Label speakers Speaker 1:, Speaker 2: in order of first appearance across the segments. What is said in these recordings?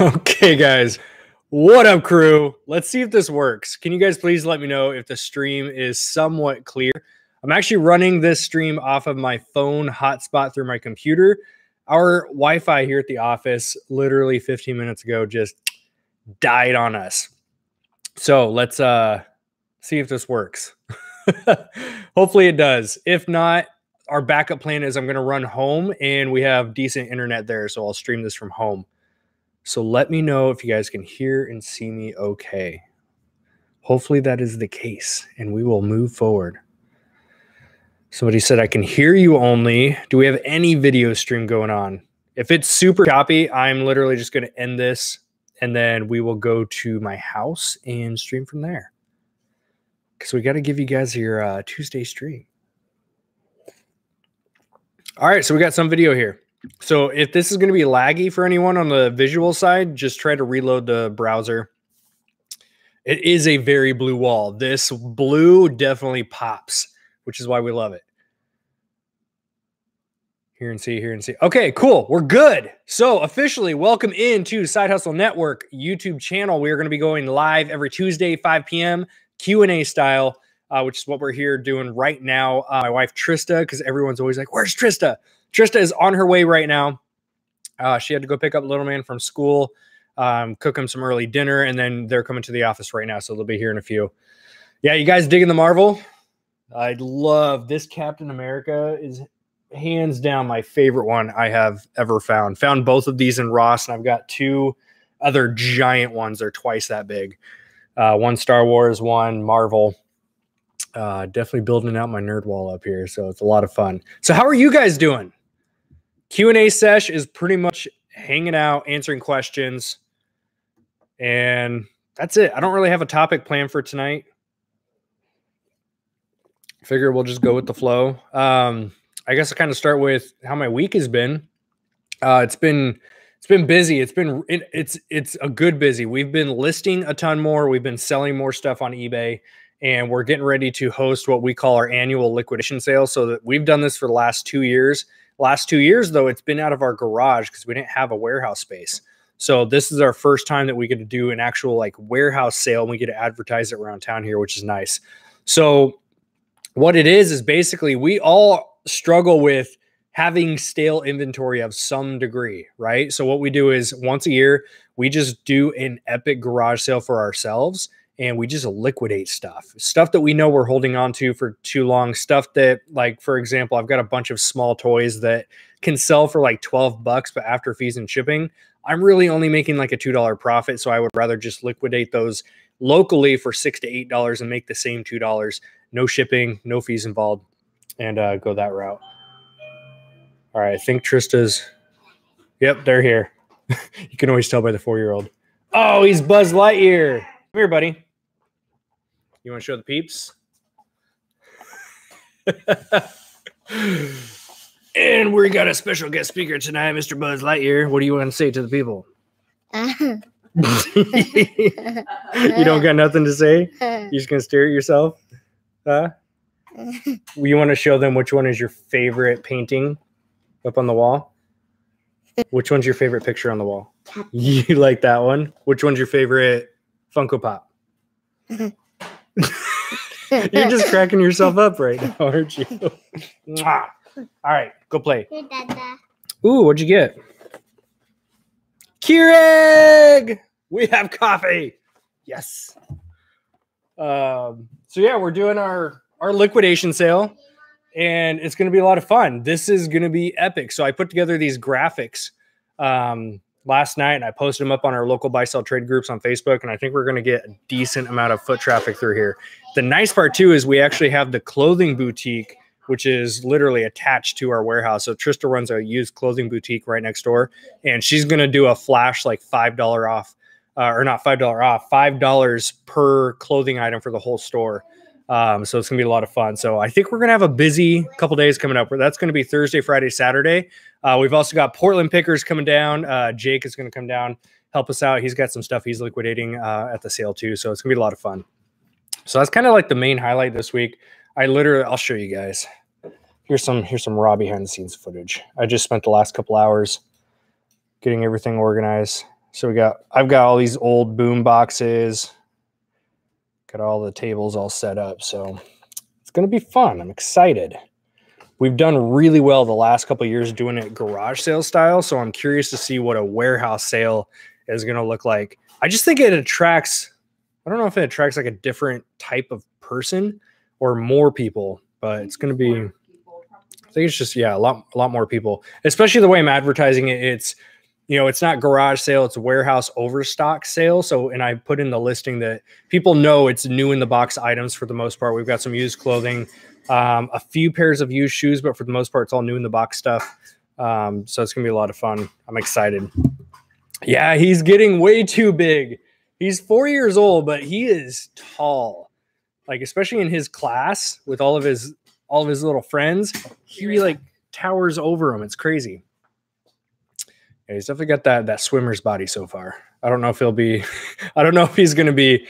Speaker 1: Okay, guys. What up, crew? Let's see if this works. Can you guys please let me know if the stream is somewhat clear? I'm actually running this stream off of my phone hotspot through my computer. Our Wi-Fi here at the office literally 15 minutes ago just died on us. So let's see if this works. Hopefully it does. If not, our backup plan is I'm going to run home and we have decent internet there, so I'll stream this from home. So let me know if you guys can hear and see me okay. Hopefully that is the case, and we will move forward. Somebody said, I can hear you only. Do we have any video stream going on? If it's super choppy, I'm literally just going to end this, and then we will go to my house and stream from there. Because we got to give you guys your Tuesday stream. All right, so we got some video here. So if this is going to be laggy for anyone on the visual side, just try to reload the browser. It is a very blue wall. This blue definitely pops, which is why we love it. Here and see, here and see. Okay, cool. We're good. So officially, welcome into Side Hustle Network YouTube channel. We are going to be going live every Tuesday, 5 p.m. Q&A style, which is what we're here doing right now. My wife, Trista, because everyone's always like, where's Trista? Trista is on her way right now. She had to go pick up little man from school, cook him some early dinner, and then they're coming to the office right now, so they'll be here in a few. Yeah, you guys digging the Marvel? I love this. Captain America is hands down my favorite one I have ever found. Found both of these in Ross, and I've got two other giant ones. They're twice that big. One Star Wars, one Marvel. Definitely building out my nerd wall up here, so it's a lot of fun. So how are you guys doing? Q&A sesh is pretty much hanging out, answering questions, and that's it. I don't really have a topic planned for tonight. Figure we'll just go with the flow. I guess I'll kind of start with how my week has been. It's been busy. It's a good busy. We've been listing a ton more. We've been selling more stuff on eBay, and we're getting ready to host what we call our annual liquidation sale. So that we've done this for the last 2 years. Last 2 years, though, it's been out of our garage because we didn't have a warehouse space. So this is our first time that we get to do an actual like warehouse sale, and we get to advertise it around town here, which is nice. So what it is basically we all struggle with having stale inventory of some degree, right? So what we do is once a year, we just do an epic garage sale for ourselves, and we just liquidate stuff that we know we're holding on to for too long, stuff that, like, for example, I've got a bunch of small toys that can sell for like 12 bucks, but after fees and shipping, I'm really only making like a $2 profit. So I would rather just liquidate those locally for $6 to $8 and make the same $2. No shipping, no fees involved, and go that route. All right, I think Trista's, yep, they're here. You can always tell by the 4-year-old. Oh, he's Buzz Lightyear. Come here, buddy. You want to show the peeps? And we got a special guest speaker tonight, Mr. Buzz Lightyear. What do you want to say to the people? You don't got nothing to say? You're just going to stare at yourself? Huh? You want to show them which one is your favorite painting up on the wall? Which one's your favorite picture on the wall? You like that one? Which one's your favorite Funko Pop? You're just cracking yourself up right now, aren't you? Mwah. All right, go play.
Speaker 2: Here, Dada.
Speaker 1: Ooh, what'd you get? Keurig! We have coffee. Yes. So yeah, we're doing our liquidation sale, and it's going to be a lot of fun. This is going to be epic. So I put together these graphics last night, and I posted them up on our local buy sell trade groups on Facebook, and I think we're going to get a decent amount of foot traffic through here. The nice part too is we actually have the clothing boutique, which is literally attached to our warehouse. So Trista runs a used clothing boutique right next door, and she's going to do a flash like $5 off, or not $5 off, $5 per clothing item for the whole store. So it's gonna be a lot of fun. So I think we're gonna have a busy couple days coming up. That's gonna be Thursday, Friday, Saturday. We've also got Portland pickers coming down. Jake is gonna come down, help us out. He's got some stuff he's liquidating at the sale too. So it's gonna be a lot of fun. So that's kind of like the main highlight this week. I'll show you guys. Here's some raw behind the scenes footage. I just spent the last couple hours getting everything organized. So I've got all these old boom boxes, got all the tables all set up. So it's going to be fun. I'm excited. We've done really well the last couple of years doing it garage sale style. So I'm curious to see what a warehouse sale is going to look like. I just think it attracts, I don't know if it attracts like a different type of person or more people, but it's going to be, I think it's just, yeah, a lot more people, especially the way I'm advertising it. It's, you know, it's not garage sale, it's warehouse overstock sale. So, and I put in the listing that people know it's new in the box items for the most part. We've got some used clothing, a few pairs of used shoes, but for the most part, it's all new in the box stuff. So it's going to be a lot of fun. I'm excited. Yeah, he's getting way too big. He's 4 years old, but he is tall. Like, especially in his class with all of his little friends, he like towers over him. It's crazy. Yeah, he's definitely got that swimmer's body so far. I don't know if he'll be, I don't know if he's going to be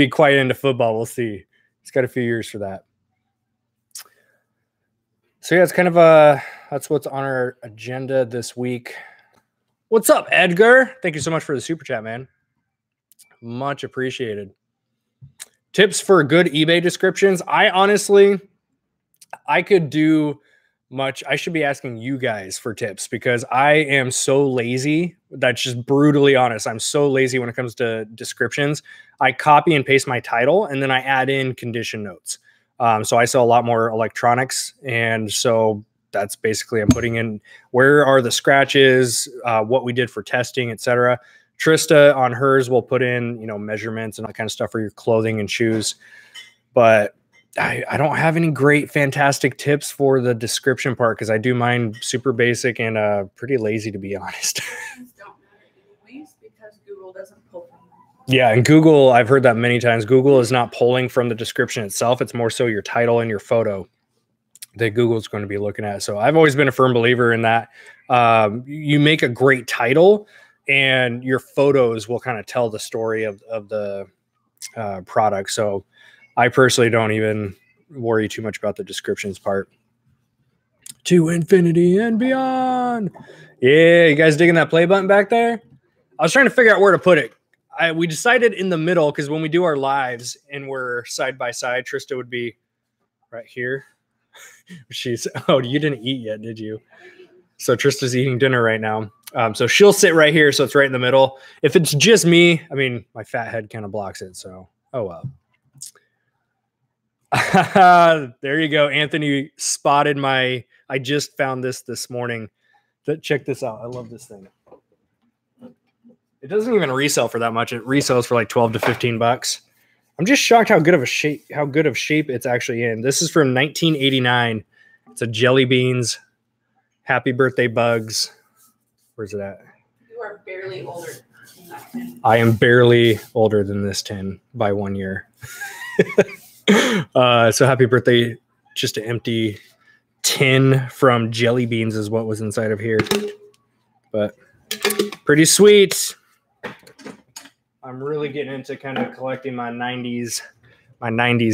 Speaker 1: quite into football. We'll see. He's got a few years for that. So yeah, it's kind of that's what's on our agenda this week. What's up, Edgar? Thank you so much for the super chat, man. Much appreciated. Tips for good eBay descriptions. I could do much. I should be asking you guys for tips because I am so lazy. That's just brutally honest. I'm so lazy when it comes to descriptions. I copy and paste my title and then I add in condition notes. So I sell a lot more electronics. And so that's basically, I'm putting in where are the scratches, what we did for testing, etc. Trista on hers will put in, you know, measurements and all that kind of stuff for your clothing and shoes. But I don't have any great, fantastic tips for the description part because I do mine super basic and pretty lazy, to be honest.
Speaker 2: Don't matter anyways because Google doesn't pull from them.
Speaker 1: Yeah, and Google, I've heard that many times. Google is not pulling from the description itself. It's more so your title and your photo that Google's going to be looking at. So I've always been a firm believer in that. You make a great title and your photos will kind of tell the story of the product. So I personally don't even worry too much about the descriptions part. To infinity and beyond. Yeah, you guys digging that play button back there? I was trying to figure out where to put it. We decided in the middle because when we do our lives and we're side by side, Trista would be right here. Oh, you didn't eat yet, did you? So Trista's eating dinner right now. So she'll sit right here, so it's right in the middle. If it's just me, I mean, my fat head kind of blocks it. So, oh well. There you go. Anthony spotted I just found this morning. Check this out. I love this thing. It doesn't even resell for that much. It resells for like 12 to 15 bucks. I'm just shocked how good of shape it's actually in. This is from 1989. It's a Jelly Beans. Happy Birthday Bugs. Where's it at?
Speaker 2: You are barely older than that tin.
Speaker 1: I am barely older than this tin by 1 year. So happy birthday. Just an empty tin from Jelly Beans is what was inside of here. But pretty sweet. I'm really getting into kind of collecting my 90s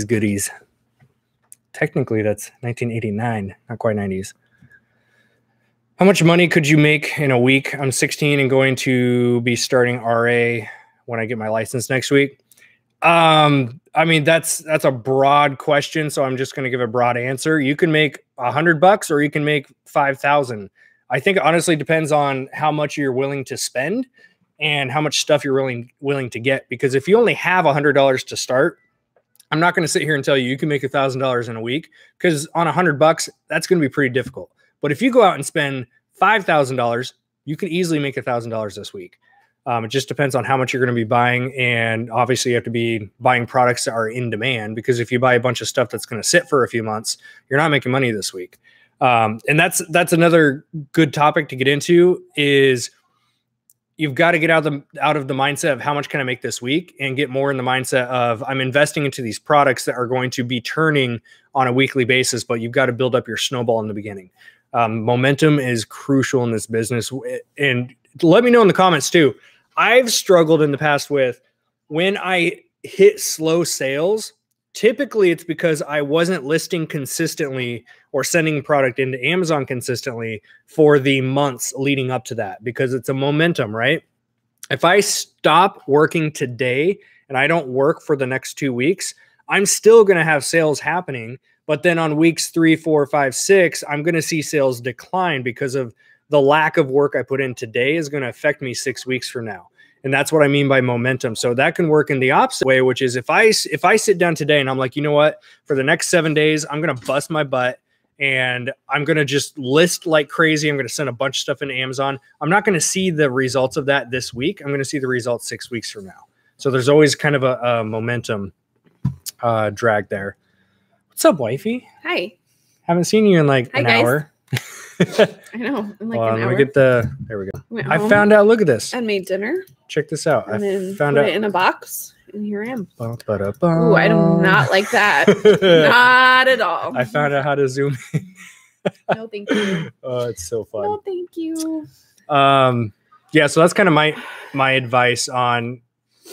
Speaker 1: goodies. Technically, that's 1989, not quite 90s. How much money could you make in a week? I'm 16 and going to be starting RA when I get my license next week. I mean, that's a broad question, so I'm just going to give a broad answer. You can make $100 or you can make 5,000. I think it honestly depends on how much you're willing to spend and how much stuff you're willing to get. Because if you only have $100 to start, I'm not going to sit here and tell you can make $1,000 in a week because on $100, that's going to be pretty difficult. But if you go out and spend $5,000, you can easily make $1,000 this week. It just depends on how much you're going to be buying. And obviously you have to be buying products that are in demand because if you buy a bunch of stuff that's going to sit for a few months, you're not making money this week. And that's another good topic to get into is you've got to get out of the mindset of how much can I make this week and get more in the mindset of I'm investing into these products that are going to be turning on a weekly basis, but you've got to build up your snowball in the beginning. Momentum is crucial in this business. And let me know in the comments too. I've struggled in the past with when I hit slow sales, typically it's because I wasn't listing consistently or sending product into Amazon consistently for the months leading up to that because it's a momentum, right? If I stop working today and I don't work for the next 2 weeks, I'm still going to have sales happening. But then on weeks 3, 4, 5, 6, I'm going to see sales decline because of the lack of work I put in today is going to affect me 6 weeks from now. And that's what I mean by momentum. So that can work in the opposite way, which is if I sit down today and I'm like, you know what, for the next 7 days, I'm going to bust my butt and I'm going to just list like crazy. I'm going to send a bunch of stuff into Amazon. I'm not going to see the results of that this week. I'm going to see the results 6 weeks from now. So there's always kind of a momentum drag there. What's up, wifey?
Speaker 2: Hi.
Speaker 1: Haven't seen you in like an hour.
Speaker 2: I know. In like an hour.
Speaker 1: Let me get there we go.
Speaker 2: Went
Speaker 1: I
Speaker 2: home
Speaker 1: found out, look at this.
Speaker 2: and made dinner.
Speaker 1: Check this out.
Speaker 2: And then
Speaker 1: I found
Speaker 2: put
Speaker 1: out
Speaker 2: it in a box. And here I am.
Speaker 1: Ba-ba-da-ba.
Speaker 2: Ooh, I do not like that. Not at all.
Speaker 1: I found out how to zoom in.
Speaker 2: No, thank you.
Speaker 1: Oh, it's so fun.
Speaker 2: No, thank you.
Speaker 1: Yeah, so that's kind of my advice on,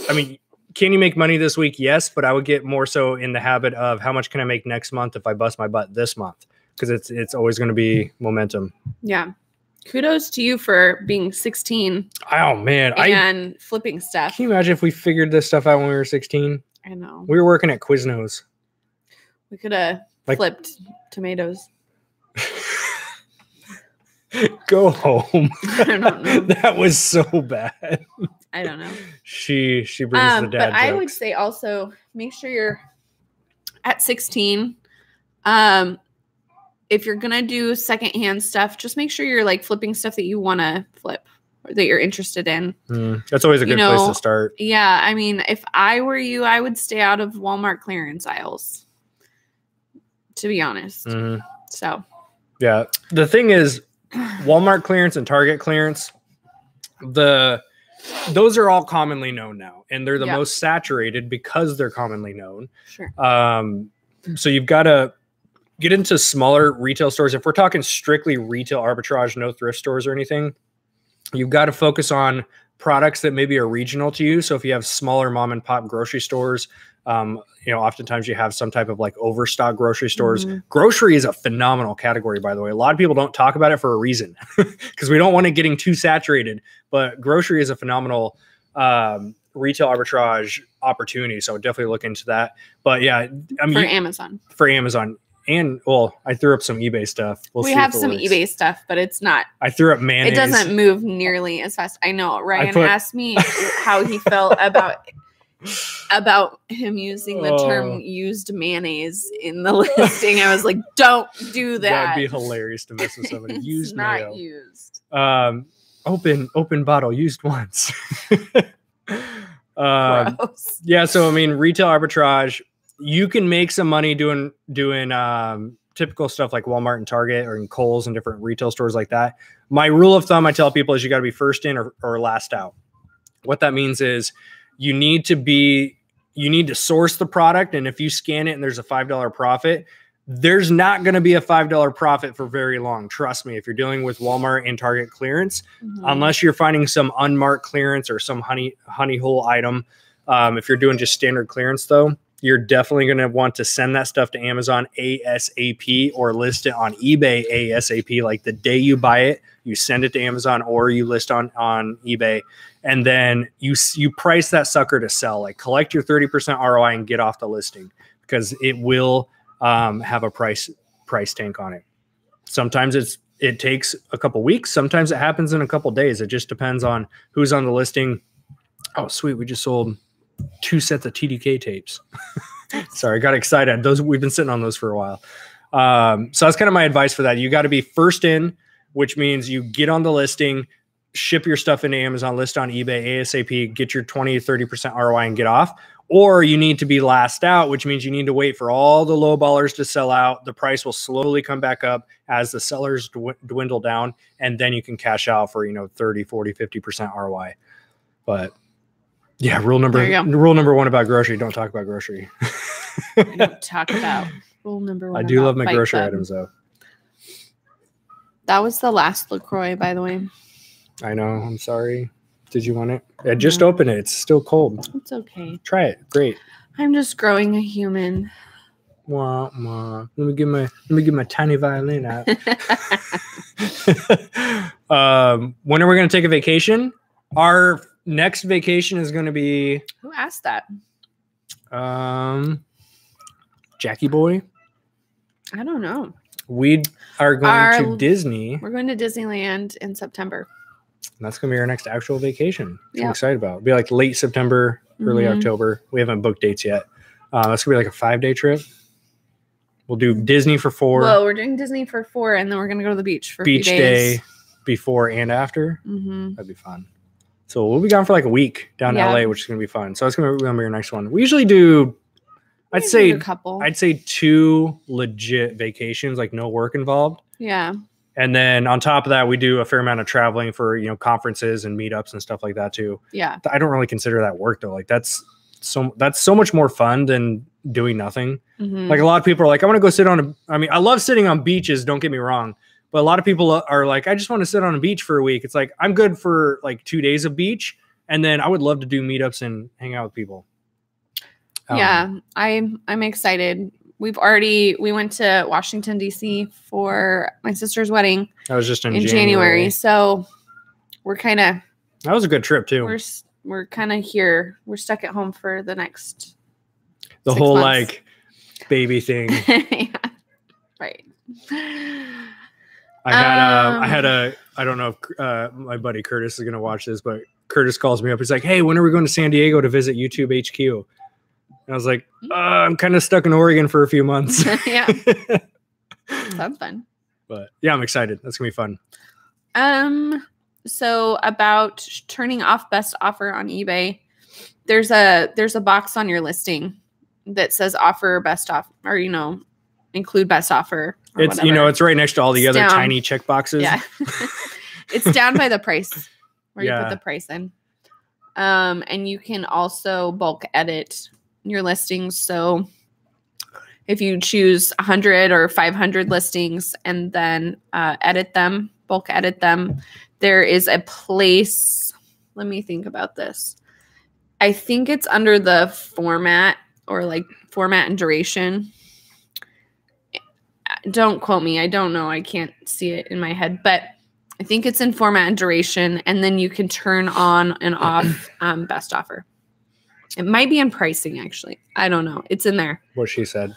Speaker 1: I mean, can you make money this week? Yes, but I would get more so in the habit of how much can I make next month if I bust my butt this month? Because it's always going to be momentum.
Speaker 2: Yeah. Kudos to you for being 16.
Speaker 1: Oh, man.
Speaker 2: And flipping stuff.
Speaker 1: Can you imagine if we figured this stuff out when we were 16?
Speaker 2: I know.
Speaker 1: We were working at Quiznos.
Speaker 2: We could have flipped tomatoes.
Speaker 1: Go home.
Speaker 2: I don't know.
Speaker 1: That was so bad.
Speaker 2: I don't know.
Speaker 1: She brings the dad
Speaker 2: but I
Speaker 1: jokes.
Speaker 2: would say also make sure you're at 16. If you're gonna do secondhand stuff, just make sure you're like flipping stuff that you want to flip or that you're interested in.
Speaker 1: That's always a good place to start.
Speaker 2: Yeah, I mean, if I were you, I would stay out of Walmart clearance aisles. To be honest, so
Speaker 1: yeah, the thing is, Walmart clearance and Target clearance, those are all commonly known now, and they're the most saturated because they're commonly known.
Speaker 2: Sure.
Speaker 1: So you've got to get into smaller retail stores. If we're talking strictly retail arbitrage, no thrift stores or anything, you've got to focus on products that maybe are regional to you. So if you have smaller mom and pop grocery stores, oftentimes you have some type of like overstock grocery stores. Grocery is a phenomenal category, by the way. A lot of people don't talk about it for a reason because we don't want it getting too saturated, but grocery is a phenomenal retail arbitrage opportunity. So definitely look into that. But yeah, I mean, for Amazon. And well, I threw up some eBay stuff.
Speaker 2: We have some eBay stuff, but it's not.
Speaker 1: I threw up mayonnaise.
Speaker 2: It doesn't move nearly as fast. I know. Ryan asked me how he felt about him using the term used mayonnaise in the listing. I was like, don't do that.
Speaker 1: That'd be hilarious to mess with somebody. Used
Speaker 2: not
Speaker 1: mayo.
Speaker 2: Used.
Speaker 1: Open bottle, used once.
Speaker 2: Gross.
Speaker 1: Yeah, so I mean, retail arbitrage, you can make some money doing typical stuff like Walmart and Target or in Kohl's and different retail stores like that. My rule of thumb I tell people is you got to be first in or last out. What that means is you need to source the product, and if you scan it and there's a $5 profit, there's not going to be a $5 profit for very long. Trust me, if you're dealing with Walmart and Target clearance, unless you're finding some unmarked clearance or some honey hole item. If you're doing just standard clearance though, you're definitely going to want to send that stuff to Amazon ASAP or list it on eBay ASAP. Like the day you buy it, you send it to Amazon or you list on eBay, and then you price that sucker to sell. Like collect your 30% ROI and get off the listing because it will have a price tank on it. Sometimes it takes a couple weeks. Sometimes it happens in a couple days. It just depends on who's on the listing. Oh, sweet. We just sold 2 sets of TDK tapes. Sorry, I got excited. We've been sitting on those for a while. So that's kind of my advice for that. You got to be first in, which means you get on the listing, ship your stuff into Amazon, list on eBay ASAP, get your 20 to 30% ROI and get off. Or you need to be last out, which means you need to wait for all the low ballers to sell out. The price will slowly come back up as the sellers dwindle down, and then you can cash out for 30, 40, 50% ROI. But yeah, rule number 1 about grocery: don't talk about grocery.
Speaker 2: Don't talk about rule number 1.
Speaker 1: I do love my grocery items though.
Speaker 2: That was the last LaCroix, by the way.
Speaker 1: I know. I'm sorry. Did you want it? I just opened it. It's still cold.
Speaker 2: It's okay.
Speaker 1: Try it. Great.
Speaker 2: I'm just growing a human.
Speaker 1: Wah, wah. Let me get my tiny violin out. When are we going to take a vacation? Our next vacation is going to be.
Speaker 2: Who asked that?
Speaker 1: Jackie Boy.
Speaker 2: I don't know.
Speaker 1: We are going to Disney.
Speaker 2: We're going to Disneyland in September.
Speaker 1: And that's going to be our next actual vacation, which I'm excited about. It'll be like late September, early October. We haven't booked dates yet. That's going to be like a 5-day trip. We'll do Disney for 4.
Speaker 2: Well, we're doing Disney for 4, and then we're going to go to the beach for
Speaker 1: beach
Speaker 2: a few days.
Speaker 1: Day before and after. That'd be fun. So we'll be gone for like a week down to LA, which is going to be fun. So it's going to be your next one. We usually do, I'd say a couple. I'd say 2 legit vacations, like no work involved. Yeah. And then on top of that, we do a fair amount of traveling for, conferences and meetups and stuff like that too. Yeah. I don't really consider that work though. Like that's so much more fun than doing nothing. Like a lot of people are like, I want to go sit on I love sitting on beaches. Don't get me wrong. But a lot of people are like, I just want to sit on a beach for a week. It's like, I'm good for like 2 days of beach. And then I would love to do meetups and hang out with people.
Speaker 2: Yeah, I'm excited. We went to Washington, D.C. for my sister's wedding.
Speaker 1: That was just in
Speaker 2: January. So we're kind of.
Speaker 1: That was a good trip too.
Speaker 2: We're kind of here. We're stuck at home for the next.
Speaker 1: The whole months. Like baby thing.
Speaker 2: Yeah. Right.
Speaker 1: I don't know if my buddy Curtis is going to watch this, but Curtis calls me up. He's like, hey, when are we going to San Diego to visit YouTube HQ? And I was like, I'm kind of stuck in Oregon for a few months.
Speaker 2: Yeah. Sounds fun.
Speaker 1: But yeah, I'm excited. That's going to be fun.
Speaker 2: So about turning off best offer on eBay, there's a box on your listing that says offer best offer, or, include best offer.
Speaker 1: It's, whatever. It's right next to all the other tiny check boxes.
Speaker 2: Yeah. It's down by the price where you put the price in. And you can also bulk edit your listings. So if you choose 100 or 500 listings and then bulk edit them, there is a place. Let me think about this. I think it's under the format or like format and duration. Don't quote me. I don't know. I can't see it in my head, but I think it's in format and duration, and then you can turn on and off best offer. It might be in pricing, actually. I don't know. It's in there.
Speaker 1: What she said.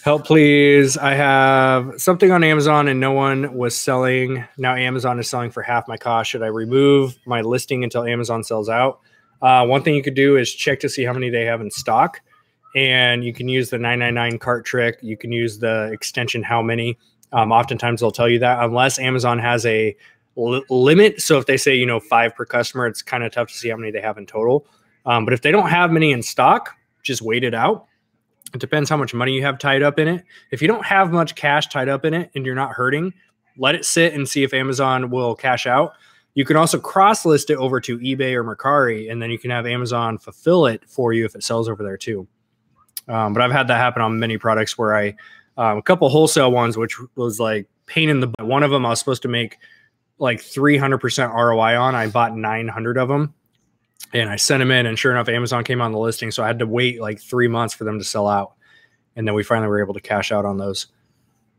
Speaker 1: Help, please. I have something on Amazon and no one was selling. Now Amazon is selling for half my cost. Should I remove my listing until Amazon sells out? One thing you could do is check to see how many they have in stock. And you can use the 999 cart trick. You can use the extension how many. Oftentimes they'll tell you that unless Amazon has a limit. So if they say, 5 per customer, it's kind of tough to see how many they have in total. But if they don't have many in stock, just wait it out. It depends how much money you have tied up in it. If you don't have much cash tied up in it and you're not hurting, let it sit and see if Amazon will cash out. You can also cross list it over to eBay or Mercari, and then you can have Amazon fulfill it for you if it sells over there too. But I've had that happen on many products where a couple wholesale ones, which was like pain in the butt. One of them I was supposed to make like 300% ROI on. I bought 900 of them and I sent them in, and sure enough, Amazon came on the listing. So I had to wait like 3 months for them to sell out. And then we finally were able to cash out on those.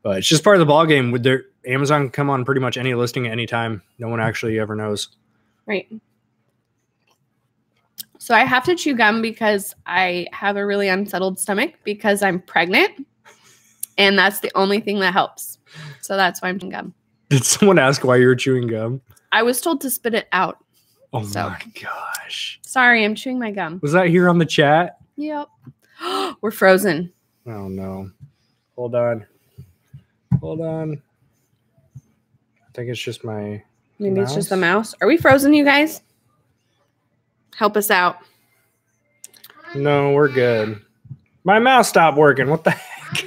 Speaker 1: But it's just part of the ball game. With Amazon can come on pretty much any listing at any time. No one actually ever knows.
Speaker 2: Right. So I have to chew gum because I have a really unsettled stomach because I'm pregnant. And that's the only thing that helps. So that's why I'm chewing gum.
Speaker 1: Did someone ask why you were chewing gum?
Speaker 2: I was told to spit it out.
Speaker 1: Oh my gosh.
Speaker 2: Sorry, I'm chewing my gum.
Speaker 1: Was that here on the chat?
Speaker 2: Yep. We're frozen.
Speaker 1: Oh no. Hold on. I think it's just my
Speaker 2: Maybe mouse. It's just the mouse. Are we frozen, you guys? Help us out.
Speaker 1: No, we're good. My mouse stopped working. What the heck?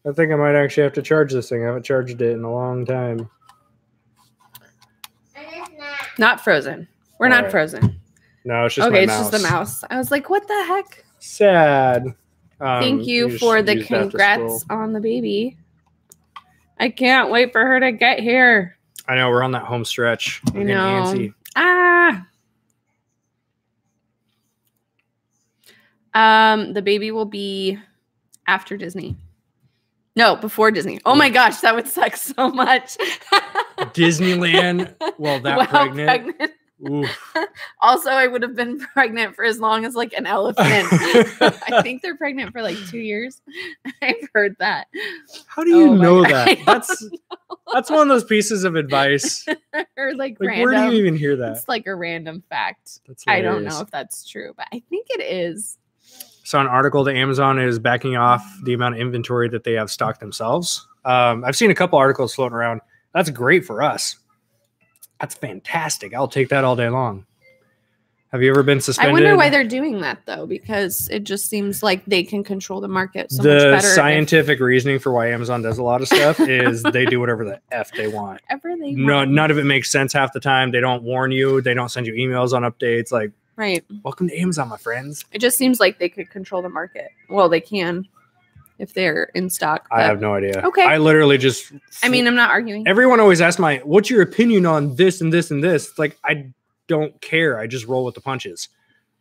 Speaker 1: I think I might actually have to charge this thing. I haven't charged it in a long time.
Speaker 2: Not frozen. We're not frozen.
Speaker 1: No, it's just my mouse.
Speaker 2: It's just the mouse. I was like, what the heck?
Speaker 1: Sad.
Speaker 2: Thank you for the congrats on the baby. I can't wait for her to get here.
Speaker 1: I know, we're on that home stretch.
Speaker 2: I know. The baby will be after Disney. No, before Disney. Oh my gosh, that would suck so much.
Speaker 1: Disneyland. Well, that pregnant.
Speaker 2: Also, I would have been pregnant for as long as like an elephant. I think they're pregnant for like 2 years. I've heard that.
Speaker 1: How do you know that? That's one of those pieces of advice.
Speaker 2: Or like
Speaker 1: random.
Speaker 2: Where
Speaker 1: do you even hear that?
Speaker 2: It's like a random fact. I don't know if that's true, but I think it is.
Speaker 1: So an article that Amazon is backing off the amount of inventory that they have stocked themselves. I've seen a couple articles floating around. That's great for us. That's fantastic. I'll take that all day long. Have you ever been suspended?
Speaker 2: I wonder why they're doing that, though, because it just seems like they can control the market so much better.
Speaker 1: The scientific reasoning for why Amazon does a lot of stuff is they do whatever the F they want.
Speaker 2: Whatever they want.
Speaker 1: No, none of it makes sense half the time. They don't warn you. They don't send you emails on updates. Like,
Speaker 2: right.
Speaker 1: Welcome to Amazon, my friends.
Speaker 2: It just seems like they could control the market. Well, they can if they're in stock.
Speaker 1: I have no idea.
Speaker 2: Okay.
Speaker 1: I literally just...
Speaker 2: I mean, I'm not arguing.
Speaker 1: Everyone always asks what's your opinion on this and this and this? It's like, I don't care. I just roll with the punches.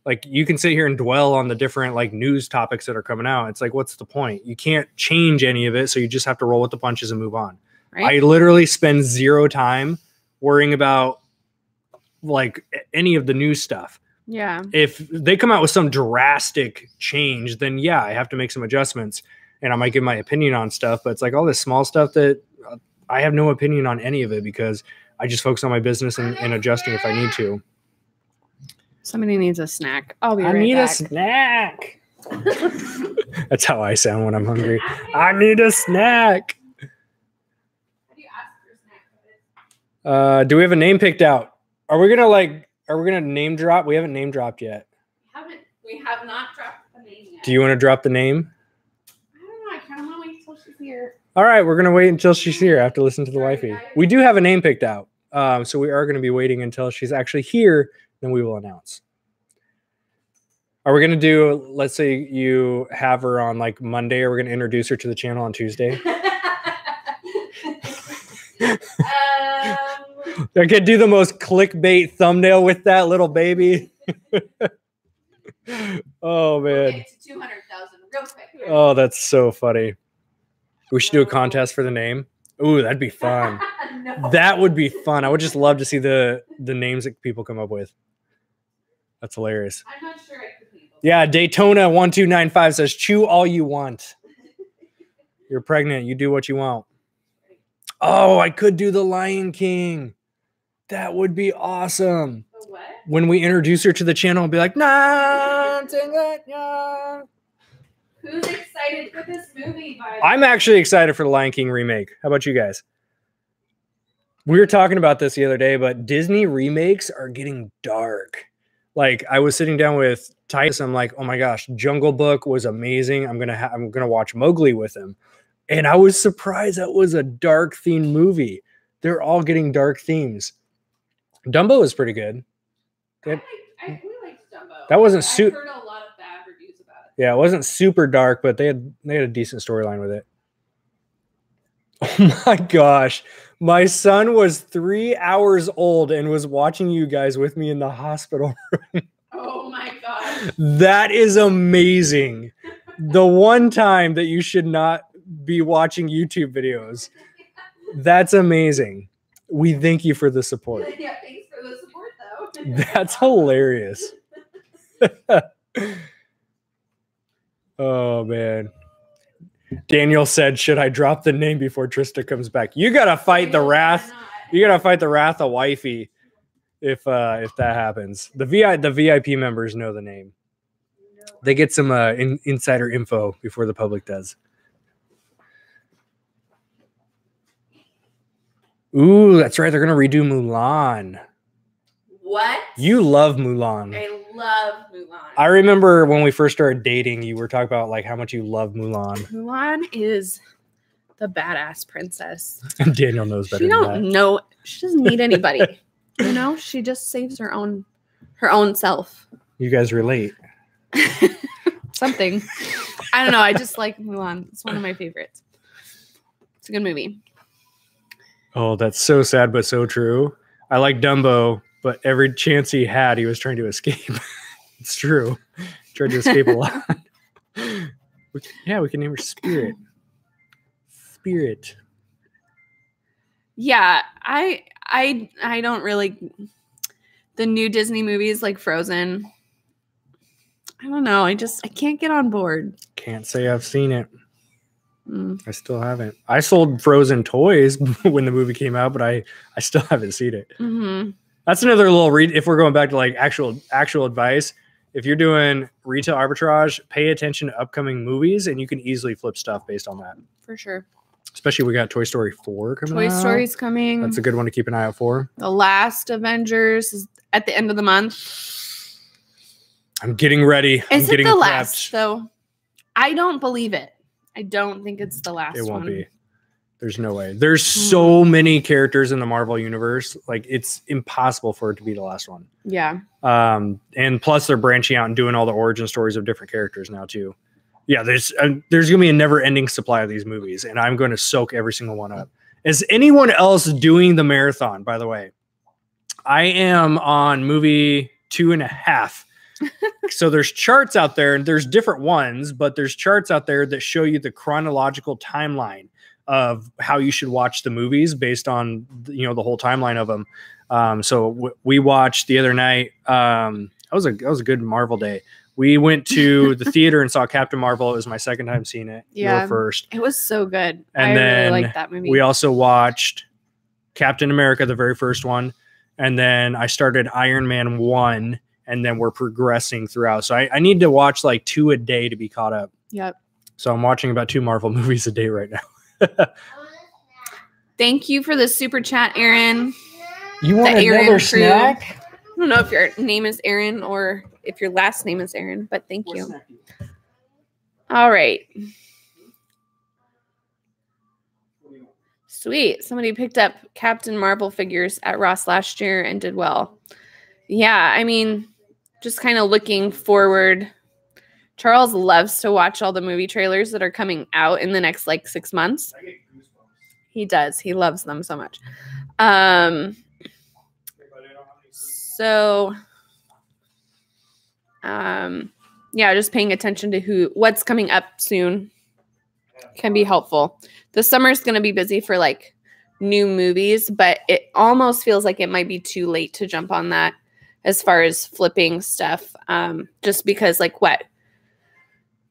Speaker 1: Like, you can sit here and dwell on the different like news topics that are coming out. It's like, what's the point? You can't change any of it. So you just have to roll with the punches and move on. Right. I literally spend zero time worrying about like any of the news stuff.
Speaker 2: Yeah.
Speaker 1: If they come out with some drastic change, then yeah, I have to make some adjustments and I might give my opinion on stuff. But it's like all this small stuff that I have no opinion on any of it because I just focus on my business and adjusting if I need to.
Speaker 2: Somebody needs a snack. I'll be right back. I need a
Speaker 1: snack. That's how I sound when I'm hungry. I need a snack.
Speaker 2: How do you ask for a snack?
Speaker 1: Do we have a name picked out? Are we gonna name drop? We haven't name dropped yet.
Speaker 2: We have not dropped the name yet.
Speaker 1: Do you want to drop the name?
Speaker 2: I don't know. I kind of want to wait until she's here.
Speaker 1: All right, we're gonna wait until she's here after listening to the wifey. We do have a name picked out, so we are gonna be waiting until she's actually here. Then we will announce. Are we going to do, let's say you have her on like Monday, or we're going to introduce her to the channel on Tuesday? I could do the most clickbait thumbnail with that little baby. Oh, man.
Speaker 2: Get to 200,000 real quick.
Speaker 1: Oh, that's so funny. We should do a contest for the name. Ooh, that'd be fun. No. That would be fun. I would just love to see the names that people come up with. That's hilarious.
Speaker 2: I'm not sure I could be.
Speaker 1: Yeah, Daytona 1295 says, chew all you want. You're pregnant. You do what you want. Oh, I could do the Lion King. That would be awesome.
Speaker 2: The what?
Speaker 1: When we introduce her to the channel, I'll be like, nah, sing it, yeah.
Speaker 2: Who's excited for this movie?
Speaker 1: I'm actually excited for the Lion King remake. How about you guys? We were talking about this the other day, but Disney remakes are getting dark. Like, I was sitting down with Titus. I'm like, oh my gosh, Jungle Book was amazing. I'm gonna watch Mowgli with him, and I was surprised that was a dark themed movie. They're all getting dark themes. Dumbo is pretty good.
Speaker 2: I really liked Dumbo.
Speaker 1: That wasn't
Speaker 2: I've heard a lot of bad reviews about it.
Speaker 1: Yeah, it wasn't super dark, but they had a decent storyline with it. Oh my gosh. My son was 3 hours old and was watching you guys with me in the hospital room.
Speaker 2: Oh my gosh.
Speaker 1: That is amazing. The one time that you should not be watching YouTube videos. That's amazing. We thank you for the support.
Speaker 2: Yeah, thanks for the support, though.
Speaker 1: That's hilarious. Oh, man. Daniel said, should I drop the name before Trista comes back? You got to fight the wrath. You got to fight the wrath of wifey if that happens. The VIP members know the name. They get some insider info before the public does. Ooh, that's right. They're going to redo Mulan.
Speaker 2: What?
Speaker 1: You love Mulan.
Speaker 2: I love Mulan.
Speaker 1: I remember when we first started dating, you were talking about like how much you love Mulan.
Speaker 2: Mulan is the badass princess.
Speaker 1: And Daniel knows better than that.
Speaker 2: She doesn't need anybody. You know, she just saves her own self.
Speaker 1: You guys relate.
Speaker 2: Something. I don't know. I just like Mulan. It's one of my favorites. It's a good movie.
Speaker 1: Oh, that's so sad, but so true. I like Dumbo, but every chance he had, he was trying to escape. It's true. Tried to escape a lot. Yeah, we can name her Spirit. spirit.
Speaker 2: Yeah, I don't really. The new Disney movies like Frozen. I don't know. I can't get on board.
Speaker 1: Can't say I've seen it. I still haven't. I sold Frozen toys when the movie came out, but I still haven't seen it.
Speaker 2: Mm-hmm.
Speaker 1: That's another little read. If we're going back to like actual advice, if you're doing retail arbitrage, pay attention to upcoming movies, and you can easily flip stuff based on that.
Speaker 2: For sure.
Speaker 1: Especially we got Toy Story 4 coming out.
Speaker 2: Toy Story's coming.
Speaker 1: That's a good one to keep an eye out for.
Speaker 2: The last Avengers is at the end of the month.
Speaker 1: I'm getting ready.
Speaker 2: Is it the last though? I don't believe it. I don't think it's the last one.
Speaker 1: It won't be. There's no way. There's so many characters in the Marvel universe. Like it's impossible for it to be the last one.
Speaker 2: Yeah.
Speaker 1: And plus they're branching out and doing all the origin stories of different characters now too. Yeah, there's going to be a never-ending supply of these movies, and I'm going to soak every single one up. Is anyone else doing the marathon, by the way? I am on movie 2.5. So there's charts out there, and there's different ones, but there's charts out there that show you the chronological timeline of how you should watch the movies based on, the whole timeline of them. So we watched the other night. That was a good Marvel day. We went to the theater and saw Captain Marvel. It was my second time seeing it.
Speaker 2: Yeah.
Speaker 1: Your first.
Speaker 2: It was so good.
Speaker 1: And
Speaker 2: I
Speaker 1: then
Speaker 2: really liked that movie.
Speaker 1: We also watched Captain America, the very first one. And then I started Iron Man 1, and then we're progressing throughout. So I need to watch like 2 a day to be caught up.
Speaker 2: Yep.
Speaker 1: So I'm watching about 2 Marvel movies a day right now.
Speaker 2: Thank you for the super chat, Aaron.
Speaker 1: You want another snack?
Speaker 2: I don't know if your name is Aaron or if your last name is Aaron, but thank you. All right. Sweet. Somebody picked up Captain Marvel figures at Ross last year and did well. Yeah, I mean, just kind of looking forward. Charles loves to watch all the movie trailers that are coming out in the next 6 months. He does. He loves them so much. Yeah, just paying attention to what's coming up soon can be helpful. The summer's going to be busy for new movies, but it almost feels like it might be too late to jump on that as far as flipping stuff. Just because The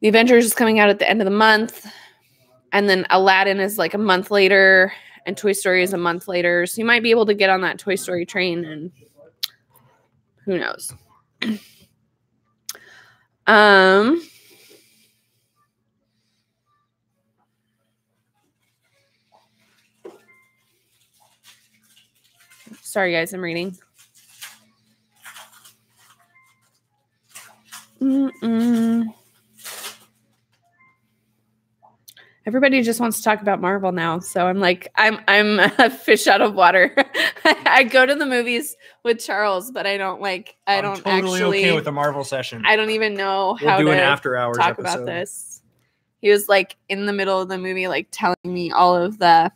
Speaker 2: Avengers is coming out at the end of the month, and then Aladdin is a month later, and Toy Story is a month later. So you might be able to get on that Toy Story train, and who knows? Sorry, guys, I'm reading. Everybody just wants to talk about Marvel now, so I'm I'm a fish out of water. I go to the movies with Charles, but I don't I'm totally
Speaker 1: okay with the Marvel session.
Speaker 2: I don't even know how
Speaker 1: do
Speaker 2: to
Speaker 1: an after hours
Speaker 2: talk
Speaker 1: episode
Speaker 2: about this. He was in the middle of the movie, telling me all of the.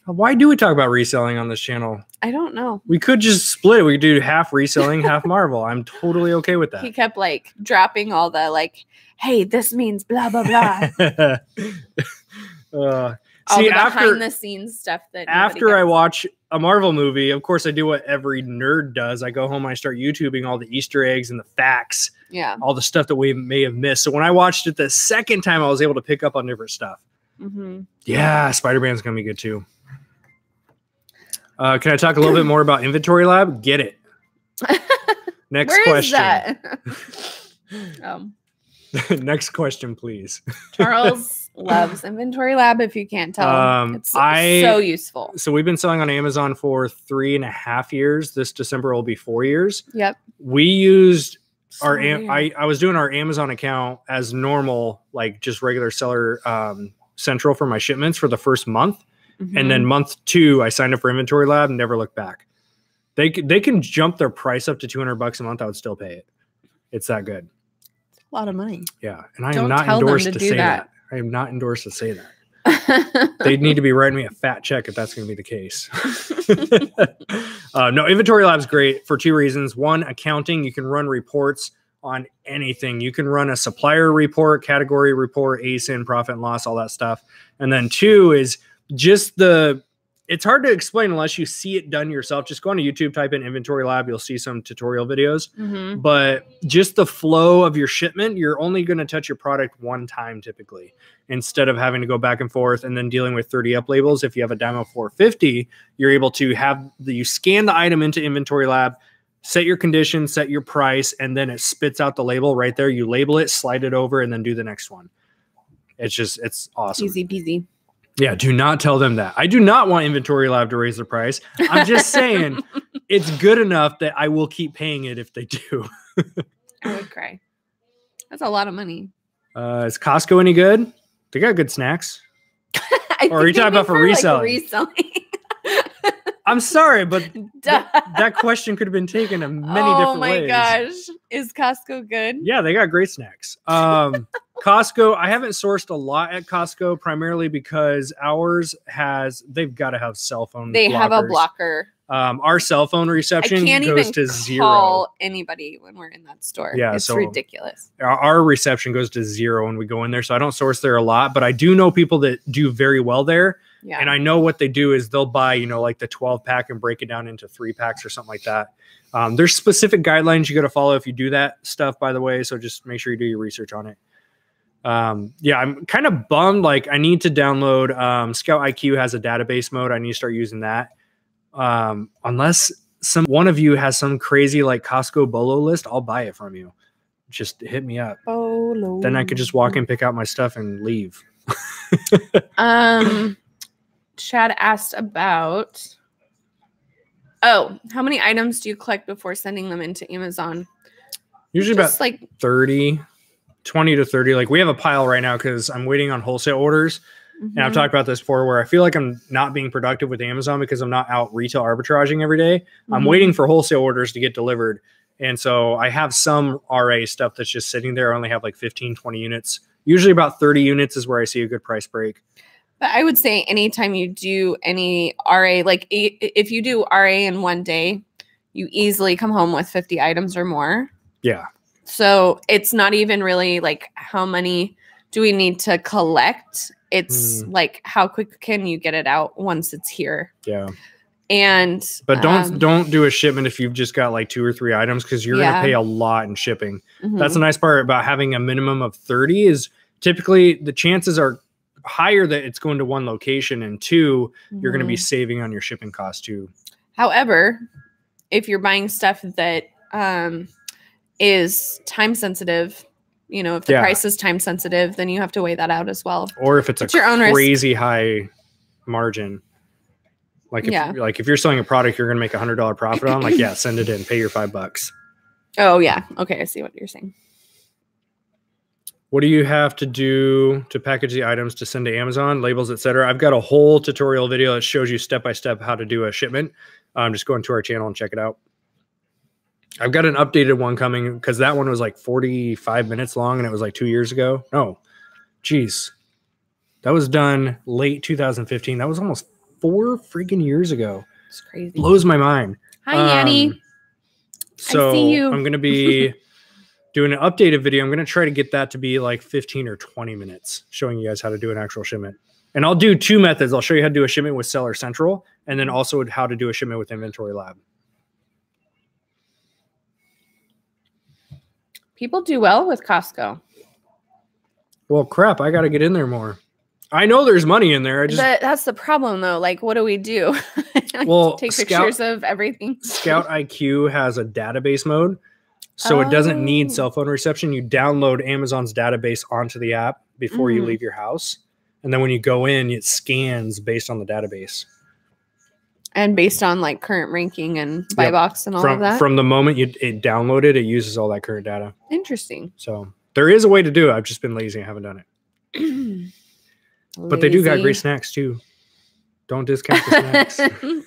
Speaker 1: Why do we talk about reselling on this channel?
Speaker 2: I don't know.
Speaker 1: We could just split it. We could do half reselling, half Marvel. I'm totally okay with that.
Speaker 2: He kept dropping all the hey, this means blah blah blah. All the behind the scenes stuff that
Speaker 1: after I watch a Marvel movie, of course I do what every nerd does. I go home and I start YouTubing all the Easter eggs and the facts.
Speaker 2: Yeah.
Speaker 1: All the stuff that we may have missed. So when I watched it the second time, I was able to pick up on different stuff.
Speaker 2: Mm-hmm.
Speaker 1: Yeah, Spider-Man's gonna be good too. Can I talk a little bit more about Inventory Lab? Get it. Next question.
Speaker 2: Is that?
Speaker 1: Next question, please.
Speaker 2: Charles loves Inventory Lab. If you can't tell, it's so useful.
Speaker 1: So we've been selling on Amazon for 3.5 years. This December will be 4 years.
Speaker 2: Yep.
Speaker 1: We used I was doing our Amazon account as normal, just regular seller central for my shipments for the first month. Mm-hmm. And then month 2, I signed up for Inventory Lab and never looked back. They can jump their price up to $200 a month. I would still pay it. It's that good.
Speaker 2: It's a lot of money.
Speaker 1: Yeah. And I am not endorsed to say that. I am not endorsed to say that. They need to be writing me a fat check if that's going to be the case. No, Inventory Lab's great for 2 reasons. One, accounting. You can run reports on anything. You can run a supplier report, category report, ASIN, profit and loss, all that stuff. And then 2 is it's hard to explain unless you see it done yourself. Just go on to YouTube, type in inventory lab. You'll see some tutorial videos, but just the flow of your shipment, you're only going to touch your product one time typically, instead of having to go back and forth and then dealing with 30 up labels. If you have a demo 450, you're able to you scan the item into inventory lab, set your condition, set your price, and then it spits out the label right there. You label it, slide it over, and then do the next one. It's awesome.
Speaker 2: Easy peasy.
Speaker 1: Yeah, do not tell them that. I do not want Inventory Lab to raise their price. I'm just saying it's good enough that I will keep paying it if they do.
Speaker 2: I would cry. That's a lot of money.
Speaker 1: Is Costco any good? They got good snacks. Or are you talking about for reselling?
Speaker 2: Like reselling.
Speaker 1: I'm sorry, but that question could have been taken in many different ways. Oh my gosh.
Speaker 2: Is Costco good?
Speaker 1: Yeah, they got great snacks. Costco, I haven't sourced a lot at Costco, primarily because they've got to have cell phone
Speaker 2: They
Speaker 1: blockers.
Speaker 2: Have a blocker.
Speaker 1: Our cell phone reception goes to zero.
Speaker 2: Call anybody when we're in that store.
Speaker 1: Yeah,
Speaker 2: it's ridiculous.
Speaker 1: Our reception goes to zero when we go in there, so I don't source there a lot, but I do know people that do very well there. Yeah. And I know what they do is they'll buy, like the 12 pack and break it down into 3 packs or something like that. There's specific guidelines you got to follow if you do that stuff, by the way. So just make sure you do your research on it. Yeah, I'm kind of bummed. Like I need to download, Scout IQ has a database mode. I need to start using that. Unless one of you has some crazy like Costco Bolo list, I'll buy it from you. Just hit me up. Bolo. Then I could just walk in, pick out my stuff and leave.
Speaker 2: Chad asked about, how many items do you collect before sending them into Amazon?
Speaker 1: Usually just about like 30, 20 to 30. Like we have a pile right now because I'm waiting on wholesale orders. And I've talked about this before where I feel like I'm not being productive with Amazon because I'm not out retail arbitraging every day. I'm waiting for wholesale orders to get delivered. And so I have some RA stuff that's just sitting there. I only have like 15, 20 units. Usually about 30 units is where I see a good price break.
Speaker 2: But I would say anytime you do any RA, like if you do RA in one day, you easily come home with 50 items or more.
Speaker 1: Yeah.
Speaker 2: So it's not even really like how many do we need to collect? It's like how quick can you get it out once it's here?
Speaker 1: Yeah.
Speaker 2: But
Speaker 1: don't do a shipment if you've just got like 2 or 3 items because you're going to pay a lot in shipping. That's a nice part about having a minimum of 30 is typically the chances are higher that it's going to one location, and 2, you're going to be saving on your shipping cost too.
Speaker 2: However, if you're buying stuff that is time sensitive, if the price is time sensitive, then you have to weigh that out as well.
Speaker 1: Or if it's your own crazy high margin. Like if you're selling a product you're going to make $100 profit on, like, send it in, pay your $5.
Speaker 2: Oh yeah. Okay. I see what you're saying.
Speaker 1: What do you have to do to package the items to send to Amazon, labels, etc.? I've got a whole tutorial video that shows you step-by-step how to do a shipment. Just go into our channel and check it out. I've got an updated one coming because that one was like 45 minutes long and it was like 2 years ago. No, geez. That was done late 2015. That was almost 4 freaking years ago.
Speaker 2: It's crazy.
Speaker 1: Blows my mind.
Speaker 2: Hi, Yanni.
Speaker 1: So I see you. I'm going to be doing an updated video. I'm going to try to get that to be like 15 or 20 minutes showing you guys how to do an actual shipment. And I'll do 2 methods. I'll show you how to do a shipment with Seller Central and then also how to do a shipment with Inventory Lab.
Speaker 2: People do well with Costco.
Speaker 1: Well, crap. I got to get in there more. I know there's money in there.
Speaker 2: That's the problem, though. Like, what do we do?
Speaker 1: Well,
Speaker 2: take pictures of everything.
Speaker 1: Scout IQ has a database mode, so it doesn't need cell phone reception. You download Amazon's database onto the app before you leave your house, and then when you go in, it scans based on the database
Speaker 2: and based on like current ranking and buy box and all of that.
Speaker 1: From the moment it downloaded, it uses all that current data.
Speaker 2: Interesting.
Speaker 1: So there is a way to do it. I've just been lazy. I haven't done it. But they do got great snacks too. Don't discount the snacks.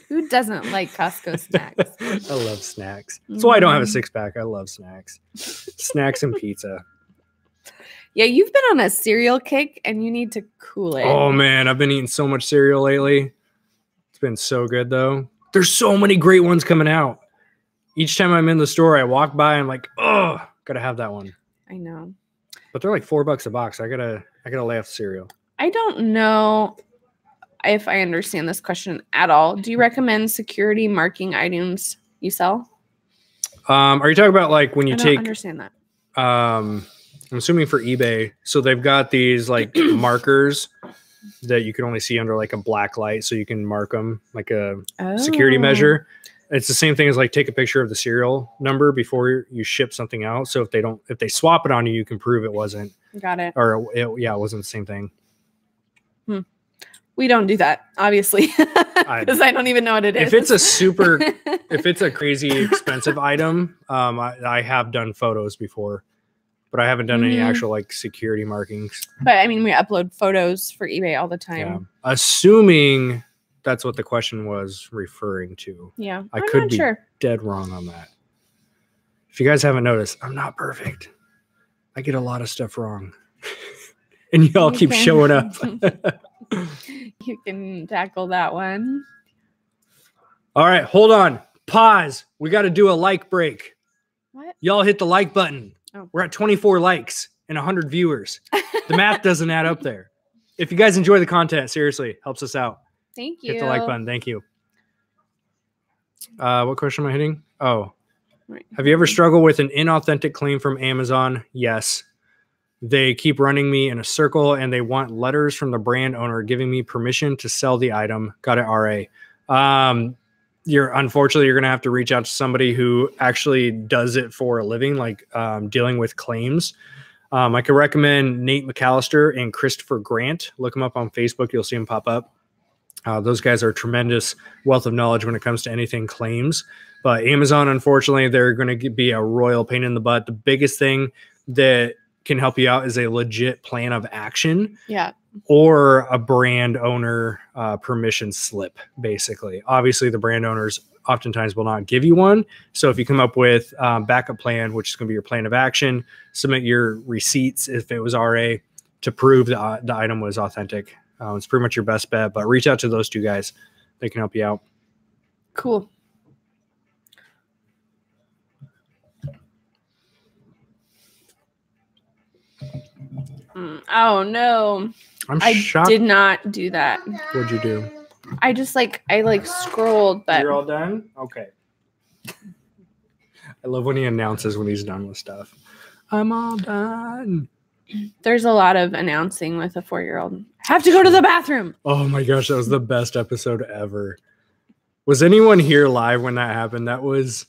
Speaker 2: Who doesn't like Costco snacks?
Speaker 1: I love snacks. That's why I don't have a 6-pack. I love snacks. Snacks and pizza.
Speaker 2: Yeah, you've been on a cereal kick and you need to cool it.
Speaker 1: Oh man, I've been eating so much cereal lately. It's been so good though. There's so many great ones coming out. Each time I'm in the store, I walk by, I'm like, oh, gotta have that one.
Speaker 2: I know.
Speaker 1: But they're like $4 a box. I gotta lay off cereal.
Speaker 2: I don't know. if I understand this question at all. Do you recommend security marking items you sell?
Speaker 1: Are you talking about like when you
Speaker 2: I don't understand that.
Speaker 1: I'm assuming for eBay. So they've got these like markers that you can only see under like a black light, so you can mark them like a security measure. It's the same thing as like take a picture of the serial number before you ship something out. So if they swap it on you, you can prove it wasn't.
Speaker 2: Got it.
Speaker 1: Or it wasn't the same thing.
Speaker 2: We don't do that, obviously, because I don't even know what it is.
Speaker 1: If it's a crazy expensive item, I have done photos before, but I haven't done any actual like security markings.
Speaker 2: But I mean, we upload photos for eBay all the time.
Speaker 1: Yeah. Assuming that's what the question was referring to.
Speaker 2: Yeah.
Speaker 1: I could be dead wrong on that. If you guys haven't noticed, I'm not perfect. I get a lot of stuff wrong. And y'all keep showing up.
Speaker 2: You can tackle that one.
Speaker 1: All right, hold on. Pause. We got to do a like break.
Speaker 2: What?
Speaker 1: Y'all hit the like button.
Speaker 2: Oh.
Speaker 1: We're at 24 likes and 100 viewers. The math doesn't add up there. If you guys enjoy the content, seriously, helps us out.
Speaker 2: Thank you.
Speaker 1: Hit the like button. Thank you. What question am I hitting? Oh. Right. Have you ever struggled with an inauthentic claim from Amazon? Yes. They keep running me in a circle, and they want letters from the brand owner giving me permission to sell the item. Got it, RA. Unfortunately, you're going to have to reach out to somebody who actually does it for a living, like dealing with claims. I could recommend Nate McAllister and Christopher Grant. Look them up on Facebook. You'll see them pop up. Those guys are a tremendous wealth of knowledge when it comes to anything claims. But Amazon, unfortunately, they're going to be a royal pain in the butt. The biggest thing that can help you out is a legit plan of action.
Speaker 2: Yeah.
Speaker 1: Or a brand owner permission slip, basically. Obviously, the brand owners oftentimes will not give you one. So if you come up with backup plan, which is going to be your plan of action, submit your receipts if it was RA to prove the item was authentic. It's pretty much your best bet, but reach out to those two guys. They can help you out.
Speaker 2: Cool. Oh no.
Speaker 1: I'm shocked.
Speaker 2: I did not do that.
Speaker 1: What'd you do?
Speaker 2: I just I scrolled, but
Speaker 1: you're all done? Okay. I love when he announces when he's done with stuff. I'm all done.
Speaker 2: There's a lot of announcing with a 4-year-old. Have to go to the bathroom.
Speaker 1: Oh my gosh, that was the best episode ever. Was anyone here live when that happened? That was.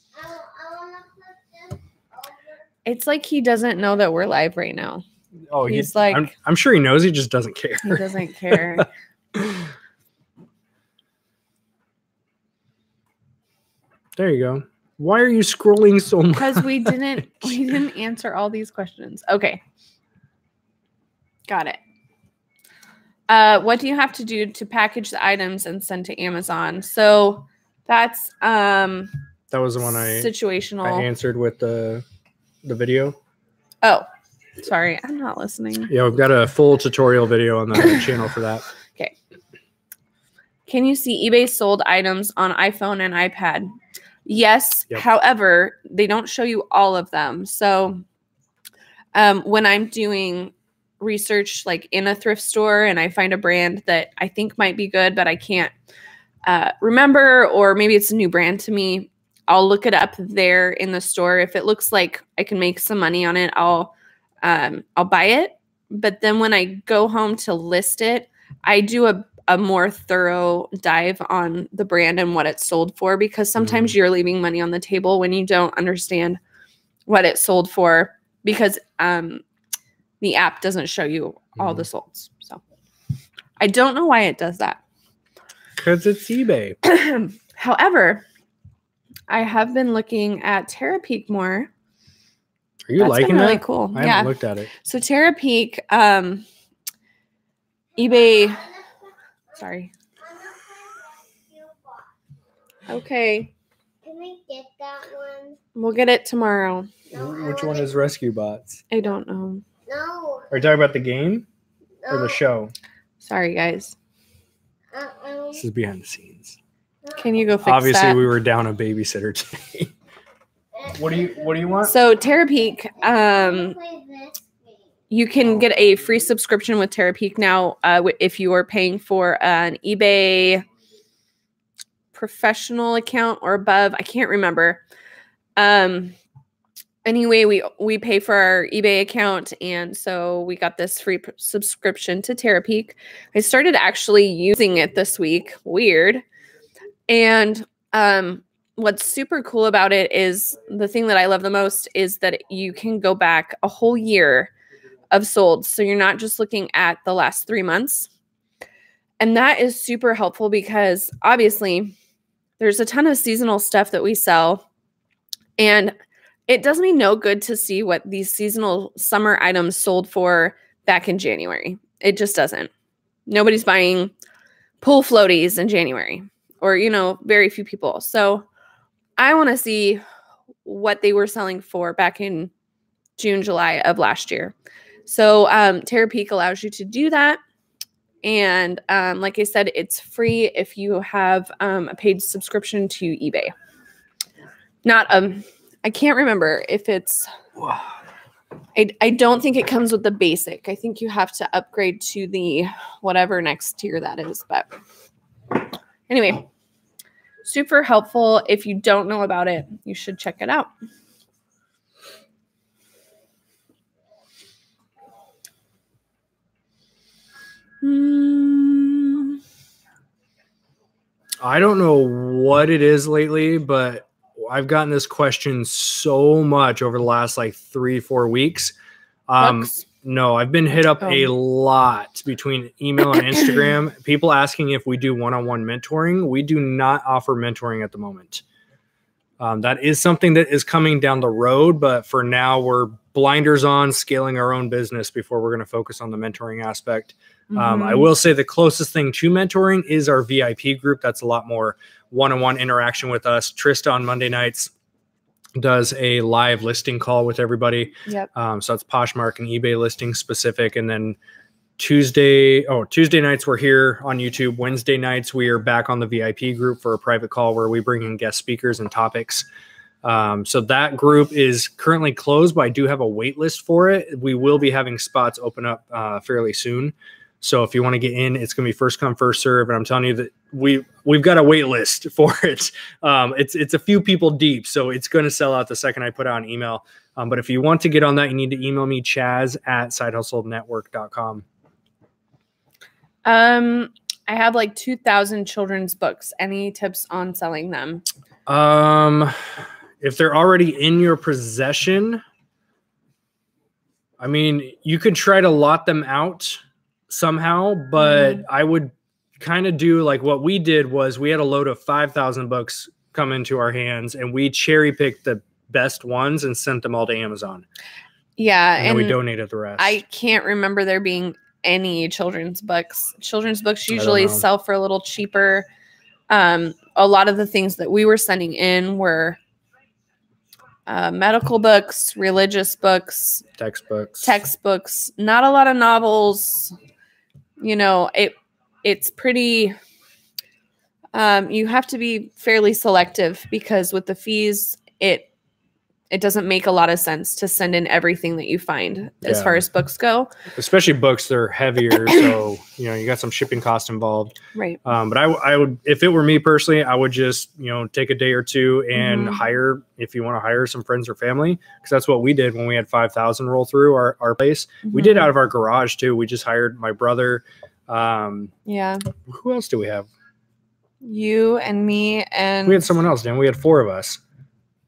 Speaker 2: It's like he doesn't know that we're live right now.
Speaker 1: Oh, he's like, I'm sure he knows. He just doesn't care.
Speaker 2: He doesn't care.
Speaker 1: There you go. Why are you scrolling so much?
Speaker 2: Because we didn't answer all these questions. Okay. Got it. What do you have to do to package the items and send to Amazon? So that's
Speaker 1: that was the one
Speaker 2: situational.
Speaker 1: I answered with the video.
Speaker 2: Oh, sorry, I'm not listening.
Speaker 1: Yeah, we've got a full tutorial video on the channel for that.
Speaker 2: Okay. Can you see eBay sold items on iPhone and iPad? Yes. Yep. However, they don't show you all of them. So when I'm doing research like in a thrift store and I find a brand that I think might be good, but I can't remember, or maybe it's a new brand to me, I'll look it up there in the store. If it looks like I can make some money on it, I'll buy it. But then when I go home to list it, I do a more thorough dive on the brand and what it's sold for, because sometimes you're leaving money on the table when you don't understand what it's sold for, because the app doesn't show you all the solds. So I don't know why it does that.
Speaker 1: Because it's eBay.
Speaker 2: However, I have been looking at Terapeak more.
Speaker 1: Are you liking that?
Speaker 2: Really cool.
Speaker 1: I haven't looked at it.
Speaker 2: So Terapeak, eBay. Sorry. Okay.
Speaker 3: Can we get that one?
Speaker 2: We'll get it tomorrow.
Speaker 3: No,
Speaker 1: which one is Rescue Bots?
Speaker 2: I don't know.
Speaker 3: No.
Speaker 1: Are you talking about the game or the show?
Speaker 2: Sorry, guys.
Speaker 1: This is behind the scenes.
Speaker 2: Can you go fix
Speaker 1: Obviously,
Speaker 2: that?
Speaker 1: we were down a babysitter today. What do you want?
Speaker 2: So Terapeak, you can get a free subscription with Terapeak now if you are paying for an eBay professional account or above. I can't remember. Anyway, we pay for our eBay account, and so we got this free subscription to Terapeak. I started actually using it this week. Weird. And what's super cool about it is the thing that I love the most is that you can go back a whole year of sold. So you're not just looking at the last 3 months. And that is super helpful because obviously there's a ton of seasonal stuff that we sell, and it does me no good to see what these seasonal summer items sold for back in January. It just doesn't. Nobody's buying pool floaties in January, or, very few people. So I want to see what they were selling for back in June, July of last year. So Terapeak allows you to do that. And like I said, it's free if you have a paid subscription to eBay. I can't remember if it's, I don't think it comes with the basic. I think you have to upgrade to the whatever next tier that is. But anyway, super helpful. If you don't know about it, you should check it out.
Speaker 1: I don't know what it is lately, but I've gotten this question so much over the last 3-4 weeks. No, I've been hit up a lot between email and Instagram. People asking if we do one-on-one mentoring. We do not offer mentoring at the moment. That is something that is coming down the road, but for now we're blinders on, scaling our own business before we're going to focus on the mentoring aspect. I will say the closest thing to mentoring is our VIP group. That's a lot more one-on-one interaction with us. Trista on Monday nights does a live listing call with everybody.
Speaker 2: Yep.
Speaker 1: So it's Poshmark and eBay listing specific. And then Tuesday nights we're here on YouTube. Wednesday nights we are back on the VIP group for a private call where we bring in guest speakers and topics. So that group is currently closed, but I do have a wait list for it. We will be having spots open up fairly soon. So if you want to get in, it's going to be first come, first serve. And I'm telling you that we've got a wait list for it. It's a few people deep, so it's going to sell out the second I put out an email. But if you want to get on that, you need to email me, chaz@sidehustlenetwork.com.
Speaker 2: I have 2,000 children's books. Any tips on selling them?
Speaker 1: If they're already in your possession, I mean, you could try to lot them out somehow, but I would kind of do what we did was we had a load of 5,000 books come into our hands and we cherry picked the best ones and sent them all to Amazon.
Speaker 2: Yeah.
Speaker 1: And we donated the rest.
Speaker 2: I can't remember there being any children's books. Children's books usually sell for a little cheaper. A lot of the things that we were sending in were medical books, religious books, textbooks, not a lot of novels. It's pretty, you have to be fairly selective because with the fees, it doesn't make a lot of sense to send in everything that you find as far as books go. Especially
Speaker 1: books, they're heavier. So, you got some shipping costs involved.
Speaker 2: Right.
Speaker 1: But I would, if it were me personally, I would just, take a day or two and hire, if you want to hire some friends or family, because that's what we did when we had 5,000 roll through our place. We did out of our garage too. We just hired my brother.
Speaker 2: Yeah.
Speaker 1: Who else do we have?
Speaker 2: You and me and
Speaker 1: we had someone else, Dan. We had 4 of us.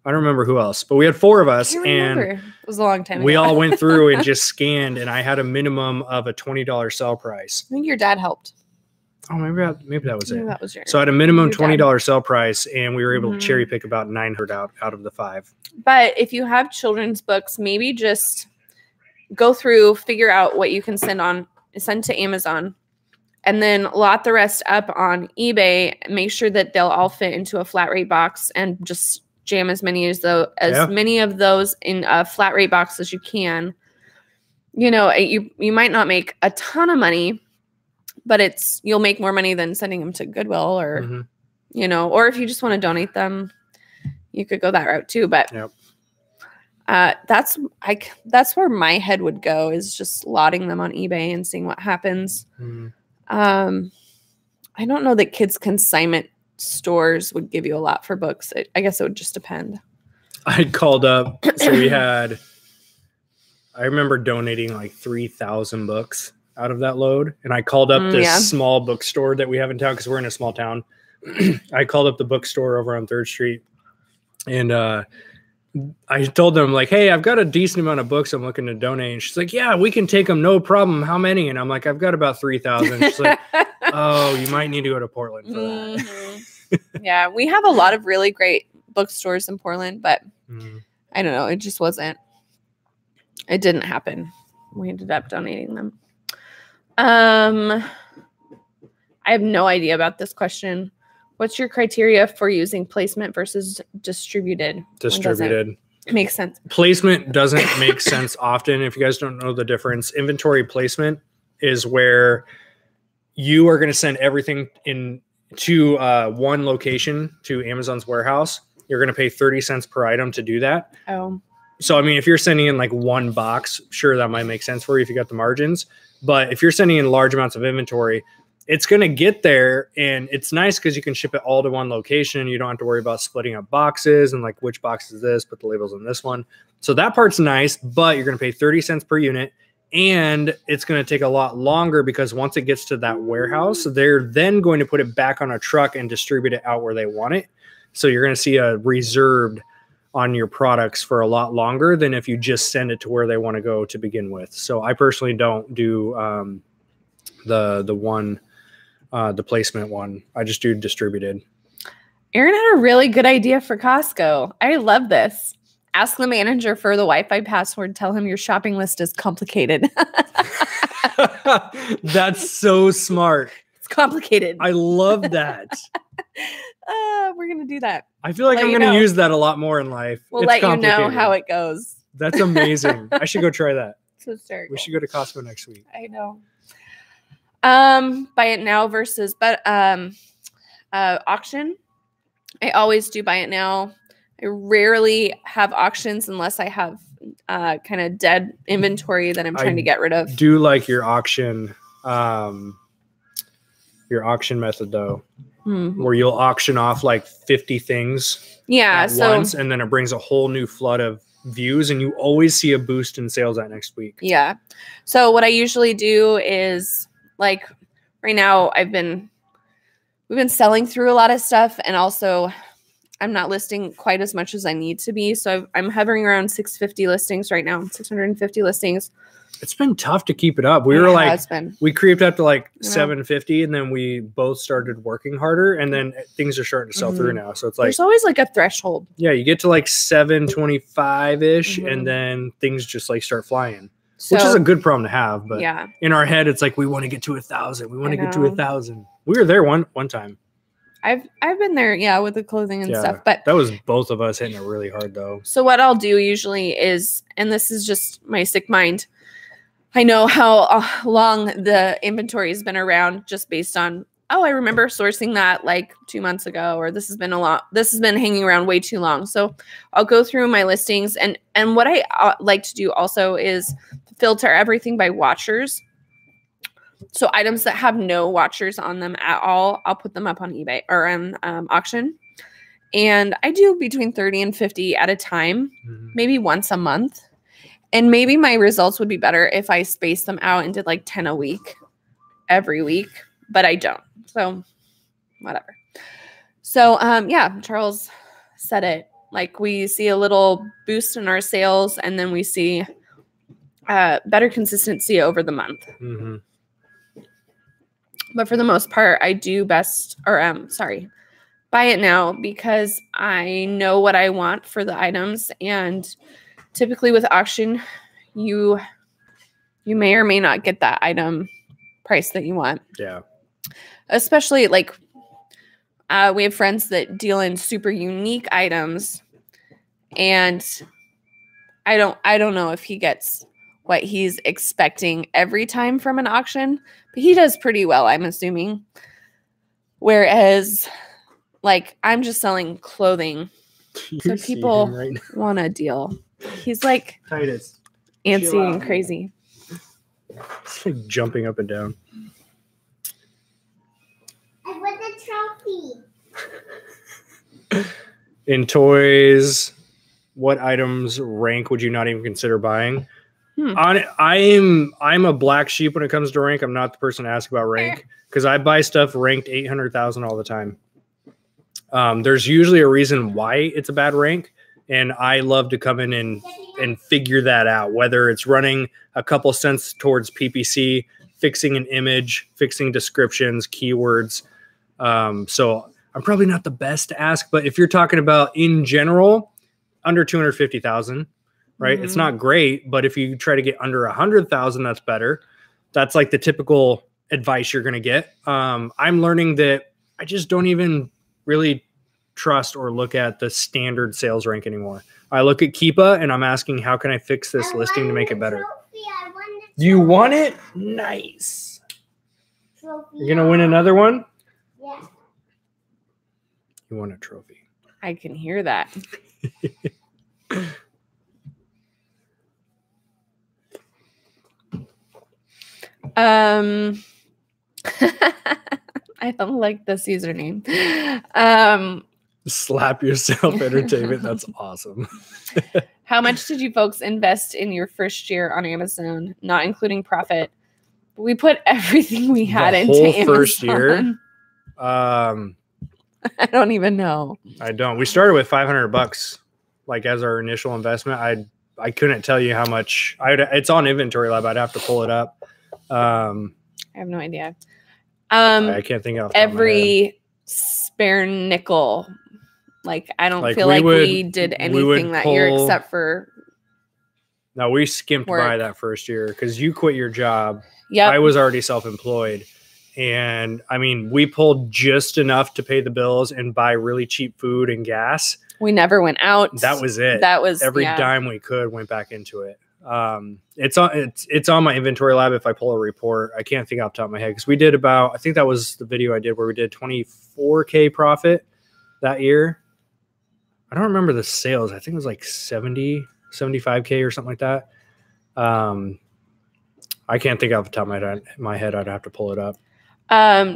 Speaker 1: I don't remember who else, but we had 4 of us, and
Speaker 2: it was a long time ago.
Speaker 1: We all went through and just scanned, and I had a minimum of a $20 sell price.
Speaker 2: I think your dad helped.
Speaker 1: Oh, maybe that was it.
Speaker 2: That was yours.
Speaker 1: So I had a minimum $20 sell price, and we were able to cherry pick about 900 out of the 5.
Speaker 2: But if you have children's books, maybe just go through, figure out what you can send to Amazon, and then lot the rest up on eBay. Make sure that they'll all fit into a flat rate box, and just jam as many many of those in a flat rate box as you can. You might not make a ton of money, but you'll make more money than sending them to Goodwill or, or if you just want to donate them, you could go that route too. But That's where my head would go, is just lotting them on eBay and seeing what happens. I don't know that kids consignment stores would give you a lot for books. I guess it would just depend.
Speaker 1: I called up. So I remember donating like 3,000 books out of that load. And I called up this small bookstore that we have in town, because we're in a small town. I called up the bookstore over on 3rd Street. And I told them, like, hey, I've got a decent amount of books I'm looking to donate. And she's like, yeah, we can take them. No problem. How many? And I'm like, I've got about 3,000. She's like, oh, you might need to go to Portland for that.
Speaker 2: Yeah, we have a lot of really great bookstores in Portland, but I don't know. It just wasn't. It didn't happen. We ended up donating them. I have no idea about this question. What's your criteria for using placement versus distributed?
Speaker 1: Distributed.
Speaker 2: Makes sense.
Speaker 1: Placement doesn't make sense often. If you guys don't know the difference, inventory placement is where you are going to send everything to one location, to Amazon's warehouse. You're going to pay 30 cents per item to do that.
Speaker 2: Oh.
Speaker 1: So, I mean, if you're sending in like one box, sure, that might make sense for you if you got the margins. But if you're sending in large amounts of inventory, it's going to get there, and it's nice because you can ship it all to one location. You don't have to worry about splitting up boxes and like which box is this, put the labels on this one. So that part's nice, but you're going to pay 30 cents per unit, and it's going to take a lot longer because once it gets to that warehouse, they're then going to put it back on a truck and distribute it out where they want it. So you're going to see a reserved on your products for a lot longer than if you just send it to where they want to go to begin with. So I personally don't do the placement one. I just do distributed.
Speaker 2: Aaron had a really good idea for Costco. I love this. Ask the manager for the Wi-Fi password. Tell him your shopping list is complicated.
Speaker 1: That's so smart.
Speaker 2: It's complicated.
Speaker 1: I love that.
Speaker 2: We're going to do that.
Speaker 1: I feel like I'm going to use that a lot more in life.
Speaker 2: We'll let you know how it goes.
Speaker 1: That's amazing. I should go try that.
Speaker 2: So start.
Speaker 1: We should go to Costco next week.
Speaker 2: I know. Buy it now versus auction. I always do buy it now. I rarely have auctions unless I have kind of dead inventory that I'm trying to get rid of.
Speaker 1: Do like your auction method though, where you'll auction off like 50 things once, and then it brings a whole new flood of views, and you always see a boost in sales that next week.
Speaker 2: Yeah. So what I usually do is, like, right now we've been selling through a lot of stuff, and also I'm not listing quite as much as I need to be. So I'm hovering around 650 listings right now, 650 listings.
Speaker 1: It's been tough to keep it up. We creeped up to like 750, and then we both started working harder, and then things are starting to sell through now. So it's like,
Speaker 2: there's always like a threshold.
Speaker 1: Yeah. You get to like 725 ish, and then things just like start flying, which is a good problem to have. But in our head, it's like, we want to get to 1,000. We want to get to 1,000. We were there one time.
Speaker 2: I've been there, with the clothing and stuff, but
Speaker 1: that was both of us hitting it really hard though.
Speaker 2: So what I'll do usually is, and this is just my sick mind, I know how long the inventory has been around just based on, I remember sourcing that like 2 months ago, or this has been hanging around way too long. So I'll go through my listings, and what I like to do also is filter everything by watchers. So items that have no watchers on them at all, I'll put them up on eBay or on auction. And I do between 30 and 50 at a time, maybe once a month. And maybe my results would be better if I spaced them out and did like 10 a week, every week, but I don't. So whatever. So Charles said it. Like, we see a little boost in our sales, and then we see better consistency over the month. But for the most part, I do buy it now, because I know what I want for the items. And typically with auction, you may or may not get that item price that you want. Yeah. Especially like we have friends that deal in super unique items, and I don't know if he gets what he's expecting every time from an auction, but he does pretty well, I'm assuming. Whereas, like, I'm just selling clothing, so people want a deal. He's like
Speaker 1: Titus.
Speaker 2: antsy and crazy.
Speaker 1: It's like jumping up and down.
Speaker 3: I want the trophy.
Speaker 1: In toys, what items rank would you not even consider buying? I'm a black sheep when it comes to rank. I'm not the person to ask about rank because I buy stuff ranked 800,000 all the time. There's usually a reason why it's a bad rank, and I love to come in and figure that out, whether it's running a couple cents towards PPC, fixing an image, fixing descriptions, keywords. So I'm probably not the best to ask, but if you're talking about in general, under 250,000, right? It's not great, but if you try to get under 100,000, that's better. That's like the typical advice you're going to get. I'm learning that I just don't even really trust or look at the standard sales rank anymore. I look at Keepa and I'm asking, how can I fix this listing to make it better? You want it? Nice. You're going to win another one?
Speaker 3: Yeah.
Speaker 1: You want a trophy.
Speaker 2: I can hear that. I don't like this username.
Speaker 1: Slap yourself entertainment. That's awesome.
Speaker 2: How much did you folks invest in your first year on Amazon, not including profit? We put everything we had into Amazon.
Speaker 1: First year.
Speaker 2: I don't even know.
Speaker 1: I don't. We started with $500, like as our initial investment. I couldn't tell you how much. It's on Inventory Lab. I'd have to pull it up.
Speaker 2: I have no idea.
Speaker 1: I can't think of
Speaker 2: every spare nickel. Like I don't feel like we did anything that year except for.
Speaker 1: No, we skimped by that first year because you quit your job.
Speaker 2: Yeah,
Speaker 1: I was already self-employed. And I mean, we pulled just enough to pay the bills and buy really cheap food and gas.
Speaker 2: We never went out.
Speaker 1: That was it.
Speaker 2: That was
Speaker 1: every dime we could went back into it. It's on my Inventory Lab. If I pull a report, I can't think off the top of my head because we did about, I think that was the video I did where we did 24K profit that year. I don't remember the sales. I think it was like 75K or something like that. I can't think off the top of my head. I'd have to pull it up.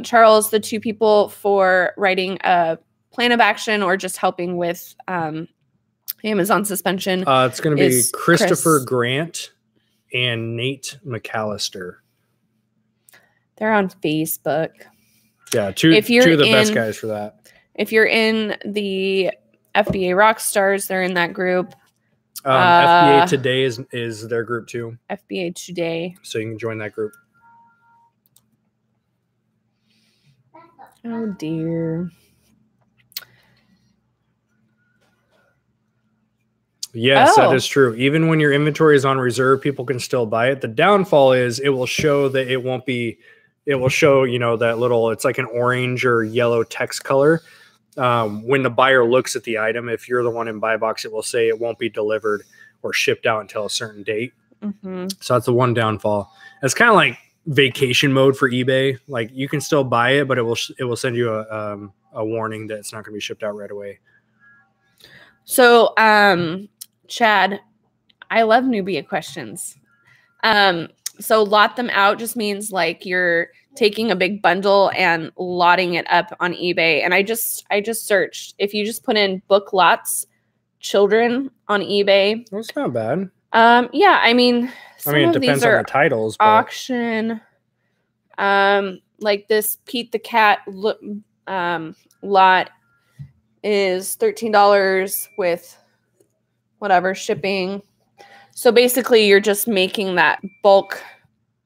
Speaker 2: Charles, the two people for writing a plan of action or just helping with Amazon suspension.
Speaker 1: It's going to be Christopher Grant and Nate McAllister.
Speaker 2: They're on Facebook.
Speaker 1: Yeah, two of the best guys for that.
Speaker 2: If you're in the FBA Rockstars, they're in that group.
Speaker 1: FBA Today is their group too.
Speaker 2: FBA Today.
Speaker 1: So you can join that group.
Speaker 2: Oh dear.
Speaker 1: Yes, that is true. Even when your inventory is on reserve, people can still buy it. The downfall is it will show that it won't be, it will show, that little, it's like an orange or yellow text color. When the buyer looks at the item, if you're the one in buy box, it will say it won't be delivered or shipped out until a certain date.
Speaker 2: Mm-hmm.
Speaker 1: So that's the one downfall. It's kind of like vacation mode for eBay. Like you can still buy it, but it will send you a warning that it's not going to be shipped out right away.
Speaker 2: So, Chad, I love newbie questions. So lot them out just means like you're taking a big bundle and lotting it up on eBay. And I just searched. If you just put in book lots children on eBay.
Speaker 1: That's not bad.
Speaker 2: Yeah, I mean,
Speaker 1: it depends on the titles. But...
Speaker 2: Auction. Like this Pete the Cat lot is $13 with whatever shipping. So basically you're just making that bulk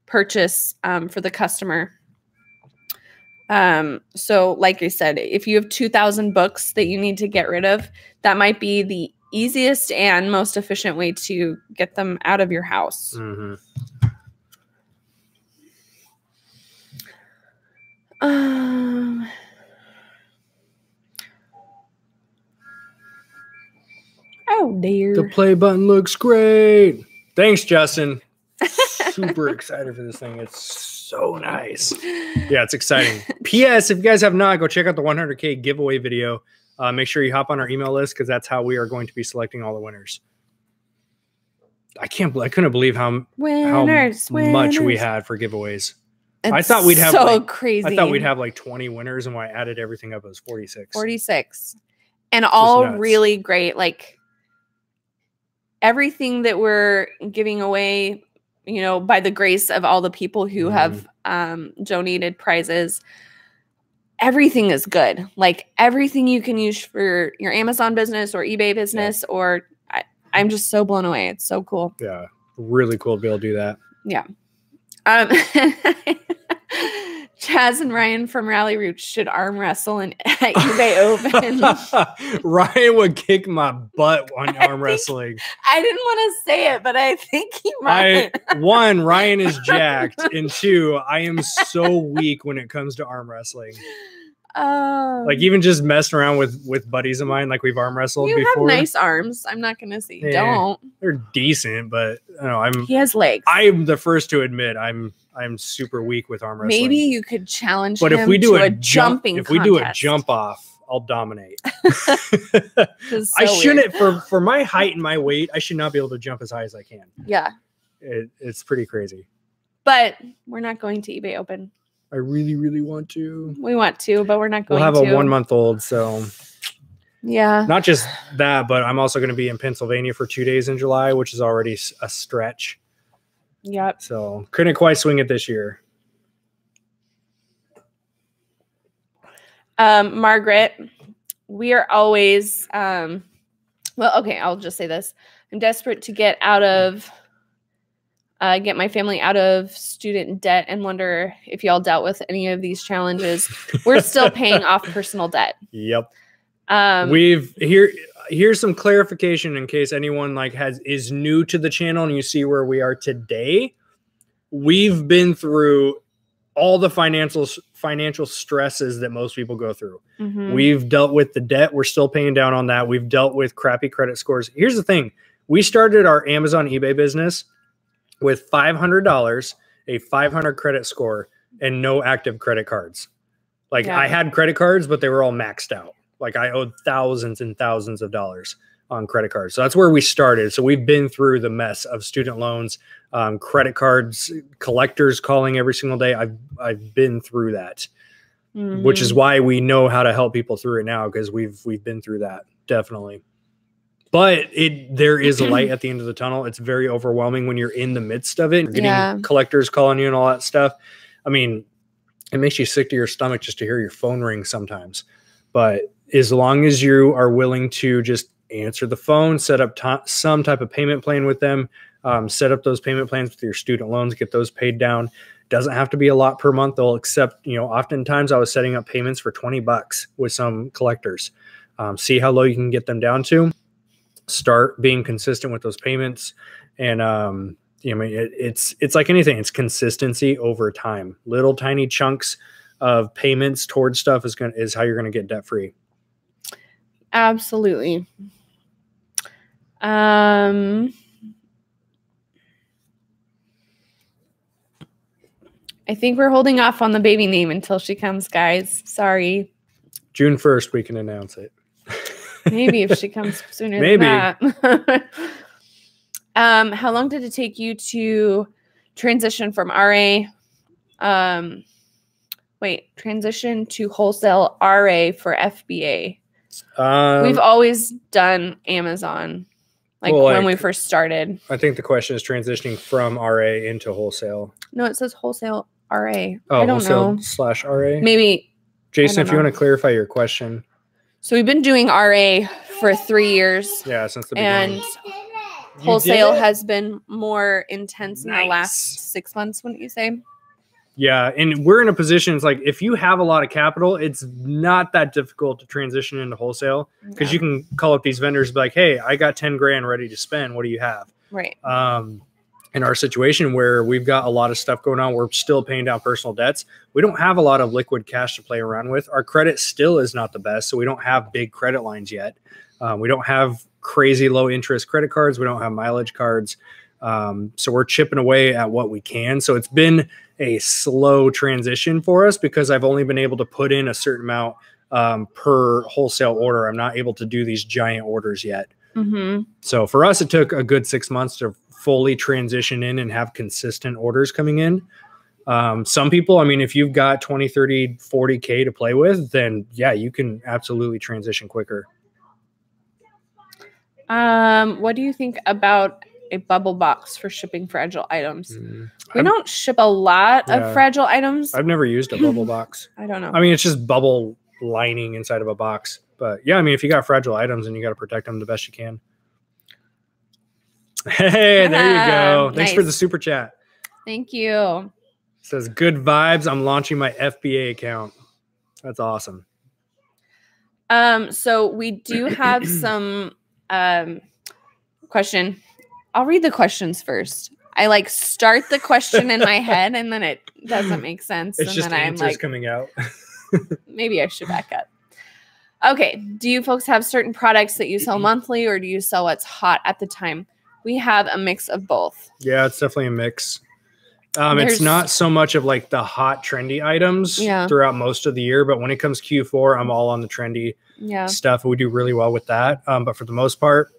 Speaker 2: purchase for the customer. So like I said, if you have 2,000 books that you need to get rid of, that might be the easiest and most efficient way to get them out of your house.
Speaker 1: Mm-hmm.
Speaker 2: Oh dear.
Speaker 1: The play button looks great. Thanks, Justin. Super excited for this thing. It's so nice. Yeah, it's exciting. P.S. If you guys have not, go check out the 100K giveaway video. Make sure you hop on our email list because that's how we are going to be selecting all the winners. I couldn't believe how
Speaker 2: Winners,
Speaker 1: much we
Speaker 2: winners.
Speaker 1: had for giveaways.
Speaker 2: It's
Speaker 1: I thought we'd have
Speaker 2: so
Speaker 1: like,
Speaker 2: crazy.
Speaker 1: I thought we'd have like 20 winners, and when I added everything up, it was 46.
Speaker 2: 46. And all
Speaker 1: nuts.
Speaker 2: really great. Like everything that we're giving away, you know, by the grace of all the people who have donated prizes, everything is good. Like everything you can use for your Amazon business or eBay business, or I'm just so blown away. It's so cool.
Speaker 1: Yeah. Really cool to be able to do that.
Speaker 2: Yeah. Chaz and Ryan from Rally Roots should arm wrestle at eBay Open.
Speaker 1: Ryan would kick my butt on arm wrestling.
Speaker 2: I didn't want to say it, but I think he might.
Speaker 1: One, Ryan is jacked, and two, I am so weak when it comes to arm wrestling. Like even just messing around with buddies of mine, like we've arm wrestled
Speaker 2: you
Speaker 1: before.
Speaker 2: Have nice arms. I'm not gonna say don't.
Speaker 1: They're decent, but I don't know.
Speaker 2: He has legs.
Speaker 1: I'm the first to admit I'm super weak with arm wrestling.
Speaker 2: Maybe you could challenge
Speaker 1: but
Speaker 2: him
Speaker 1: if we do
Speaker 2: to a jumping
Speaker 1: if we do a jump off, I'll dominate. I shouldn't for my height and my weight, I should not be able to jump as high as I can.
Speaker 2: Yeah.
Speaker 1: It's pretty crazy.
Speaker 2: But we're not going to eBay Open.
Speaker 1: I really, really want to.
Speaker 2: We want to, but we're not going to.
Speaker 1: We'll have a 1 month old, so
Speaker 2: yeah.
Speaker 1: Not just that, but I'm also going to be in Pennsylvania for 2 days in July, which is already a stretch.
Speaker 2: Yep.
Speaker 1: So couldn't quite swing it this year.
Speaker 2: Margaret, we are always well, okay, I'll just say this. I'm desperate to get my family out of student debt and wonder if y'all dealt with any of these challenges. We're still paying off personal debt.
Speaker 1: Yep. Here's some clarification in case anyone is new to the channel and you see where we are today. We've been through all the financial stresses that most people go through. We've dealt with the debt. We're still paying down on that. We've dealt with crappy credit scores. Here's the thing. We started our Amazon eBay business with $500, a 500 credit score, and no active credit cards. I had credit cards, but they were all maxed out. Like I owed thousands and thousands of dollars on credit cards. So that's where we started. So we've been through the mess of student loans, credit cards, collectors calling every single day. I've been through that, which is why we know how to help people through it now, because we've been through that, definitely. But there is a light at the end of the tunnel. It's very overwhelming when you're in the midst of it. You're getting collectors calling you and all that stuff. I mean, it makes you sick to your stomach just to hear your phone ring sometimes. But as long as you are willing to just answer the phone, set up some type of payment plan with them, set up those payment plans with your student loans, get those paid down. Doesn't have to be a lot per month. They'll accept, oftentimes I was setting up payments for $20 with some collectors. See how low you can get them down to. Start being consistent with those payments. And, it's like anything. It's consistency over time. Little tiny chunks of payments towards stuff is how you're going to get debt free.
Speaker 2: Absolutely. I think we're holding off on the baby name until she comes, guys. Sorry.
Speaker 1: June 1st, we can announce it.
Speaker 2: Maybe if she comes sooner than that. How long did it take you to transition from transition to wholesale RA for FBA? We've always done Amazon, when we first started.
Speaker 1: I think the question is transitioning from RA into wholesale.
Speaker 2: No, it says wholesale RA.
Speaker 1: Oh,
Speaker 2: I don't know.
Speaker 1: /RA?
Speaker 2: Maybe.
Speaker 1: Jason, if you want to clarify your question.
Speaker 2: So we've been doing RA for 3 years.
Speaker 1: Yeah, since the beginning.
Speaker 2: And wholesale has been more intense in the last 6 months, wouldn't you say?
Speaker 1: Yeah, and we're in a position, it's like if you have a lot of capital, it's not that difficult to transition into wholesale, because you can call up these vendors and be like, hey, I got 10 grand ready to spend. What do you have?
Speaker 2: Right.
Speaker 1: In our situation where we've got a lot of stuff going on, we're still paying down personal debts. We don't have a lot of liquid cash to play around with. Our credit still is not the best, so we don't have big credit lines yet. We don't have crazy low interest credit cards. We don't have mileage cards. So we're chipping away at what we can. So it's been a slow transition for us because I've only been able to put in a certain amount per wholesale order. I'm not able to do these giant orders yet. So for us, it took a good 6 months to fully transition in and have consistent orders coming in. Some people, I mean, if you've got 20, 30, 40K to play with, then yeah, you can absolutely transition quicker.
Speaker 2: What do you think about a bubble box for shipping fragile items? We don't ship a lot of fragile items.
Speaker 1: I've never used a bubble box.
Speaker 2: I don't know.
Speaker 1: I mean, it's just bubble lining inside of a box. But yeah, I mean, if you got fragile items and you got to protect them the best you can. Hey, there you go. Thanks for the super chat.
Speaker 2: Thank you.
Speaker 1: Says good vibes. I'm launching my FBA account. That's awesome.
Speaker 2: So we do have some question. I'll read the questions first. I like start the question in my head and then it doesn't make sense.
Speaker 1: It's
Speaker 2: and
Speaker 1: just
Speaker 2: then
Speaker 1: answers
Speaker 2: I'm like,
Speaker 1: coming out.
Speaker 2: Maybe I should back up. Okay. Do you folks have certain products that you sell monthly or do you sell what's hot at the time? We have a mix of both.
Speaker 1: Yeah, it's definitely a mix. It's not so much of like the hot trendy items throughout most of the year, but when it comes Q4, I'm all on the trendy stuff. We do really well with that. But for the most part,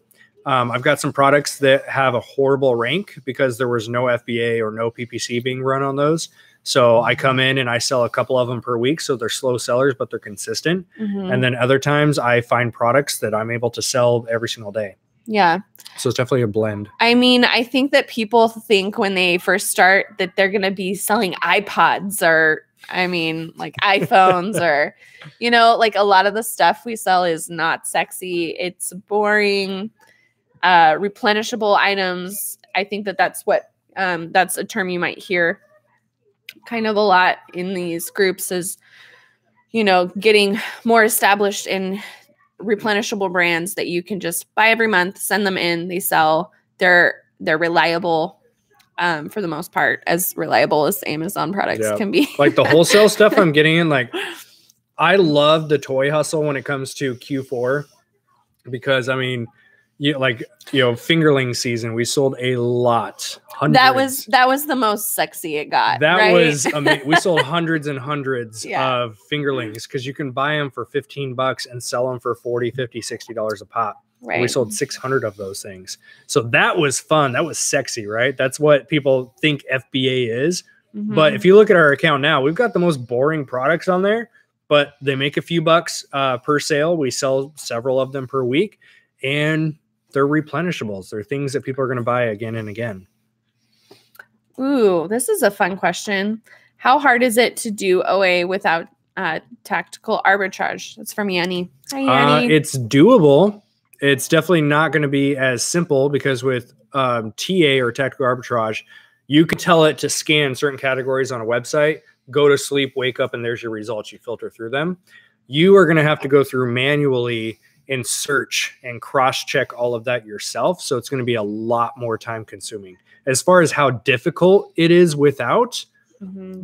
Speaker 1: I've got some products that have a horrible rank because there was no FBA or no PPC being run on those. So I come in and I sell a couple of them per week. So they're slow sellers, but they're consistent. And then other times I find products that I'm able to sell every single day.
Speaker 2: Yeah.
Speaker 1: So it's definitely a blend.
Speaker 2: I mean, I think that people think when they first start that they're going to be selling iPods or, I mean, like iPhones or, you know, like a lot of the stuff we sell is not sexy. It's boring, replenishable items. I think that that's what, that's a term you might hear kind of a lot in these groups is, you know, getting more established in replenishable brands that you can just buy every month, send them in, they sell. They're reliable, for the most part, as reliable as Amazon products can be.
Speaker 1: Like the wholesale stuff I'm getting in, like I love the toy hustle when it comes to Q4 because I mean, fingerling season, we sold a lot. Hundreds.
Speaker 2: That was the most sexy it got.
Speaker 1: That was amazing. We sold hundreds and hundreds of fingerlings because you can buy them for $15 and sell them for $40, $50, $60 a pop. Right. We sold 600 of those things. So that was fun. That was sexy, right? That's what people think FBA is. But if you look at our account now, we've got the most boring products on there, but they make a few bucks per sale. We sell several of them per week and they're replenishables. They're things that people are going to buy again and again.
Speaker 2: Ooh, this is a fun question. How hard is it to do OA without tactical arbitrage? That's from Yanni. Hi, Yanni.
Speaker 1: It's doable. It's definitely not going to be as simple because with TA or tactical arbitrage, you can tell it to scan certain categories on a website, go to sleep, wake up, and there's your results. You filter through them. You are going to have to go through manually and search and cross-check all of that yourself. So it's going to be a lot more time consuming. As far as how difficult it is without,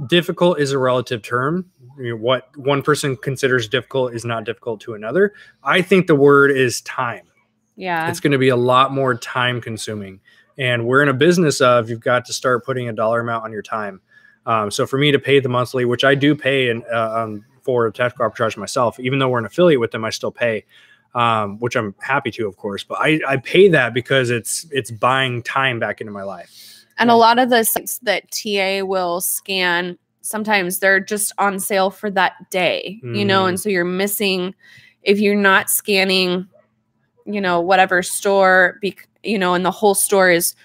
Speaker 1: difficult is a relative term. You know, what one person considers difficult is not difficult to another. I think the word is time.
Speaker 2: Yeah.
Speaker 1: It's going to be a lot more time consuming. And we're in a business of you've got to start putting a dollar amount on your time. So for me to pay the monthly, which I do pay for tactical arbitrage myself, even though we're an affiliate with them, I still pay. Which I'm happy to, of course, but I pay that because it's buying time back into my life.
Speaker 2: And a lot of the sites that TA will scan, sometimes they're just on sale for that day, you know, and so you're missing, if you're not scanning, you know, whatever store, you know, and the whole store is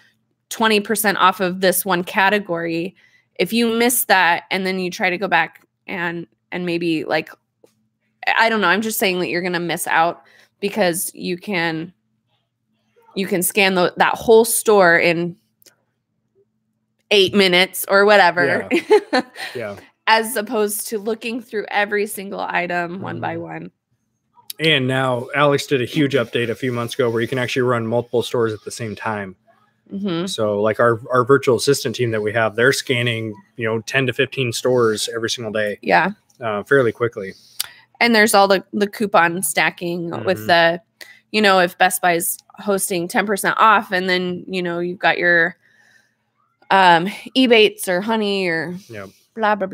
Speaker 2: 20% off of this one category. If you miss that and then you try to go back and maybe like, I don't know, I'm just saying that you're going to miss out because you can scan that whole store in 8 minutes or whatever.
Speaker 1: Yeah.
Speaker 2: As opposed to looking through every single item one by one.
Speaker 1: And now Alex did a huge update a few months ago where you can actually run multiple stores at the same time. So like our virtual assistant team that we have, they're scanning, 10 to 15 stores every single day.
Speaker 2: Yeah.
Speaker 1: Fairly quickly.
Speaker 2: And there's all the coupon stacking with the, if Best Buy's hosting 10% off and then, you've got your Ebates or Honey or blah, blah,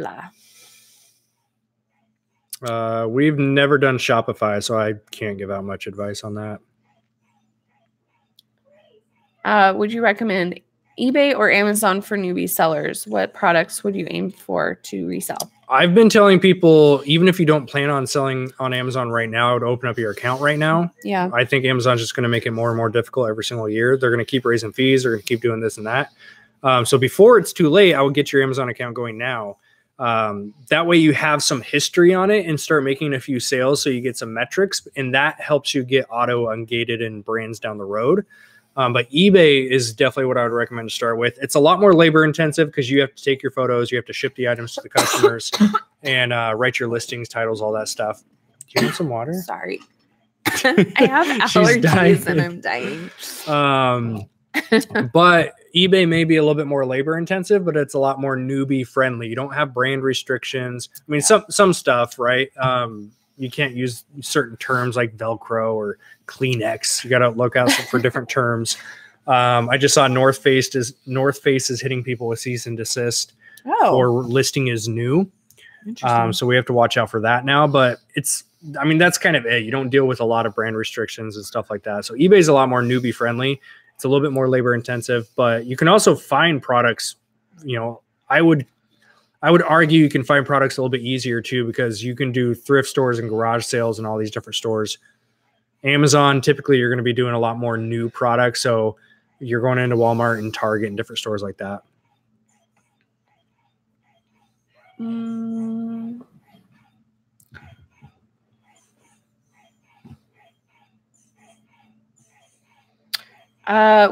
Speaker 2: blah.
Speaker 1: We've never done Shopify, so I can't give out much advice on that.
Speaker 2: Would you recommend eBay or Amazon for newbie sellers? What products would you aim for to resell?
Speaker 1: I've been telling people, even if you don't plan on selling on Amazon right now, I would open up your account right now.
Speaker 2: Yeah.
Speaker 1: I think Amazon's just going to make it more and more difficult every single year. They're going to keep raising fees. They're going to keep doing this and that. So before it's too late, I would get your Amazon account going now. That way you have some history on it and start making a few sales so you get some metrics, and that helps you get auto ungated and brands down the road. But eBay is definitely what I would recommend to start with. It's a lot more labor intensive because you have to take your photos, you have to ship the items to the customers, and write your listings, titles, all that stuff. Do you want some water?
Speaker 2: Sorry. I have allergies and I'm dying.
Speaker 1: But eBay may be a little bit more labor intensive, but it's a lot more newbie friendly. You don't have brand restrictions. I mean, some stuff, right? You can't use certain terms like Velcro or Kleenex. You got to look out for different terms. I just saw North Face is hitting people with cease and desist for listing is new. So we have to watch out for that now, but I mean, that's kind of it. You don't deal with a lot of brand restrictions and stuff like that. So eBay is a lot more newbie friendly. It's a little bit more labor intensive, but you can also find products. You know, I would argue you can find products a little bit easier too, because you can do thrift stores and garage sales and all these different stores. Amazon, typically you're going to be doing a lot more new products. So you're going into Walmart and Target and different stores like that.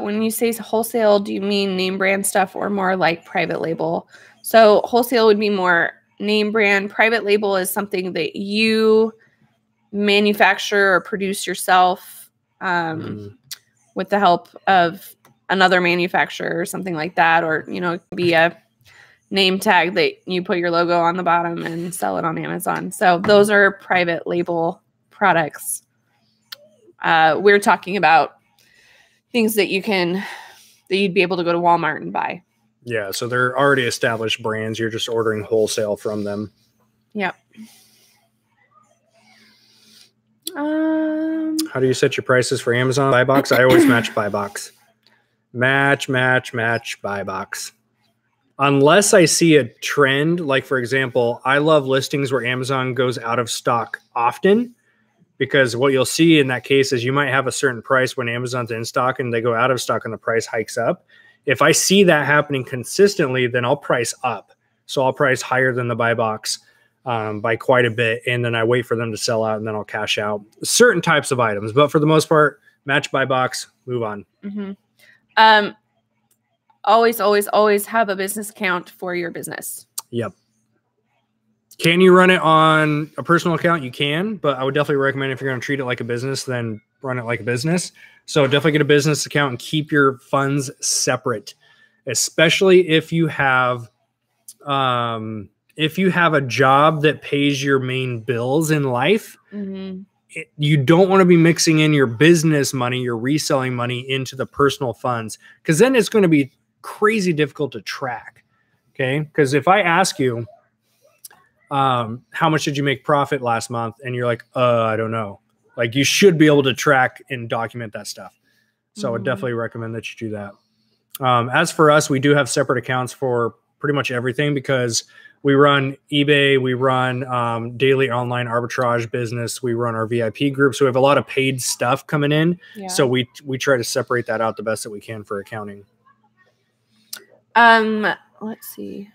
Speaker 2: When you say wholesale, do you mean name brand stuff or more like private label? So wholesale would be more name brand. Private label is something that you manufacture or produce yourself with the help of another manufacturer or something like that. Or, you know, it could be a name tag that you put your logo on the bottom and sell it on Amazon. So those are private label products. We're talking about things that you'd be able to go to Walmart and buy.
Speaker 1: Yeah, so they're already established brands. You're just ordering wholesale from them.
Speaker 2: Yep.
Speaker 1: How do you set your prices for Amazon buy box? I always match buy box. Match, buy box. Unless I see a trend, like for example, I love listings where Amazon goes out of stock often, because what you'll see in that case is you might have a certain price when Amazon's in stock and they go out of stock and the price hikes up. If I see that happening consistently, then I'll price up. So I'll price higher than the buy box by quite a bit. And then I wait for them to sell out and then I'll cash out certain types of items. But for the most part, match buy box, move on.
Speaker 2: Mm-hmm. Always have a business account for your business.
Speaker 1: Yep. Can you run it on a personal account? You can, but I would definitely recommend if you're going to treat it like a business, then run it like a business. So definitely get a business account and keep your funds separate, especially if you have a job that pays your main bills in life. Mm-hmm. You don't want to be mixing in your business money, your reselling money into the personal funds, because then it's going to be crazy difficult to track. Okay. Because if I ask you, how much did you make profit last month? And you're like, I don't know. Like, you should be able to track and document that stuff. So I would definitely recommend that you do that. As for us, we do have separate accounts for pretty much everything, because we run eBay, we run daily online arbitrage business, we run our VIP group. So we have a lot of paid stuff coming in. Yeah. So we try to separate that out the best that we can for accounting.
Speaker 2: Let's see.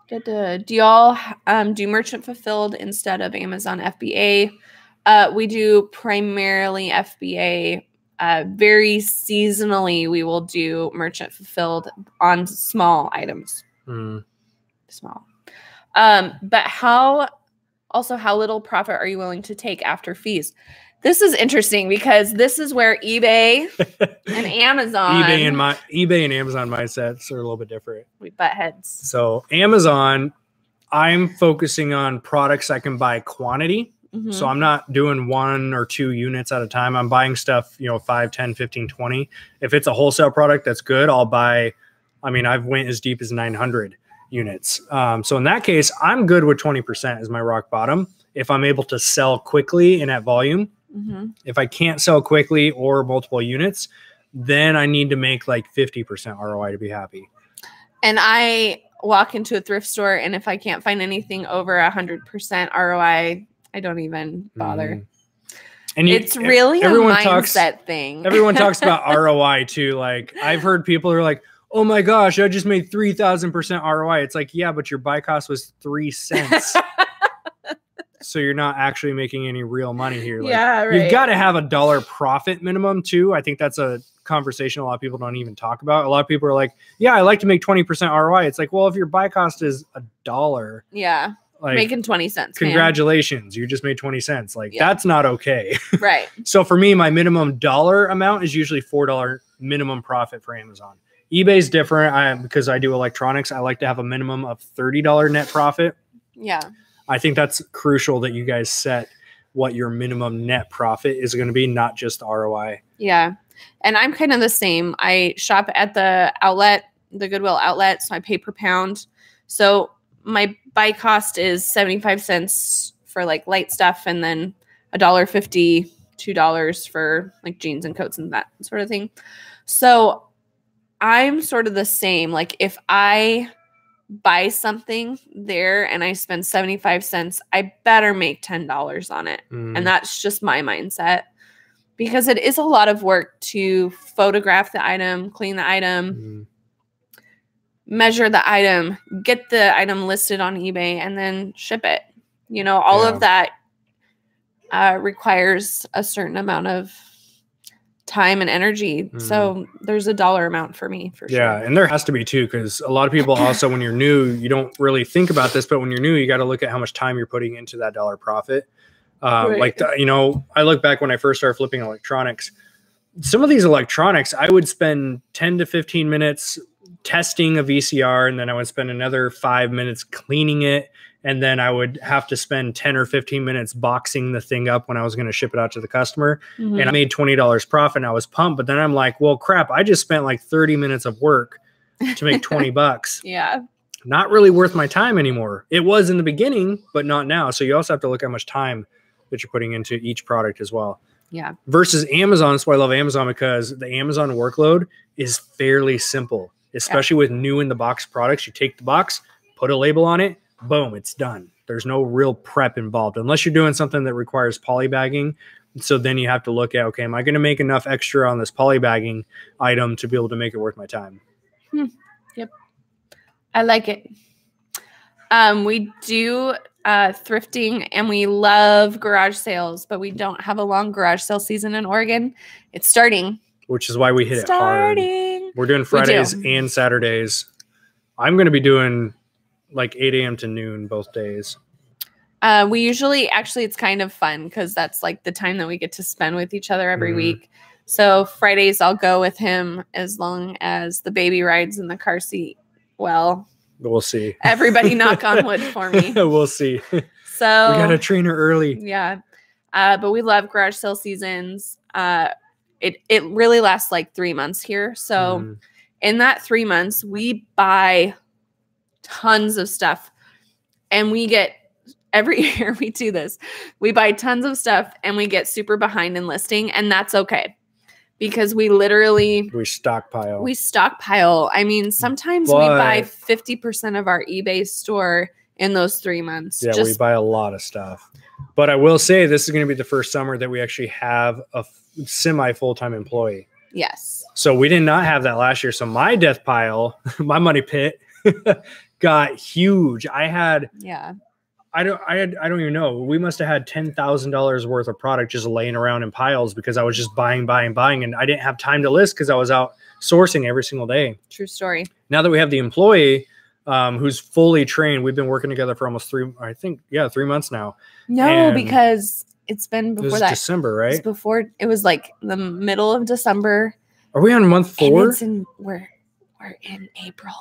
Speaker 2: Do y'all do merchant fulfilled instead of Amazon FBA? We do primarily FBA. Very seasonally, we will do merchant fulfilled on small items. Small. But how little profit are you willing to take after fees? This is interesting, because this is where eBay and Amazon,
Speaker 1: eBay and Amazon mindsets are a little bit different.
Speaker 2: We butt heads. So
Speaker 1: Amazon, I'm focusing on products I can buy quantity. Mm-hmm. So I'm not doing 1 or 2 units at a time. I'm buying stuff, 5, 10, 15, 20. If it's a wholesale product that's good, I'll buy. I mean, I've went as deep as 900 units. So in that case, I'm good with 20% as my rock bottom if I'm able to sell quickly and at volume. Mm-hmm. If I can't sell quickly or multiple units, then I need to make like 50% ROI to be happy.
Speaker 2: And I walk into a thrift store, and if I can't find anything over 100% ROI, I don't even bother. And it's really a mindset thing.
Speaker 1: Everyone talks about ROI too. Like I've heard people are like, oh my gosh, I just made 3,000% ROI. It's like, yeah, but your buy cost was 3 cents. So you're not actually making any real money here. Like,
Speaker 2: yeah, right.
Speaker 1: You've got to have $1 profit minimum too. I think that's a conversation a lot of people don't even talk about. A lot of people are like, yeah, I like to make 20% ROI. It's like, well, if your buy cost is $1,
Speaker 2: yeah, like, making 20 cents.
Speaker 1: Congratulations, you just made 20 cents. Like that's not okay.
Speaker 2: Right.
Speaker 1: So for me, my minimum dollar amount is usually $4 minimum profit for Amazon. eBay's different. Because I do electronics, I like to have a minimum of $30 net profit.
Speaker 2: Yeah.
Speaker 1: I think that's crucial that you guys set what your minimum net profit is going to be, not just the ROI.
Speaker 2: Yeah. And I'm kind of the same. I shop at the outlet, the Goodwill outlet, so I pay per pound. So my buy cost is 75 cents for like light stuff, and then $1.50, $2 for like jeans and coats and that sort of thing. So I'm sort of the same. Like if I buy something there and I spend 75 cents, I better make $10 on it. And that's just my mindset, because it is a lot of work to photograph the item, clean the item, measure the item, get the item listed on eBay, and then ship it. You know, all of that requires a certain amount of time and energy. So there's a dollar amount for me for sure.
Speaker 1: Yeah, and there has to be too, because a lot of people also, when you're new, you don't really think about this, but when you're new, you got to look at how much time you're putting into that dollar profit. Like, you know, I look back when I first started flipping electronics. Some of these electronics, I would spend 10 to 15 minutes testing a VCR, and then I would spend another 5 minutes cleaning it. And then I would have to spend 10 or 15 minutes boxing the thing up when I was going to ship it out to the customer. And I made $20 profit, and I was pumped. But then I'm like, well, crap, I just spent like 30 minutes of work to make 20 bucks.
Speaker 2: Yeah.
Speaker 1: Not really worth my time anymore. It was in the beginning, but not now. So you also have to look at how much time that you're putting into each product as well.
Speaker 2: Yeah.
Speaker 1: Versus Amazon. That's why I love Amazon, because the Amazon workload is fairly simple, especially with new in the box products. You take the box, put a label on it, boom, it's done. There's no real prep involved unless you're doing something that requires polybagging. So then you have to look at, okay, am I going to make enough extra on this polybagging item to be able to make it worth my time?
Speaker 2: Yep. I like it. We do thrifting, and we love garage sales, but we don't have a long garage sale season in Oregon. It's starting. Which is why we hit it hard. We're doing Fridays and Saturdays. I'm going to be doing like 8 a.m. to noon both days. We usually, actually, it's kind of fun because that's like the time that we get to spend with each other every week. So Fridays, I'll go with him as long as the baby rides in the car seat. Well, we'll see. Everybody knock on wood for me. We'll see. So we got to train her early. Yeah. But we love garage sale seasons. It really lasts like 3 months here. So in that 3 months, we buy tons of stuff, and we get, every year we do this, we buy tons of stuff and we get super behind in listing, and that's okay, because we stockpile. I mean, sometimes we buy 50% of our eBay store in those 3 months. Yeah, we buy a lot of stuff. But I will say, this is going to be the first summer that we actually have a semi full-time employee. Yes. So we did not have that last year. So my death pile, my money pit got huge. I don't even know. We must have had $10,000 worth of product just laying around in piles, because I was just buying. And I didn't have time to list because I was out sourcing every single day. True story. Now that we have the employee who's fully trained, we've been working together for almost 3 months now. No, because it's been before that. December, right? It's before, it was like the middle of December. Are we on month 4? We're in April.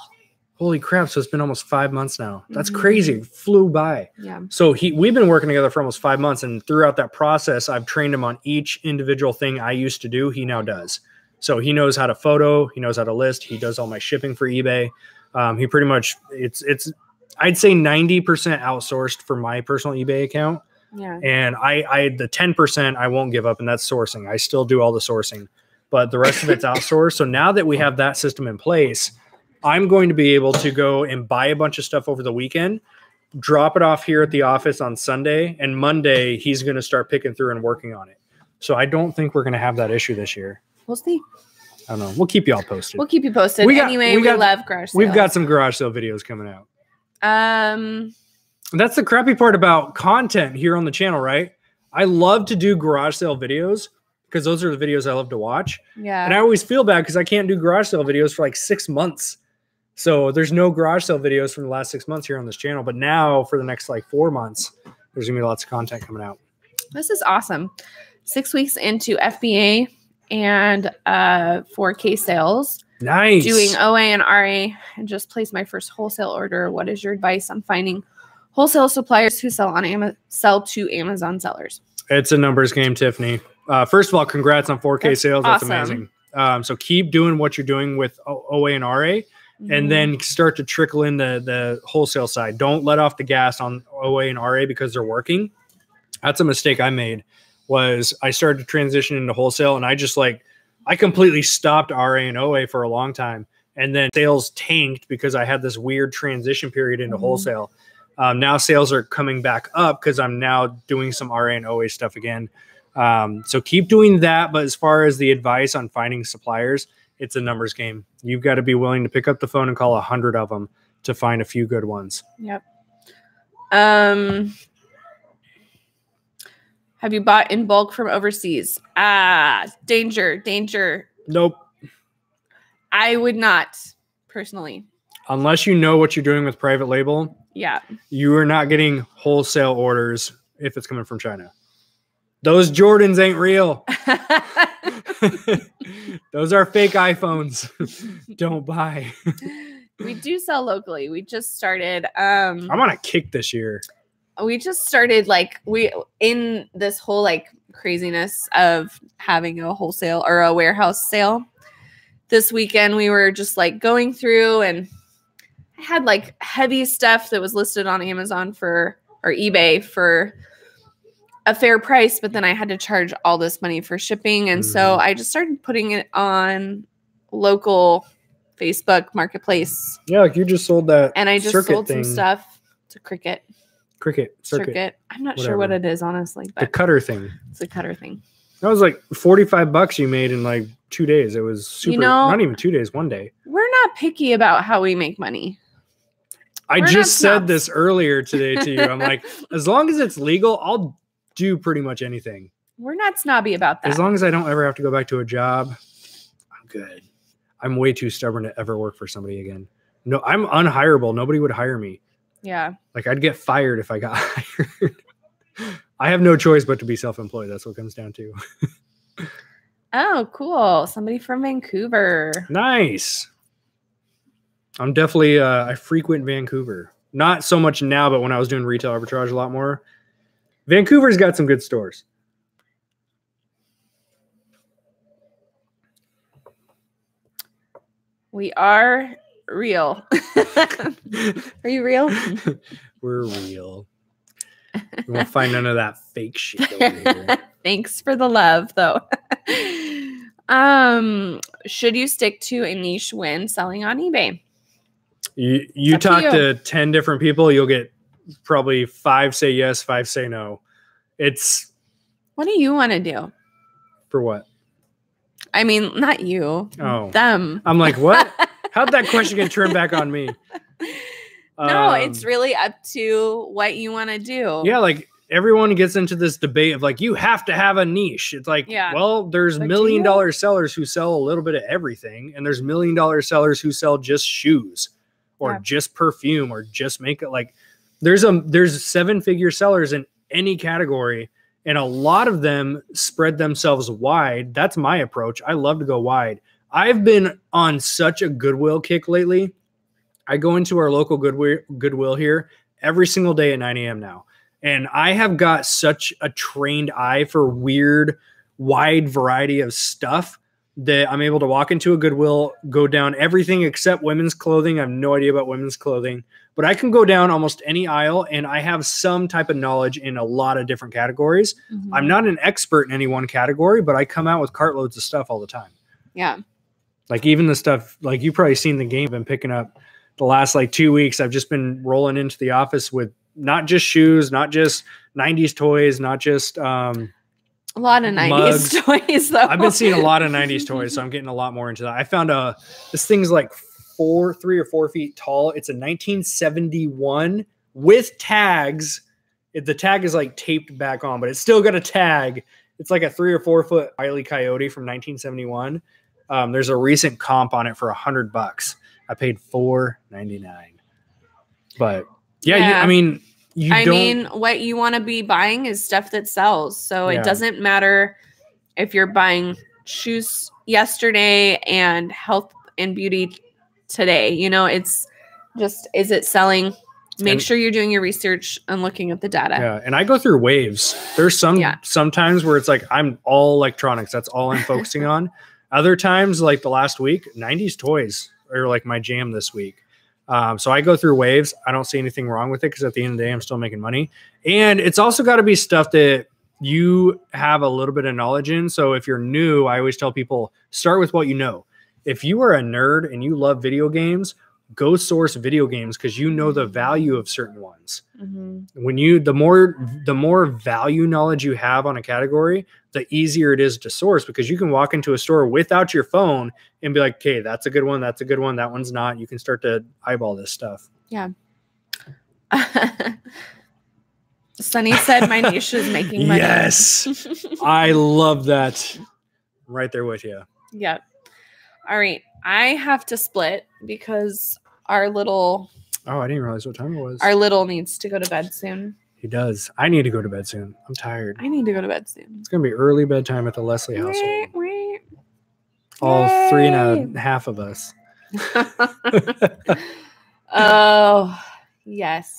Speaker 2: Holy crap. So it's been almost 5 months now. That's crazy. Flew by. Yeah. So we've been working together for almost 5 months. And throughout that process, I've trained him on each individual thing I used to do. He now does. So he knows how to photo. He knows how to list. He does all my shipping for eBay. He pretty much, I'd say 90% outsourced for my personal eBay account. Yeah. And the 10% I won't give up, and that's sourcing. I still do all the sourcing.
Speaker 1: but the rest of it's outsourced. So now that we have that system in place, I'm going to be able to go and buy a bunch of stuff over the weekend, drop it off here at the office on Sunday, and Monday he's going to start picking through and working on it. So I don't think we're going to have that issue this year.
Speaker 2: We'll see.
Speaker 1: I don't know. We'll keep you all posted.
Speaker 2: We'll keep you posted. We love garage sales.
Speaker 1: We've got some garage sale videos coming out. That's the crappy part about content here on the channel, right? I love to do garage sale videos because those are the videos I love to watch.
Speaker 2: Yeah.
Speaker 1: And I always feel bad because I can't do garage sale videos for like 6 months. So there's no garage sale videos from the last 6 months here on this channel. But now for the next like 4 months, there's going to be lots of content coming out.
Speaker 2: This is awesome. 6 weeks into FBA and 4K sales.
Speaker 1: Nice.
Speaker 2: Doing OA and RA and just placed my first wholesale order. What is your advice on finding wholesale suppliers who sell to Amazon sellers?
Speaker 1: It's a numbers game, Tiffany. First of all, congrats on 4K sales. That's
Speaker 2: awesome.
Speaker 1: Amazing. So keep doing what you're doing with OA and RA. And then start to trickle in the wholesale side. Don't let off the gas on OA and RA because they're working. That's a mistake I made. Was I started to transition into wholesale, and I completely stopped RA and OA for a long time, and then sales tanked because I had this weird transition period into wholesale. Now sales are coming back up because I'm now doing some RA and OA stuff again. So keep doing that. But as far as the advice on finding suppliers, it's a numbers game. You've got to be willing to pick up the phone and call 100 of them to find a few good ones.
Speaker 2: Yep. Have you bought in bulk from overseas? Danger.
Speaker 1: Nope.
Speaker 2: I would not, personally.
Speaker 1: Unless you know what you're doing with private label.
Speaker 2: Yeah.
Speaker 1: You are not getting wholesale orders if it's coming from China. Those Jordans ain't real. Those are fake iPhones. Don't buy.
Speaker 2: We do sell locally. We just started.
Speaker 1: I'm on a kick this year.
Speaker 2: We just started in this whole craziness of having a wholesale or a warehouse sale. This weekend we were just going through, and I had heavy stuff that was listed on Amazon or eBay for a fair price, but then I had to charge all this money for shipping. And so I just started putting it on local Facebook marketplace.
Speaker 1: Yeah, you just sold that.
Speaker 2: And I just sold some stuff to Cricket.
Speaker 1: Circuit.
Speaker 2: I'm not sure what it is, honestly. But
Speaker 1: the cutter thing.
Speaker 2: It's a cutter thing.
Speaker 1: That was $45 you made in 2 days. It was super. Not even 2 days, 1 day.
Speaker 2: We're not picky about how we make money.
Speaker 1: I just said this earlier today to you. I'm like, as long as it's legal, I'll do pretty much anything.
Speaker 2: We're not snobby about that.
Speaker 1: As long as I don't ever have to go back to a job, I'm good. I'm way too stubborn to ever work for somebody again. No, I'm unhireable. Nobody would hire me.
Speaker 2: Yeah.
Speaker 1: I'd get fired if I got hired. I have no choice but to be self-employed. That's what it comes down to.
Speaker 2: Oh, cool. Somebody from Vancouver.
Speaker 1: Nice. I'm definitely, I frequent Vancouver. Not so much now, but when I was doing retail arbitrage a lot more. Vancouver's got some good stores.
Speaker 2: We are real. Are you real?
Speaker 1: We're real. We won't find none of that fake shit over here.
Speaker 2: Thanks for the love, though. Should you stick to a niche when selling on eBay?
Speaker 1: You talk to 10 different people, you'll get probably 5 say yes, 5 say no.
Speaker 2: What do you want to do?
Speaker 1: For what?
Speaker 2: I mean, not you.
Speaker 1: Oh.
Speaker 2: Them.
Speaker 1: I'm like, what? How'd that question get turned back on me?
Speaker 2: No, it's really up to what you want to do.
Speaker 1: Yeah, everyone gets into this debate of you have to have a niche. It's well, there's $1 million sellers who sell a little bit of everything, and there's $1 million sellers who sell just shoes or just perfume or just makeup. There's 7-figure sellers in any category, and a lot of them spread themselves wide. That's my approach. I love to go wide. I've been on such a Goodwill kick lately. I go into our local Goodwill here every single day at 9 a.m. now. And I have got such a trained eye for weird, wide variety of stuff that I'm able to walk into a Goodwill, go down everything except women's clothing. I have no idea about women's clothing, but I can go down almost any aisle, and I have some type of knowledge in a lot of different categories. I'm not an expert in any one category, but I come out with cartloads of stuff all the time.
Speaker 2: Yeah.
Speaker 1: Like even the stuff, like you've probably seen the game I've been picking up the last like 2 weeks. I've just been rolling into the office with not just shoes, not just 90s toys, not just
Speaker 2: a lot of 90s
Speaker 1: mugs.
Speaker 2: toys though.
Speaker 1: I've been seeing a lot of 90s toys, so I'm getting a lot more into that. I found this thing's like 3 or 4 feet tall. It's a 1971 with tags. The tag is like taped back on, but it's still got a tag. It's like a 3 or 4 foot Wile E. Coyote from 1971. There's a recent comp on it for $100. I paid $4.99. But yeah.
Speaker 2: What you want to be buying is stuff that sells. So it doesn't matter if you're buying shoes yesterday and health and beauty today. You know, it's just, is it selling? Make sure you're doing your research and looking at the data.
Speaker 1: Yeah, and I go through waves. There's sometimes where it's like I'm all electronics. That's all I'm focusing on. Other times, like the last week, 90s toys are like my jam this week. So I go through waves. I don't see anything wrong with it because at the end of the day, I'm still making money. And it's also got to be stuff that you have a little bit of knowledge in. So if you're new, I always tell people, start with what you know. If you are a nerd and you love video games, go source video games because you know the value of certain ones. Mm-hmm. When the more value knowledge you have on a category, the easier it is to source because you can walk into a store without your phone and be like, okay, that's a good one. That's a good one. That one's not. You can start to eyeball this stuff.
Speaker 2: Yeah. Sunny said my niche is making money.
Speaker 1: Yes. I love that. I'm right there with you.
Speaker 2: Yep. All right. I have to split because our little...
Speaker 1: Oh, I didn't realize what time it was.
Speaker 2: Our little needs to go to bed soon.
Speaker 1: He does. I need to go to bed soon. I'm tired.
Speaker 2: I need to go to bed soon.
Speaker 1: It's going to be early bedtime at the Leslie household. All 3.5 of us.
Speaker 2: Oh, yes.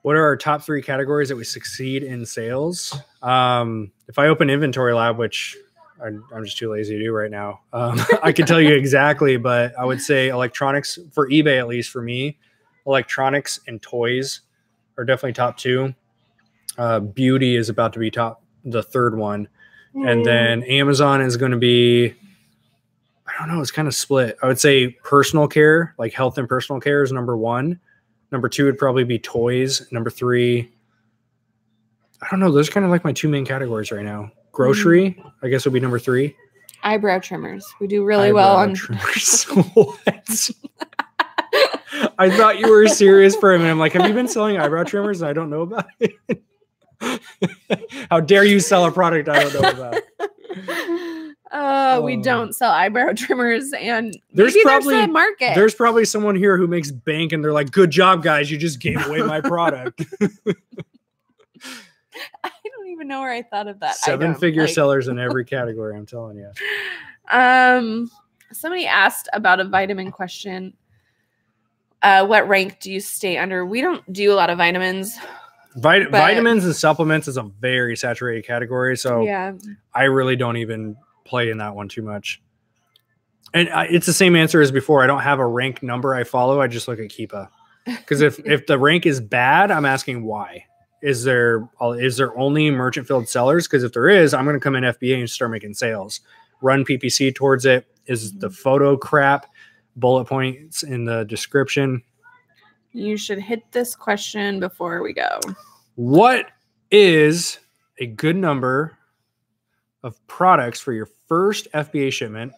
Speaker 1: What are our top 3 categories that we succeed in sales? If I open Inventory Lab, which... I'm just too lazy to do right now. I can tell you exactly, but I would say electronics for eBay, at least for me, electronics and toys are definitely top 2. Beauty is about to be the third one. And then Amazon is going to be, I don't know, it's kind of split. I would say personal care, like health and personal care is number 1. Number 2 would probably be toys. Number 3, I don't know. Those are kind of like my 2 main categories right now. Grocery, I guess, would be number 3.
Speaker 2: Eyebrow trimmers. We do really well on
Speaker 1: trimmers. What? I thought you were serious for a minute. I'm like, have you been selling eyebrow trimmers and I don't know about it? How dare you sell a product I don't know about?
Speaker 2: We don't sell eyebrow trimmers, and
Speaker 1: there's
Speaker 2: a market.
Speaker 1: There's probably someone here who makes bank and they're like, good job, guys. You just gave away my product.
Speaker 2: I don't even know where I thought of that.
Speaker 1: 7-figure sellers in every category, I'm telling you.
Speaker 2: Somebody asked about a vitamin question. What rank do you stay under? We don't do a lot of vitamins.
Speaker 1: Vitamins and supplements is a very saturated category, so
Speaker 2: yeah.
Speaker 1: I really don't even play in that one too much. And it's the same answer as before. I don't have a rank number I follow. I just look at Keepa. Because if the rank is bad, I'm asking why. Is there only merchant filled sellers? Because if there is, I'm going to come in FBA and start making sales. Run PPC towards it. Is the photo crap? Bullet points in the description.
Speaker 2: You should hit this question before we go.
Speaker 1: What is a good number of products for your first FBA shipment?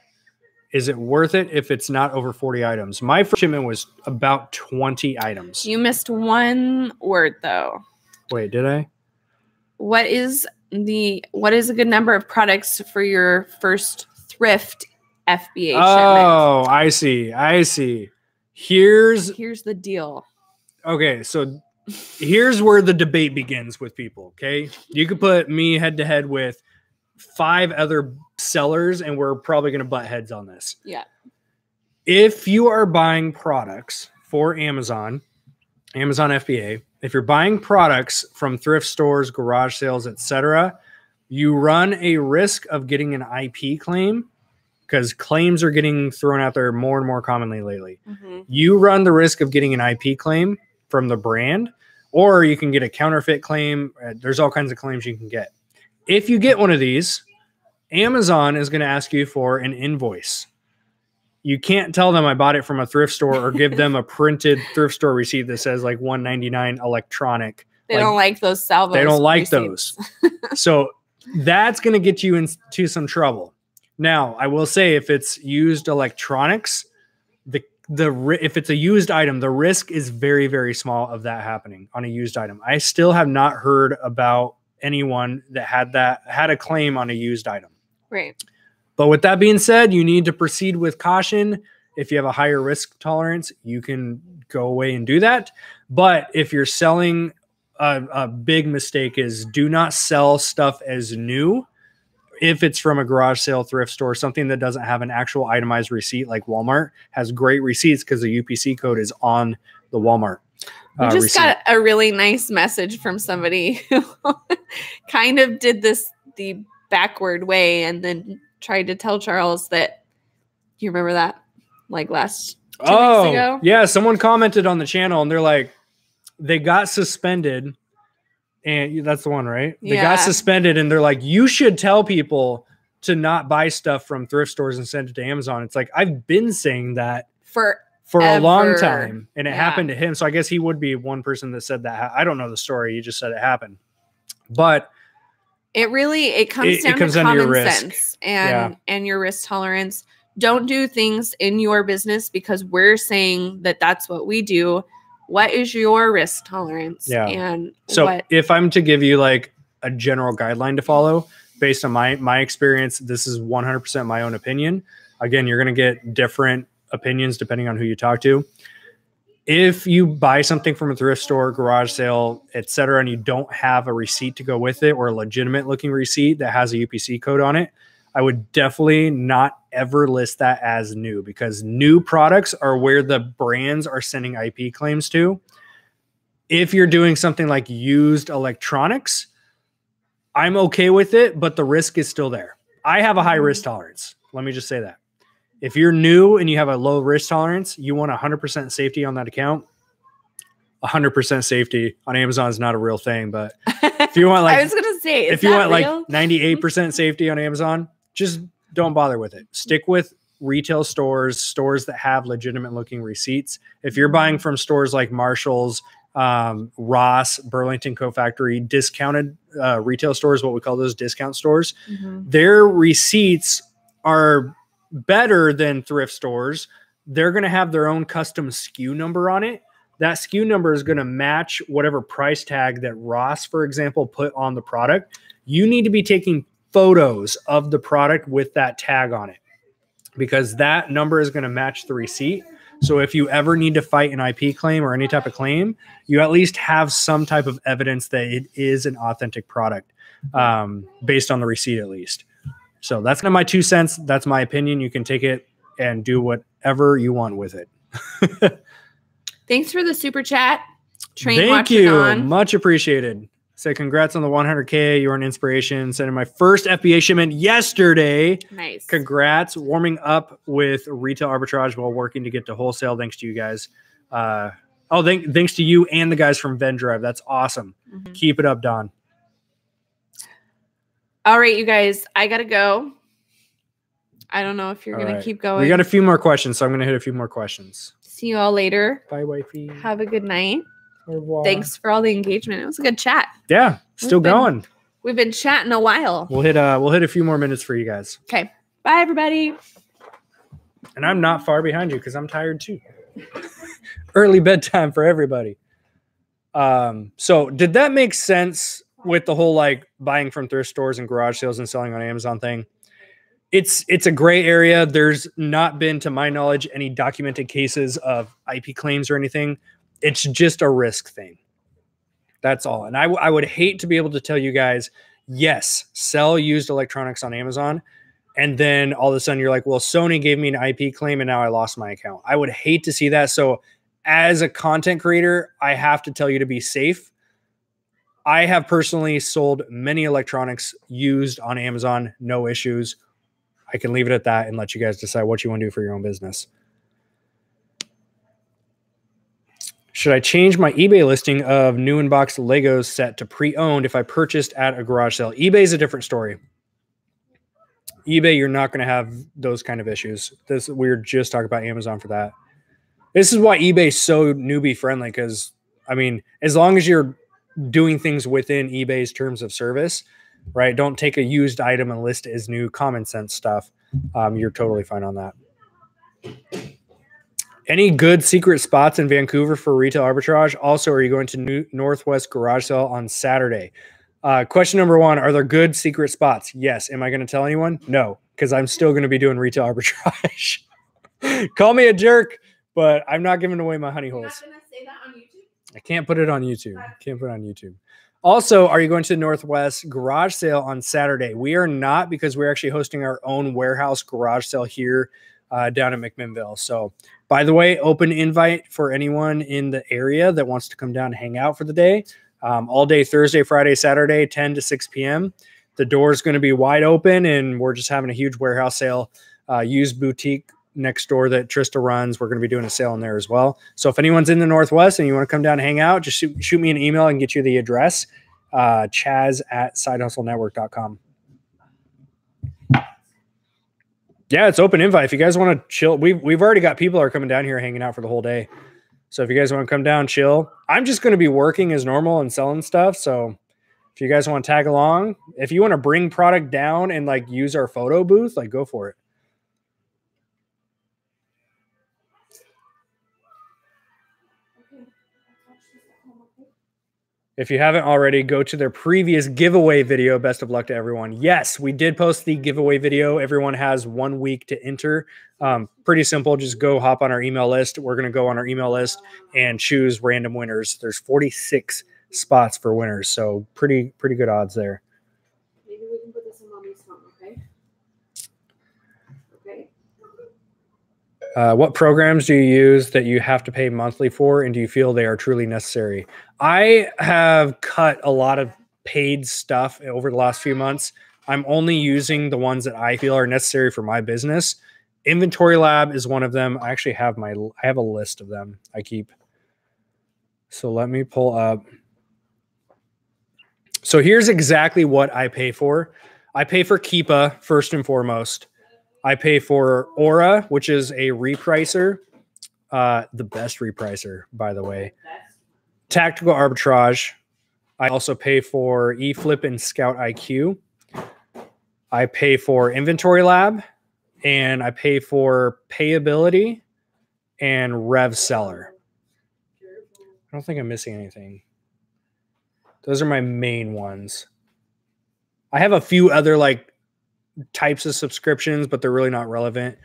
Speaker 1: Is it worth it if it's not over 40 items? My first shipment was about 20 items.
Speaker 2: You missed one word though.
Speaker 1: Wait, did I?
Speaker 2: What is a good number of products for your first thrift FBA shipment?
Speaker 1: Oh, I see. Here's
Speaker 2: the deal.
Speaker 1: Okay, so here's where the debate begins with people, okay? You could put me head to head with 5 other sellers and we're probably going to butt heads on this.
Speaker 2: Yeah.
Speaker 1: If you are buying products for Amazon FBA, if you're buying products from thrift stores, garage sales, etc., you run a risk of getting an IP claim because claims are getting thrown out there more and more commonly lately. Mm-hmm. You run the risk of getting an IP claim from the brand, or you can get a counterfeit claim. There's all kinds of claims you can get. If you get one of these, Amazon is going to ask you for an invoice. you can't tell them I bought it from a thrift store or give them a printed thrift store receipt that says like $199 electronic.
Speaker 2: They don't like those salvos.
Speaker 1: They don't like
Speaker 2: receipts.
Speaker 1: those. So that's going to get you into some trouble. Now, I will say if it's used electronics, if it's a used item, the risk is very, very small of that happening on a used item. I still have not heard about anyone that had a claim on a used item.
Speaker 2: Right.
Speaker 1: But with that being said, you need to proceed with caution. If you have a higher risk tolerance, you can go away and do that. But if you're selling, a big mistake is do not sell stuff as new. If it's from a garage sale, thrift store, something that doesn't have an actual itemized receipt, like Walmart has great receipts because the UPC code is on the Walmart.
Speaker 2: We just got a really nice message from somebody who kind of did this the backward way and then tried to tell Charles that, you remember that? Like last 2 weeks ago?
Speaker 1: Yeah. Someone commented on the channel and they're like, they got suspended. And that's the one, right? They got suspended and they're like, you should tell people to not buy stuff from thrift stores and send it to Amazon. It's like, I've been saying that for a long time and it happened to him. So I guess he would be one person that said that. I don't know the story. He just said it happened, but
Speaker 2: it comes down to common sense and your risk tolerance. Don't do things in your business because we're saying that that's what we do. What is your risk tolerance?
Speaker 1: Yeah.
Speaker 2: And
Speaker 1: so if I'm to give you like a general guideline to follow based on my experience, this is 100% my own opinion. Again, you're going to get different opinions depending on who you talk to. If you buy something from a thrift store, garage sale, etc., and you don't have a receipt to go with it or a legitimate looking receipt that has a UPC code on it, I would definitely not ever list that as new because new products are where the brands are sending IP claims to. If you're doing something like used electronics, I'm okay with it, but the risk is still there. I have a high risk tolerance. Let me just say that. If you're new and you have a low risk tolerance, you want 100% safety on that account. 100% safety on Amazon is not a real thing, but if you want like,
Speaker 2: I was going to say,
Speaker 1: if you want like 98% safety on Amazon, just don't bother with it. Stick with retail stores that have legitimate looking receipts. If you're buying from stores like Marshall's, Ross, Burlington Co-Factory, discounted retail stores, what we call those discount stores, their receipts are better than thrift stores. They're going to have their own custom SKU number on it. That SKU number is going to match whatever price tag that Ross, for example, put on the product. You need to be taking photos of the product with that tag on it because that number is going to match the receipt. So if you ever need to fight an IP claim or any type of claim, you at least have some type of evidence that it is an authentic product based on the receipt at least. So that's not my 2 cents. That's my opinion. You can take it and do whatever you want with it.
Speaker 2: Thanks for the super chat.
Speaker 1: Thank you. Much appreciated. Say congrats on the 100K. You're an inspiration. Sending my first FBA shipment yesterday.
Speaker 2: Nice.
Speaker 1: Congrats. Warming up with retail arbitrage while working to get to wholesale. Thanks to you guys. Thanks to you and the guys from Vendrive. That's awesome. Keep it up, Don.
Speaker 2: All right, you guys. I got to go. I don't know if you're going to keep going.
Speaker 1: We got a few more questions, so I'm going to hit a few more questions.
Speaker 2: See you all later.
Speaker 1: Bye, wifey.
Speaker 2: Have a good night.
Speaker 1: Au revoir.
Speaker 2: Thanks for all the engagement. It was a good chat.
Speaker 1: Yeah, still going.
Speaker 2: We've been chatting a while.
Speaker 1: We'll hit a few more minutes for you guys.
Speaker 2: Okay. Bye, everybody.
Speaker 1: And I'm not far behind you because I'm tired too. Early bedtime for everybody. So did that make sense with the whole like buying from thrift stores and garage sales and selling on Amazon thing? It's a gray area. There's not been, to my knowledge, any documented cases of IP claims or anything. It's just a risk thing. That's all. And I would hate to be able to tell you guys, yes, sell used electronics on Amazon. And then all of a sudden you're like, well, Sony gave me an IP claim and now I lost my account. I would hate to see that. So as a content creator, I have to tell you to be safe. I have personally sold many electronics used on Amazon, no issues. I can leave it at that and let you guys decide what you want to do for your own business. Should I change my eBay listing of new in-box Legos set to pre-owned if I purchased at a garage sale? eBay is a different story. eBay, you're not going to have those kind of issues. We were just talking about Amazon for that. This is why eBay is so newbie friendly, because I mean, as long as you're doing things within eBay's terms of service, right? Don't take a used item and list it as new, common sense stuff. You're totally fine on that. Any good secret spots in Vancouver for retail arbitrage? Also, are you going to Northwest Garage Sale on Saturday? Question number one, are there good secret spots? Yes. Am I going to tell anyone? No, because I'm still going to be doing retail arbitrage. Call me a jerk, but I'm not giving away my honey holes.
Speaker 2: You're not going to say that on YouTube?
Speaker 1: I can't put it on YouTube. Can't put it on YouTube. Also, are you going to Northwest Garage Sale on Saturday? We are not, because we're actually hosting our own warehouse garage sale here down in McMinnville. So, by the way, open invite for anyone in the area that wants to come down and hang out for the day. All day Thursday, Friday, Saturday, 10 to 6 p.m. The door is going to be wide open, and we're just having a huge warehouse sale. Used boutique next door that Trista runs. We're going to be doing a sale in there as well. So if anyone's in the Northwest and you want to come down and hang out, just shoot me an email and get you the address. Chaz@sidehustlenetwork.com. Yeah, it's open invite. If you guys want to chill, we've already got people that are coming down here hanging out for the whole day. So if you guys want to come down, chill. I'm just going to be working as normal and selling stuff. So if you guys want to tag along, if you want to bring product down and like use our photo booth, like go for it. If you haven't already, go to their previous giveaway video. Best of luck to everyone. Yes, we did post the giveaway video. Everyone has 1 week to enter. Pretty simple. Just go hop on our email list. We're going to go on our email list and choose random winners. There's 46 spots for winners, so pretty good odds there.
Speaker 2: Maybe we can put this in mommy's phone, okay? Okay.
Speaker 1: What programs do you use that you have to pay monthly for, and do you feel they are truly necessary? I have cut a lot of paid stuff over the last few months. I'm only using the ones that I feel are necessary for my business. Inventory Lab is one of them. I actually have I have a list of them I keep. So let me pull up. So here's exactly what I pay for. I pay for Keepa first and foremost. I pay for Aura, which is a repricer. The best repricer, by the way. Tactical Arbitrage. I also pay for eFlip and Scout IQ. I pay for Inventory Lab, and I pay for Payability and Rev Seller. I don't think I'm missing anything. Those are my main ones. I have a few other like types of subscriptions, but they're really not relevant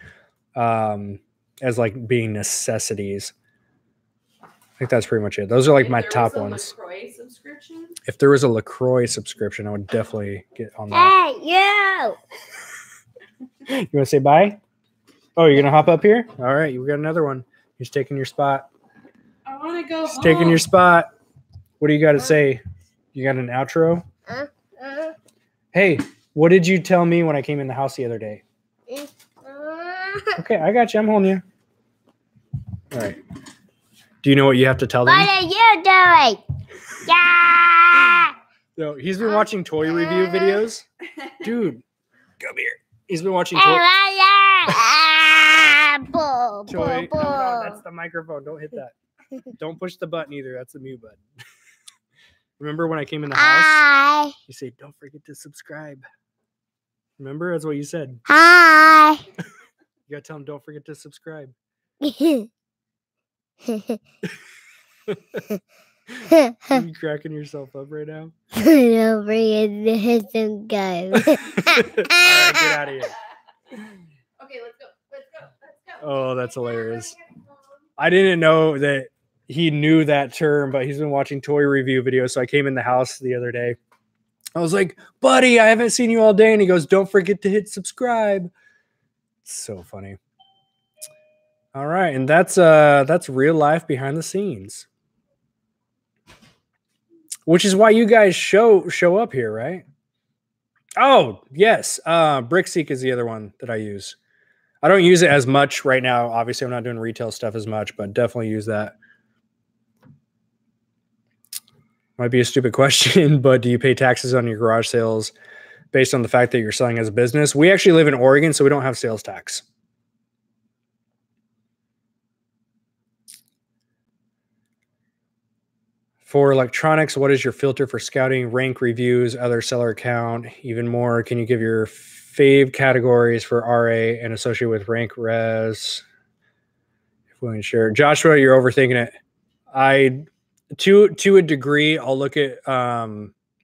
Speaker 1: as like being necessities. I think that's pretty much it. Those are like my top ones.
Speaker 2: LaCroix subscription?
Speaker 1: If there was a LaCroix subscription, I would definitely get on that.
Speaker 3: Hey, you!
Speaker 1: You want to say bye? Oh, you're going to hop up here? All right. We got another one. He's taking your spot.
Speaker 2: I want to go home.
Speaker 1: Taking your spot. What do you got to say? You got an outro? Hey, what did you tell me when I came in the house the other day? Okay, I got you. I'm holding you. All right. Do you know what you have to tell them?
Speaker 3: What are you doing? Yeah!
Speaker 1: No, he's been watching toy review videos. Dude, come here. He's been watching toy. Toy. No, that's the microphone. Don't hit that. Don't push the button either. That's the mute button. Remember when I came in the house?
Speaker 3: Hi.
Speaker 1: You say, don't forget to subscribe. Remember? That's what you said.
Speaker 3: Hi.
Speaker 1: You got to tell him, don't forget to subscribe. Are you cracking yourself up right now?
Speaker 3: Don't forget to subscribe.
Speaker 1: All right, get out of here.
Speaker 2: Okay, let's go. Let's go.
Speaker 1: Oh, that's hilarious. I didn't know that he knew that term, but he's been watching toy review videos. So I came in the house the other day. I was like, buddy, I haven't seen you all day. And he goes, don't forget to hit subscribe. It's so funny. All right. And that's real life behind the scenes. Which is why you guys show up here, right? Oh, yes. BrickSeek is the other one that I use. I don't use it as much right now. Obviously, I'm not doing retail stuff as much, but definitely use that. Might be a stupid question, but do you pay taxes on your garage sales based on the fact that you're selling as a business. We actually live in Oregon, so we don't have sales tax. For electronics, what is your filter for scouting, rank reviews, other seller account, even more? Can you give your fave categories for RA and associate with rank res? If we can share. Joshua, you're overthinking it. To a degree, I'll look at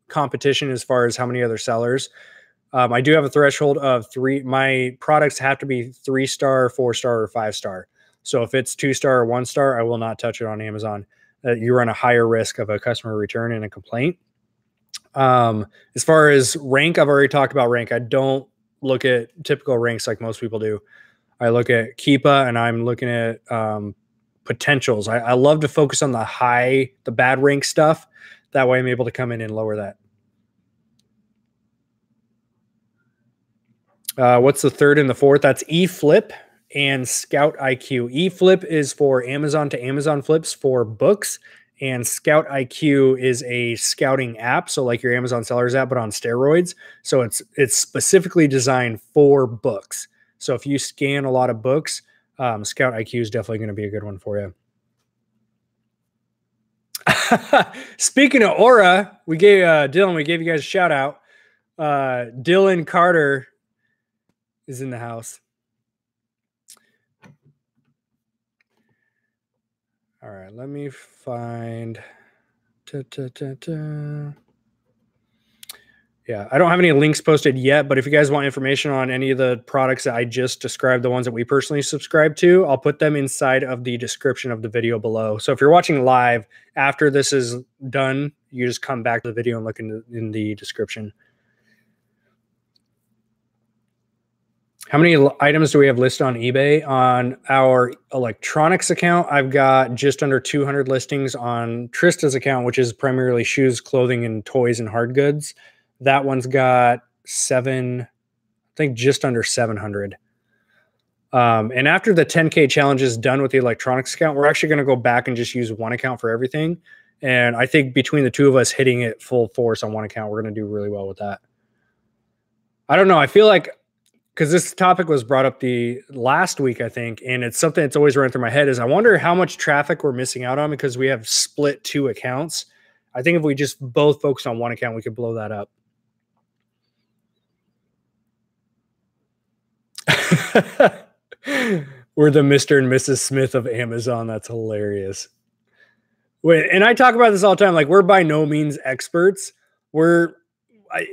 Speaker 1: competition as far as how many other sellers. I do have a threshold of 3. My products have to be 3-star, 4-star, or 5-star. So if it's 2-star or 1-star, I will not touch it on Amazon. You run a higher risk of a customer return and a complaint. As far as rank, I've already talked about rank. I don't look at typical ranks like most people do. I look at Keepa, and I'm looking at potentials. I love to focus on the bad rank stuff. That way I'm able to come in and lower that. What's the third and the fourth? That's eFlip and Scout IQ. eFlip is for Amazon to Amazon flips for books, and Scout IQ is a scouting app. So like your Amazon sellers app, but on steroids. So it's specifically designed for books. So if you scan a lot of books, Scout IQ is definitely going to be a good one for you. Speaking of Aura, we gave Dylan, we gave you guys a shout out. Dylan Carter is in the house. All right, let me find. Yeah, I don't have any links posted yet, but if you guys want information on any of the products that I just described, the ones that we personally subscribe to, I'll put them inside of the description of the video below. So if you're watching live, after this is done, you just come back to the video and look in the description. How many items do we have listed on eBay? On our electronics account, I've got just under 200 listings. On Trista's account, which is primarily shoes, clothing, and toys and hard goods, that one's got I think just under 700. And after the 10K challenge is done with the electronics account, we're actually going to go back and just use one account for everything. And I think between the two of us hitting it full force on one account, we're going to do really well with that. I don't know. I feel like, because this topic was brought up the last week, I think, and it's something that's always running through my head, is I wonder how much traffic we're missing out on because we have split 2 accounts. I think if we just both focus on one account, we could blow that up. We're the Mr. and Mrs. Smith of Amazon. That's hilarious. Wait, and I talk about this all the time. Like, we're by no means experts.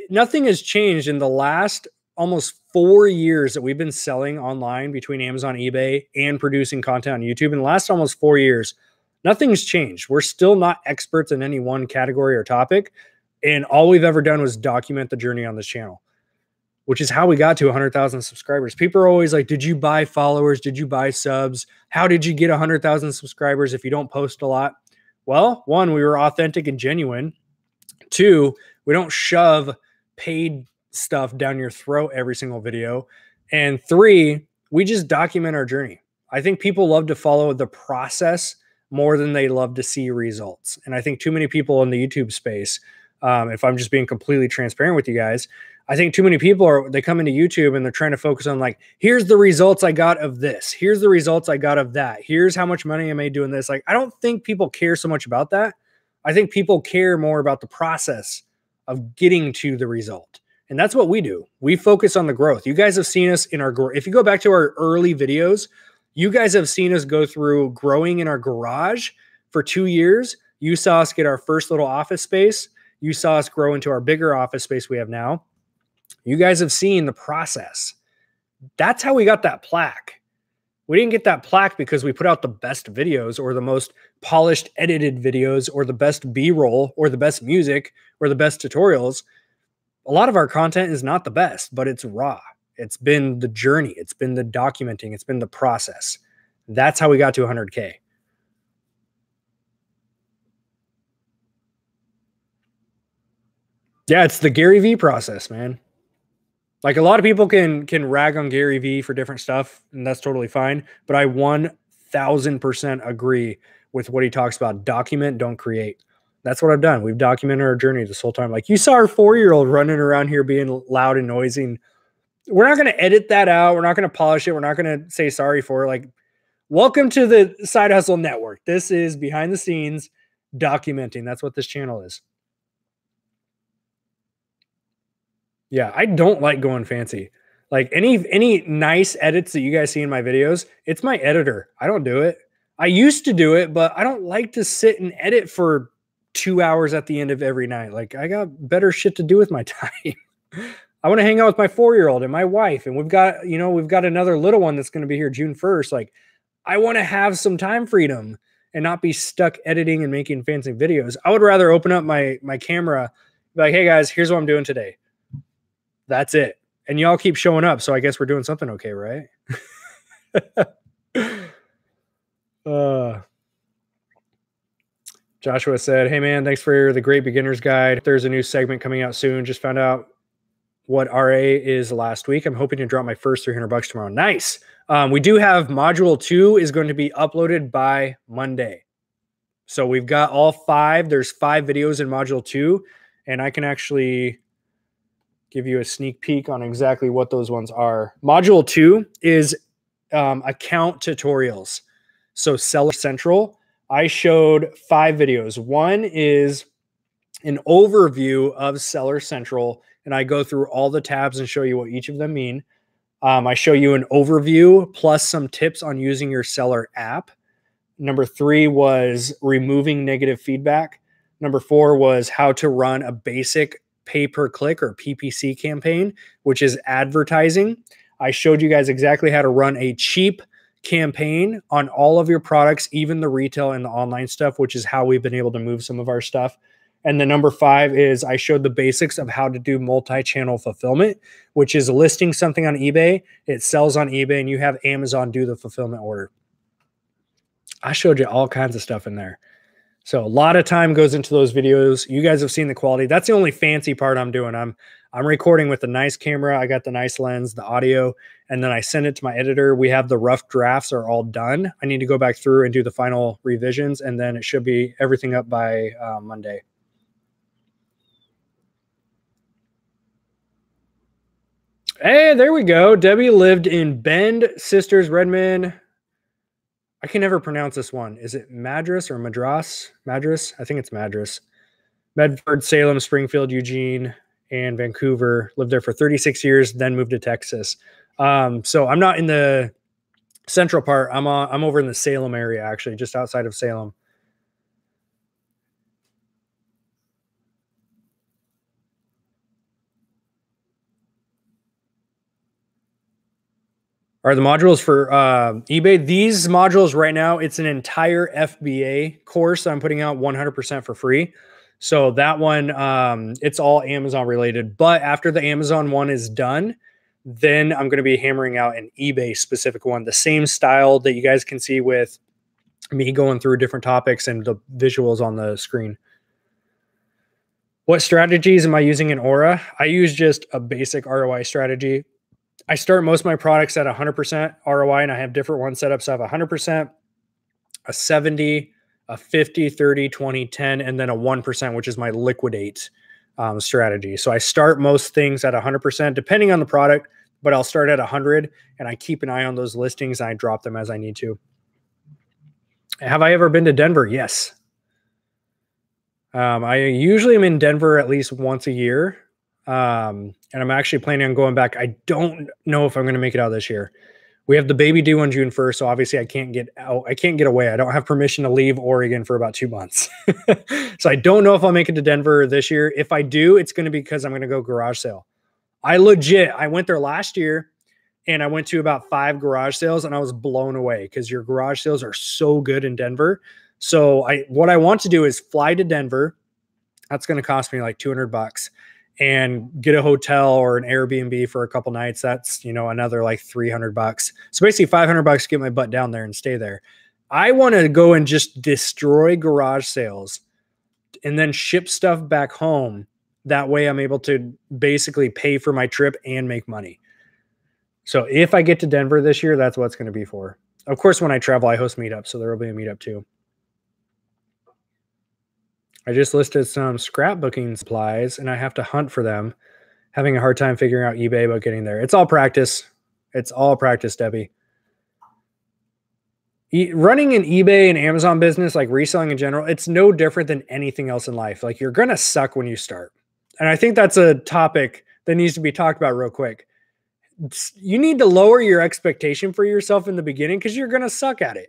Speaker 1: Nothing has changed in the last almost 4 years that we've been selling online between Amazon, eBay, and producing content on YouTube. In the last almost 4 years, nothing's changed. We're still not experts in any one category or topic. And all we've ever done was document the journey on this channel, which is how we got to 100,000 subscribers. People are always like, did you buy followers? Did you buy subs? How did you get 100,000 subscribers if you don't post a lot? Well, 1, we were authentic and genuine. 2, we don't shove paid stuff down your throat every single video. And 3, we just document our journey. I think people love to follow the process more than they love to see results. And I think too many people in the YouTube space, if I'm just being completely transparent with you guys, I think too many people they come into YouTube and they're trying to focus on like, here's the results I got of this. Here's the results I got of that. Here's how much money I made doing this. Like, I don't think people care so much about that. I think people care more about the process of getting to the result. And that's what we do. We focus on the growth. You guys have seen us in our growth. If you go back to our early videos, you guys have seen us go through growing in our garage for 2 years. You saw us get our first little office space. You saw us grow into our bigger office space we have now. You guys have seen the process. That's how we got that plaque. We didn't get that plaque because we put out the best videos or the most polished edited videos or the best B-roll or the best music or the best tutorials. A lot of our content is not the best, but it's raw. It's been the journey. It's been the documenting. It's been the process. That's how we got to 100K. Yeah, it's the Gary Vee process, man. Like, a lot of people can rag on Gary Vee for different stuff, and that's totally fine. But I 1000% agree with what he talks about. Document, don't create. That's what I've done. We've documented our journey this whole time. Like you saw our 4-year-old running around here being loud and noisy. We're not going to edit that out. We're not going to polish it. We're not going to say sorry for it. Like, welcome to the Side Hustle Network. This is behind the scenes documenting. That's what this channel is. Yeah, I don't like going fancy. Like any nice edits that you guys see in my videos, it's my editor. I don't do it. I used to do it, but I don't like to sit and edit for 2 hours at the end of every night. Like I got better shit to do with my time. I want to hang out with my 4-year-old and my wife. And we've got another little one that's going to be here June 1st. Like I want to have some time freedom and not be stuck editing and making fancy videos. I would rather open up my camera, be like, hey guys, here's what I'm doing today. That's it. And y'all keep showing up. So I guess we're doing something okay, right? Joshua said, hey man, thanks for the great beginner's guide. There's a new segment coming out soon. Just found out what RA is last week. I'm hoping to drop my first $300 tomorrow. Nice. We do have module 2 is going to be uploaded by Monday. So we've got all 5. There's 5 videos in module 2, and I can actually give you a sneak peek on exactly what those ones are. Module 2 is account tutorials. So Seller Central, I showed 5 videos. One is an overview of Seller Central, and I go through all the tabs and show you what each of them mean. I show you an overview plus some tips on using your seller app. Number 3 was removing negative feedback. Number 4 was how to run a basic pay-per-click or PPC campaign, which is advertising. I showed you guys exactly how to run a cheap campaign on all of your products, even the retail and the online stuff, which is how we've been able to move some of our stuff. And then number 5 is I showed the basics of how to do multi-channel fulfillment, which is listing something on eBay. It sells on eBay and you have Amazon do the fulfillment order. I showed you all kinds of stuff in there. So a lot of time goes into those videos. You guys have seen the quality. That's the only fancy part I'm doing. I'm recording with a nice camera. I got the nice lens, the audio, and then I send it to my editor. We have the rough drafts are all done. I need to go back through and do the final revisions, and then it should be everything up by Monday. Hey, there we go. Debbie lived in Bend, Sisters, Redmond. I can never pronounce this one. Is it Madras or Madras? Madras? I think it's Madras. Medford, Salem, Springfield, Eugene, and Vancouver. Lived there for 36 years, then moved to Texas. So I'm not in the central part. I'm over in the Salem area, actually, just outside of Salem. Are the modules for eBay? These modules right now, it's an entire FBA course I'm putting out 100% for free. So that one, it's all Amazon related. But after the Amazon one is done, then I'm going to be hammering out an eBay specific one. The same style that you guys can see with me going through different topics and the visuals on the screen. What strategies am I using in Aura? I use just a basic ROI strategy. I start most of my products at 100% ROI, and I have different ones set up. So I have 100%, a 70, a 50, 30, 20, 10, and then a 1%, which is my liquidate strategy. So I start most things at 100%, depending on the product, but I'll start at 100, and I keep an eye on those listings, and I drop them as I need to. Have I ever been to Denver? Yes. I usually am in Denver at least once a year. And I'm actually planning on going back. I don't know if I'm going to make it out this year. We have the baby due on June 1st. So obviously I can't get out. I can't get away. I don't have permission to leave Oregon for about 2 months. So I don't know if I'll make it to Denver this year. If I do, it's going to be because I'm going to go garage sale. I went there last year and I went to about 5 garage sales and I was blown away because your garage sales are so good in Denver. So what I want to do is fly to Denver. That's going to cost me like $200. And get a hotel or an Airbnb for a couple nights. That's, another like $300. So basically $500 to get my butt down there and stay there. I want to go and just destroy garage sales and then ship stuff back home. That way I'm able to basically pay for my trip and make money. So if I get to Denver this year, that's what it's going to be for. Of course, when I travel, I host meetups. So there will be a meetup too. I just listed some scrapbooking supplies and I have to hunt for them. Having a hard time figuring out eBay, but getting there. It's all practice. It's all practice, Debbie. Running an eBay and Amazon business, like reselling in general, it's no different than anything else in life. Like you're going to suck when you start. And I think that's a topic that needs to be talked about real quick. You need to lower your expectation for yourself in the beginning because you're going to suck at it,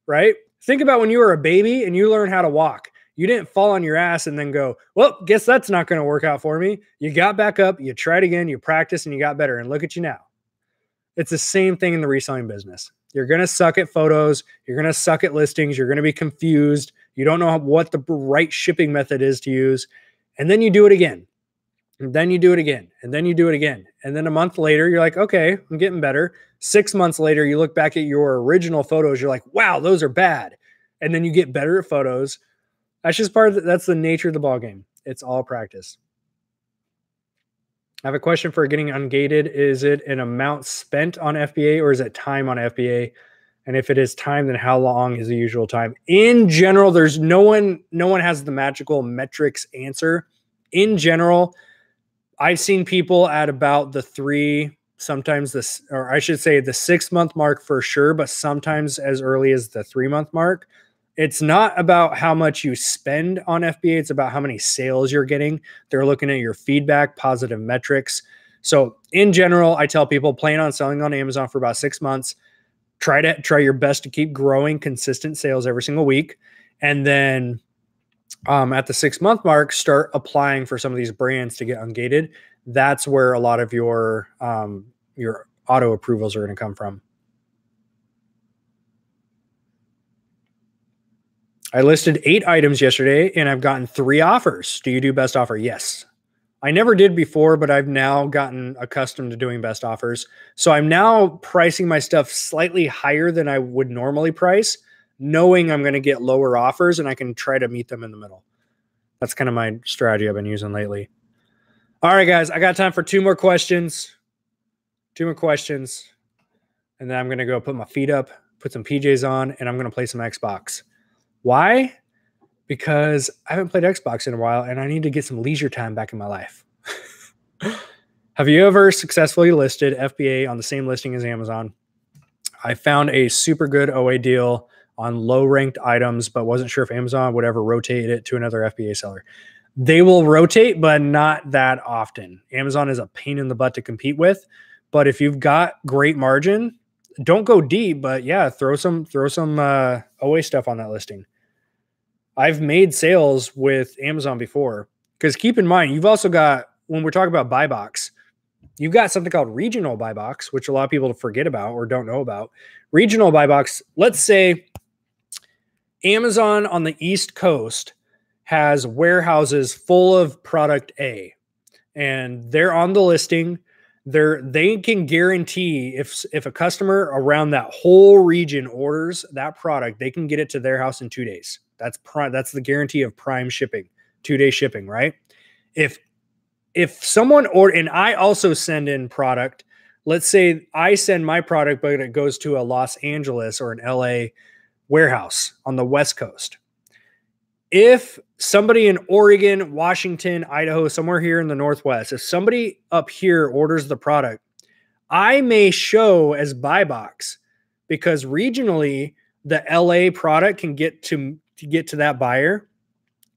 Speaker 1: right? Think about when you were a baby and you learn how to walk. You didn't fall on your ass and then go, well, guess that's not going to work out for me. You got back up, you tried again, you practiced, and you got better. And look at you now. It's the same thing in the reselling business. You're going to suck at photos. You're going to suck at listings. You're going to be confused. You don't know what the right shipping method is to use. And then you do it again. And then you do it again. And then you do it again. And then a month later, you're like, okay, I'm getting better. 6 months later, you look back at your original photos. You're like, wow, those are bad. And then you get better at photos. That's just that's the nature of the ball game. It's all practice. I have a question for getting ungated. Is it an amount spent on FBA or is it time on FBA? And if it is time, then how long is the usual time? In general, there's no one has the magical metrics answer. In general, I've seen people at about the 3, sometimes this, or I should say the 6 month mark for sure, but sometimes as early as the 3 month mark. It's not about how much you spend on FBA. It's about how many sales you're getting. They're looking at your feedback, positive metrics. So in general, I tell people plan on selling on Amazon for about 6 months. Try your best to keep growing consistent sales every single week. And then at the 6 month mark, start applying for some of these brands to get ungated. That's where a lot of your auto approvals are going to come from. I listed 8 items yesterday and I've gotten 3 offers. Do you do best offer? Yes. I never did before, but I've now gotten accustomed to doing best offers. So I'm now pricing my stuff slightly higher than I would normally price, knowing I'm going to get lower offers and I can try to meet them in the middle. That's kind of my strategy I've been using lately. All right, guys, I got time for 2 more questions. 2 more questions. And then I'm going to go put my feet up, put some PJs on, and I'm going to play some Xbox. Why? Because I haven't played Xbox in a while and I need to get some leisure time back in my life. Have you ever successfully listed FBA on the same listing as Amazon? I found a super good OA deal on low ranked items, but wasn't sure if Amazon would ever rotate it to another FBA seller. They will rotate, but not that often. Amazon is a pain in the butt to compete with. But if you've got great margin, don't go deep, but yeah, throw some OA stuff on that listing. I've made sales with Amazon before because keep in mind, you've also got, when we're talking about buy box, you've got something called regional buy box, which a lot of people forget about or don't know about. Regional buy box, let's say Amazon on the East Coast has warehouses full of product A and they're on the listing. They can guarantee if a customer around that whole region orders that product, they can get it to their house in 2 days. That's the guarantee of prime shipping, 2-day shipping, right? If someone and I also send in product, let's say I send my product, but it goes to a Los Angeles or an LA warehouse on the West Coast. If somebody in Oregon, Washington, Idaho, somewhere here in the Northwest, if somebody up here orders the product, I may show as buy box because regionally the LA product can get to that buyer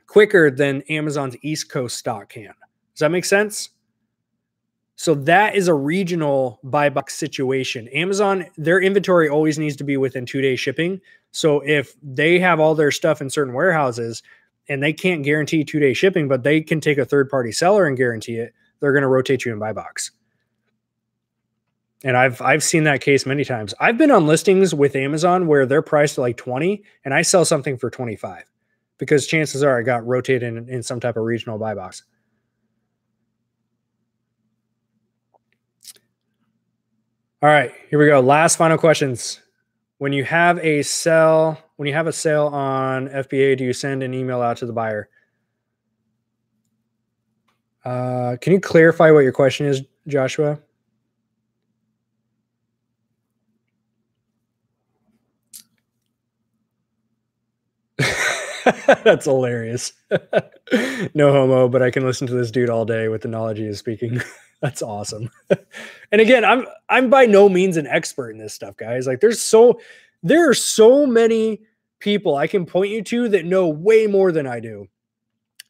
Speaker 1: quicker than Amazon's East Coast stock can. Does that make sense? So that is a regional buy box situation. Amazon, their inventory always needs to be within 2-day shipping. So if they have all their stuff in certain warehouses and they can't guarantee 2-day shipping, but they can take a third-party seller and guarantee it, they're going to rotate you in buy box. And I've seen that case many times. I've been on listings with Amazon where they're priced at like 20 and I sell something for 25 because chances are I got rotated in some type of regional buy box. All right, here we go. Last final questions. When you have a sale on FBA, do you send an email out to the buyer? Can you clarify what your question is, Joshua? That's hilarious. No homo, but I can listen to this dude all day with the knowledge he is speaking. That's awesome. And again, I'm by no means an expert in this stuff, guys. Like there are so many people I can point you to that know way more than I do.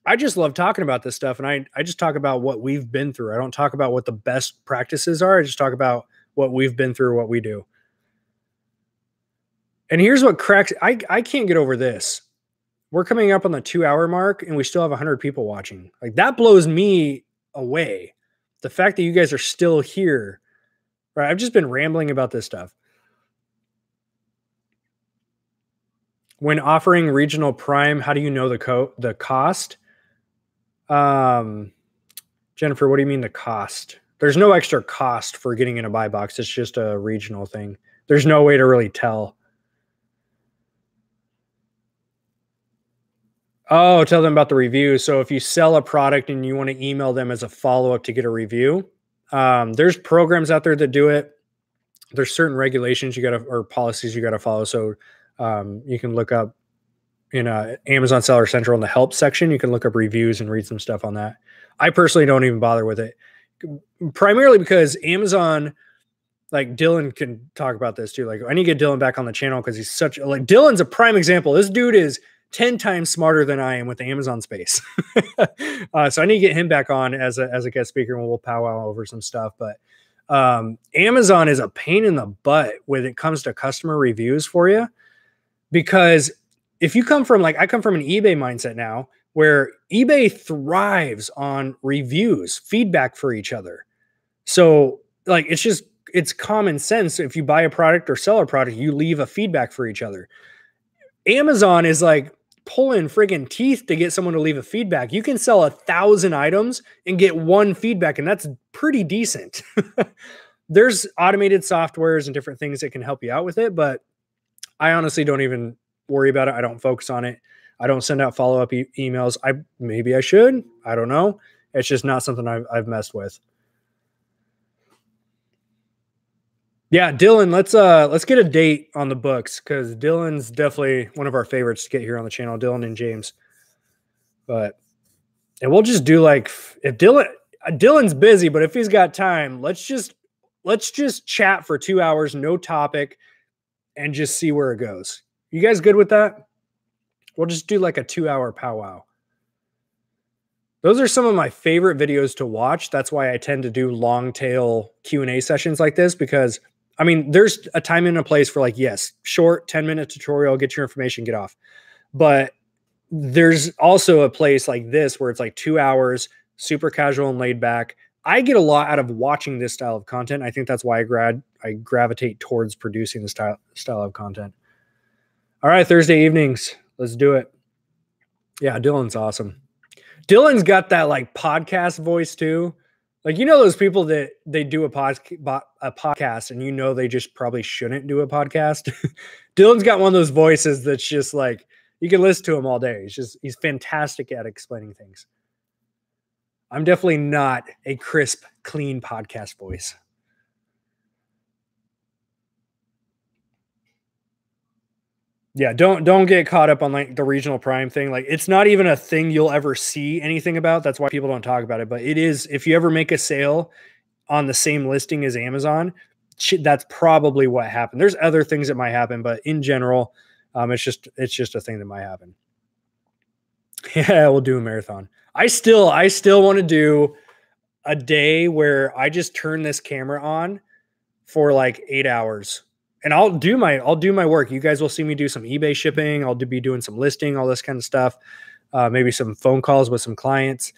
Speaker 1: I just love talking about this stuff, and I just talk about what we've been through. I don't talk about what the best practices are. I just talk about what we've been through, what we do. And here's what cracks. I can't get over this. We're coming up on the 2-hour mark, and we still have 100 people watching. Like that blows me away. The fact that you guys are still here, right? I've just been rambling about this stuff. When offering regional prime, how do you know the cost? Jennifer, what do you mean the cost? There's no extra cost for getting in a buy box. It's just a regional thing. There's no way to really tell. Oh, tell them about the review. So if you sell a product and you want to email them as a follow-up to get a review, there's programs out there that do it. There's certain regulations or policies you got to follow. So you can look up in Amazon Seller Central in the help section. You can look up reviews and read some stuff on that. I personally don't even bother with it, primarily because Amazon, like Dylan can talk about this too. Like I need to get Dylan back on the channel because he's Dylan's a prime example. This dude is 10 times smarter than I am with the Amazon space. So I need to get him back on as a guest speaker, and we'll powwow over some stuff. But Amazon is a pain in the butt when it comes to customer reviews for you, because if you come from I come from an eBay mindset now, where eBay thrives on reviews, feedback for each other. So like, it's common sense. If you buy a product or sell a product, you leave a feedback for each other. Amazon is like pulling friggin' teeth to get someone to leave a feedback. You can sell 1,000 items and get one feedback, and that's pretty decent. There's automated softwares and different things that can help you out with it, but I honestly don't even worry about it. I don't focus on it. I don't send out follow-up emails. Maybe I should. I don't know. It's just not something I've messed with. Yeah, Dylan, let's get a date on the books, because Dylan's definitely one of our favorites to get here on the channel, Dylan and James. And we'll just do if Dylan's busy, but if he's got time, let's just chat for 2 hours, no topic, and just see where it goes. You guys good with that? We'll just do like a 2-hour powwow. Those are some of my favorite videos to watch. That's why I tend to do long tail Q&A sessions like this, because I mean, there's a time and a place for yes, short 10-minute tutorial, get your information, get off. But there's also a place like this where it's 2 hours, super casual and laid back. I get a lot out of watching this style of content. I think that's why I gravitate towards producing this style of content. All right, Thursday evenings. Let's do it. Yeah, Dylan's awesome. Dylan's got that podcast voice too. Those people that they do a podcast and they just probably shouldn't do a podcast. Dylan's got one of those voices that's just you can listen to him all day. He's fantastic at explaining things. I'm definitely not a crisp, clean podcast voice. Yeah, don't get caught up on the regional prime thing. It's not even a thing you'll ever see anything about. That's why people don't talk about it. But it is, if you ever make a sale on the same listing as Amazon, that's probably what happened. There's other things that might happen, but in general, it's just a thing that might happen. Yeah, we'll do a marathon. I still want to do a day where I just turn this camera on for 8 hours. And I'll do my work. You guys will see me do some eBay shipping. I'll be doing some listing, all this kind of stuff. Maybe some phone calls with some clients.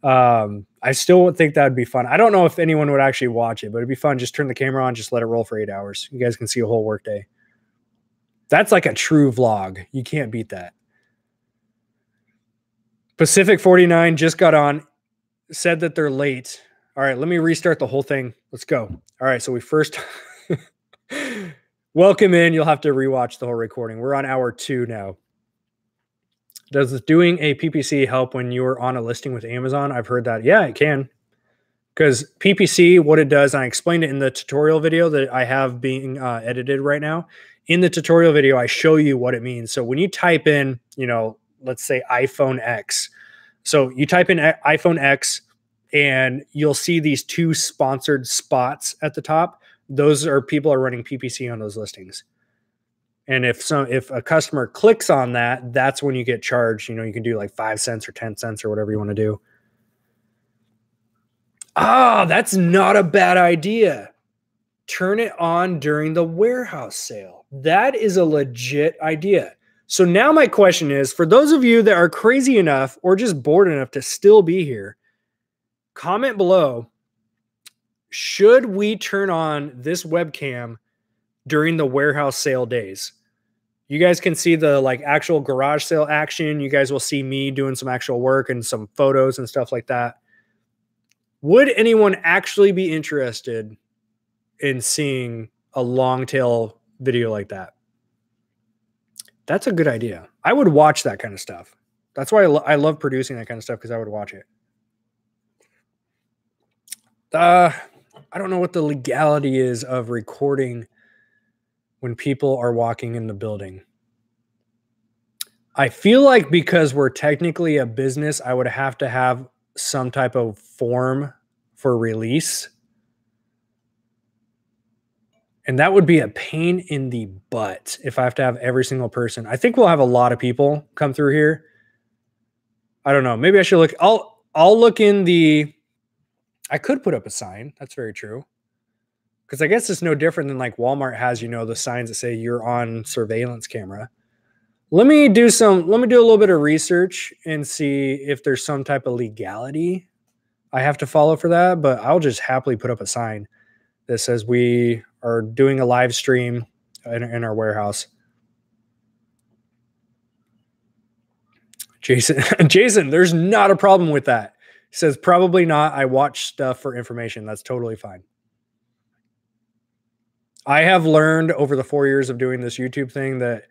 Speaker 1: I still would think that'd be fun. I don't know if anyone would actually watch it, but it'd be fun. Just turn the camera on, just let it roll for 8 hours. You guys can see a whole work day. That's like a true vlog. You can't beat that. Pacific 49 just got on, said that they're late. All right, let me restart the whole thing. Let's go. All right, so we first... Welcome in. You'll have to rewatch the whole recording. We're on hour 2 now. Does doing a PPC help when you're on a listing with Amazon? I've heard that. Yeah, it can. Because PPC, what it does, and I explained it in the tutorial video that I have being edited right now. In the tutorial video, I show you what it means. So when you type in, let's say iPhone X. So you type in iPhone X and you'll see these 2 sponsored spots at the top. Those are people are running PPC on those listings. And if a customer clicks on that, that's when you get charged. You know, you can do like 5 cents or 10 cents or whatever you want to do. Ah, that's not a bad idea. Turn it on during the warehouse sale. That is a legit idea. So now my question is, for those of you that are crazy enough or just bored enough to still be here, comment below, should we turn on this webcam during the warehouse sale days? You guys can see the like actual garage sale action. You guys will see me doing some actual work and some photos and stuff like that. Would anyone actually be interested in seeing a long tail video like that? That's a good idea. I would watch that kind of stuff. That's why I love producing that kind of stuff, because I would watch it. I don't know what the legality is of recording when people are walking in the building. I feel like because we're technically a business, I would have to have some type of form for release. And that would be a pain in the butt if I have to have every single person. I think we'll have a lot of people come through here. I don't know. Maybe I should look. I'll look in the... I could put up a sign. That's very true. Because I guess it's no different than like Walmart has, you know, the signs that say you're on surveillance camera. Let me do a little bit of research and see if there's some type of legality I have to follow for that. But I'll just happily put up a sign that says we are doing a live stream in our warehouse. Jason, there's not a problem with that. He says, probably not. I watch stuff for information. That's totally fine. I have learned over the 4 years of doing this YouTube thing that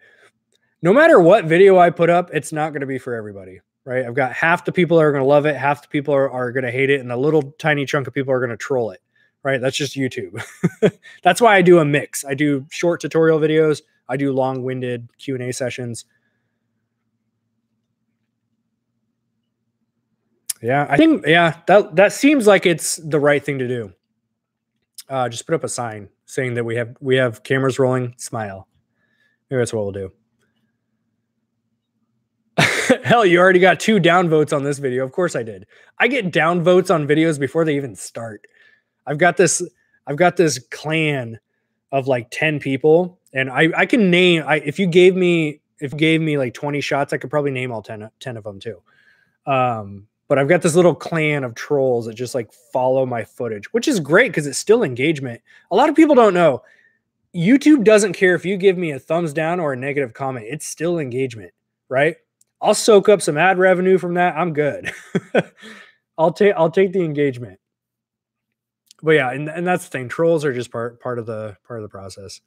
Speaker 1: no matter what video I put up, it's not going to be for everybody, right? I've got half the people that are going to love it, half the people are going to hate it, and a little tiny chunk of people are going to troll it, right? That's just YouTube. That's why I do a mix. I do short tutorial videos. I do long-winded Q&A sessions. Yeah, I think, that seems like it's the right thing to do. Just put up a sign saying that we have cameras rolling, smile. Maybe that's what we'll do. Hell, you already got 2 downvotes on this video. Of course I did. I get downvotes on videos before they even start. I've got this clan of like 10 people, and I can name, if you gave me like 20 shots, I could probably name all 10 of them too. But I've got this little clan of trolls that just like follow my footage, which is great because it's still engagement. A lot of people don't know. YouTube doesn't care if you give me a thumbs down or a negative comment. It's still engagement, right? I'll soak up some ad revenue from that. I'm good. I'll take the engagement. But yeah, and that's the thing. Trolls are just part of the process.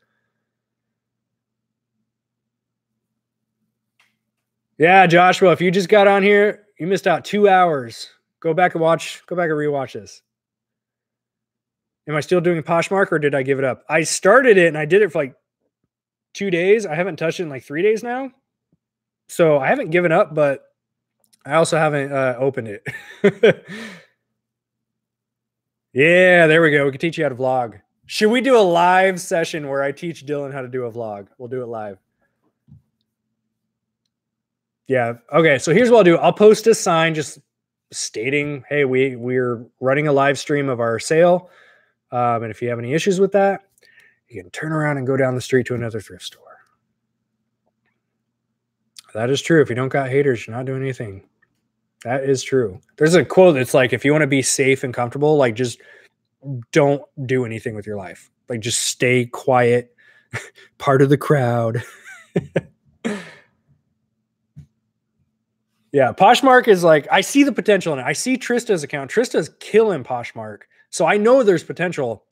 Speaker 1: Yeah, Joshua, if you just got on here, you missed out 2 hours. Go back and rewatch this. Am I still doing Poshmark or did I give it up? I started it and I did it for like 2 days. I haven't touched it in like 3 days now. So I haven't given up, but I also haven't opened it. Yeah, there we go. We can teach you how to vlog. Should we do a live session where I teach Dylan how to do a vlog? We'll do it live. Yeah. Okay. So here's what I'll do. I'll post a sign just stating, hey, we're running a live stream of our sale. And if you have any issues with that, you can turn around and go down the street to another thrift store. That is true. If you don't got haters, you're not doing anything. That is true. There's a quote that's like, if you want to be safe and comfortable, like just don't do anything with your life. Like just stay quiet, part of the crowd. Yeah, Poshmark is like, I see the potential in it. I see Trista's account. Trista's killing Poshmark. So I know there's potential.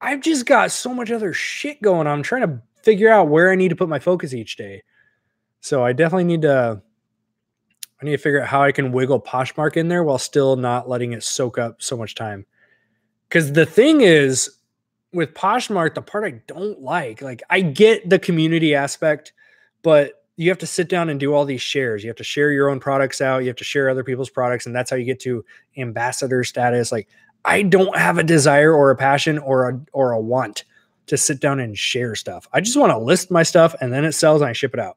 Speaker 1: I've just got so much other shit going on. I'm trying to figure out where I need to put my focus each day. So I definitely need to figure out how I can wiggle Poshmark in there while still not letting it soak up so much time. Because the thing is, with Poshmark, the part I don't like I get the community aspect, but you have to sit down and do all these shares. You have to share your own products out. You have to share other people's products. And that's how you get to ambassador status. Like, I don't have a desire or a passion or a want to sit down and share stuff. I just want to list my stuff and then it sells and I ship it out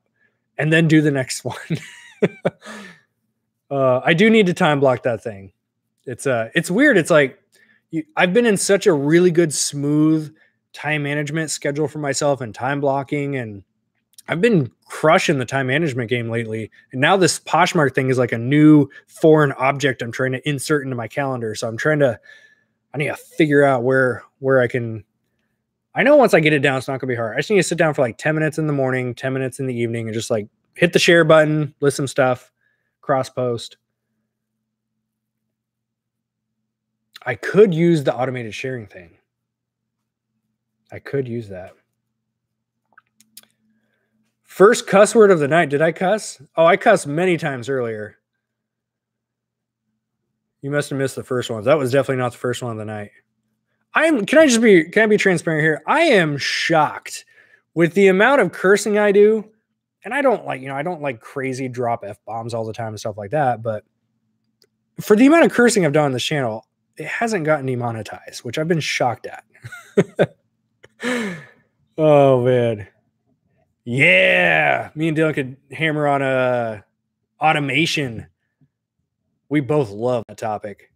Speaker 1: and then do the next one. I do need to time block that thing. It's weird. It's like, I've been in such a really good, smooth time management schedule for myself and time blocking, and I've been crushing the time management game lately. And now this Poshmark thing is like a new foreign object I'm trying to insert into my calendar. So I need to figure out where I can. I know once I get it down, it's not gonna be hard. I just need to sit down for like 10 minutes in the morning, 10 minutes in the evening, and just like hit the share button, list some stuff, cross post. I could use the automated sharing thing. I could use that. First cuss word of the night. Did I cuss? Oh, I cussed many times earlier. You must have missed the first one. That was definitely not the first one of the night. Can I be transparent here? I am shocked with the amount of cursing I do. And I don't like crazy drop F-bombs all the time and stuff like that. But for the amount of cursing I've done on this channel, it hasn't gotten demonetized, which I've been shocked at. Oh, man. Yeah. Me and Dylan could hammer on automation. We both love that topic.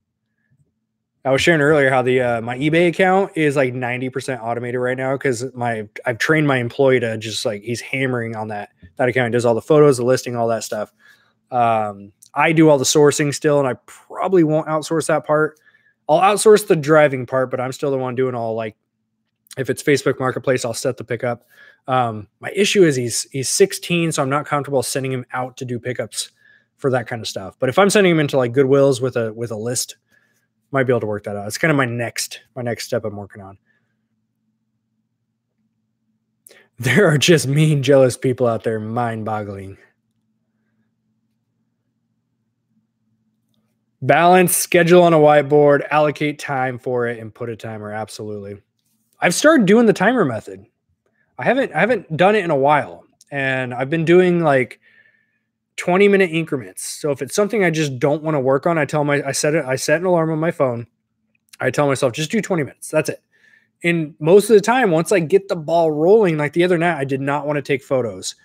Speaker 1: I was sharing earlier how the my eBay account is like 90% automated right now because I've trained my employee to just like, he's hammering on that account. He does all the photos, the listing, all that stuff. I do all the sourcing still, and I probably won't outsource that part. I'll outsource the driving part, but I'm still the one doing all, like, if it's Facebook Marketplace, I'll set the pickup. My issue is he's 16, so I'm not comfortable sending him out to do pickups for that kind of stuff. But if I'm sending him into like Goodwills with a list, might be able to work that out. It's kind of my next step I'm working on. There are just mean, jealous people out there, mind-boggling. Balance, schedule on a whiteboard, allocate time for it, and put a timer. Absolutely. I've started doing the timer method. I haven't done it in a while, and I've been doing like 20-minute increments. So if it's something I just don't want to work on, I set an alarm on my phone. I tell myself, just do 20 minutes. That's it. And most of the time, once I get the ball rolling, like the other night, I did not want to take photos.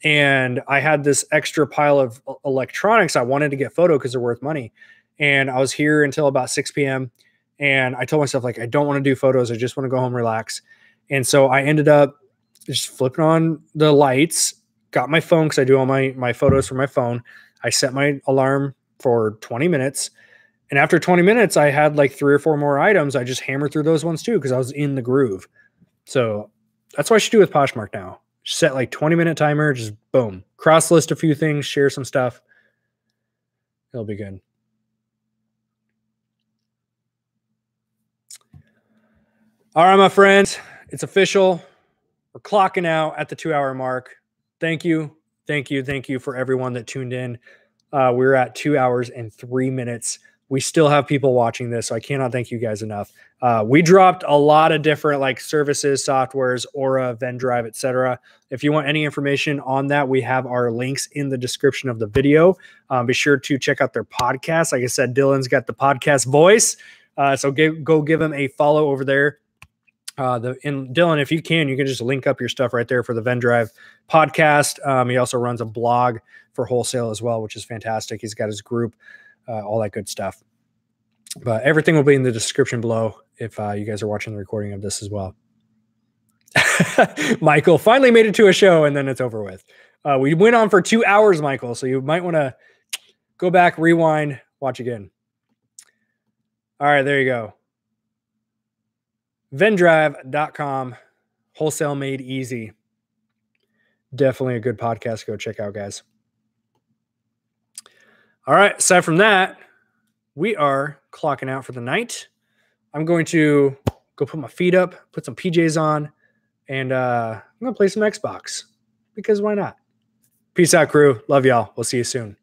Speaker 1: And I had this extra pile of electronics I wanted to get photo because they're worth money. And I was here until about 6 p.m. And I told myself, like, I don't want to do photos. I just want to go home, relax. And so I ended up just flipping on the lights, got my phone because I do all my photos from my phone. I set my alarm for 20 minutes. And after 20 minutes, I had like 3 or 4 more items. I just hammered through those ones too because I was in the groove. So that's what I should do with Poshmark now. Set like 20-minute timer, just boom. Cross list a few things, share some stuff. It'll be good. All right, my friends, it's official. We're clocking out at the 2-hour mark. Thank you. Thank you. Thank you for everyone that tuned in. We're at 2 hours and 3 minutes. We still have people watching this, so I cannot thank you guys enough. We dropped a lot of different like services, softwares, Aura, Vendrive, etc. If you want any information on that, we have our links in the description of the video. Be sure to check out their podcast. Like I said, Dylan's got the podcast voice, so go give him a follow over there. And Dylan, if you can just link up your stuff right there for the Vendrive podcast. He also runs a blog for Wholesale as well, which is fantastic. He's got his group, all that good stuff. But everything will be in the description below if you guys are watching the recording of this as well. Michael finally made it to a show and then it's over with. We went on for 2 hours, Michael, so you might want to go back, rewind, watch again. All right, there you go. Vendrive.com, Wholesale Made Easy. Definitely a good podcast to go check out, guys. All right, aside from that, we are clocking out for the night. I'm going to go put my feet up, put some PJs on, and I'm going to play some Xbox because why not? Peace out, crew. Love y'all. We'll see you soon.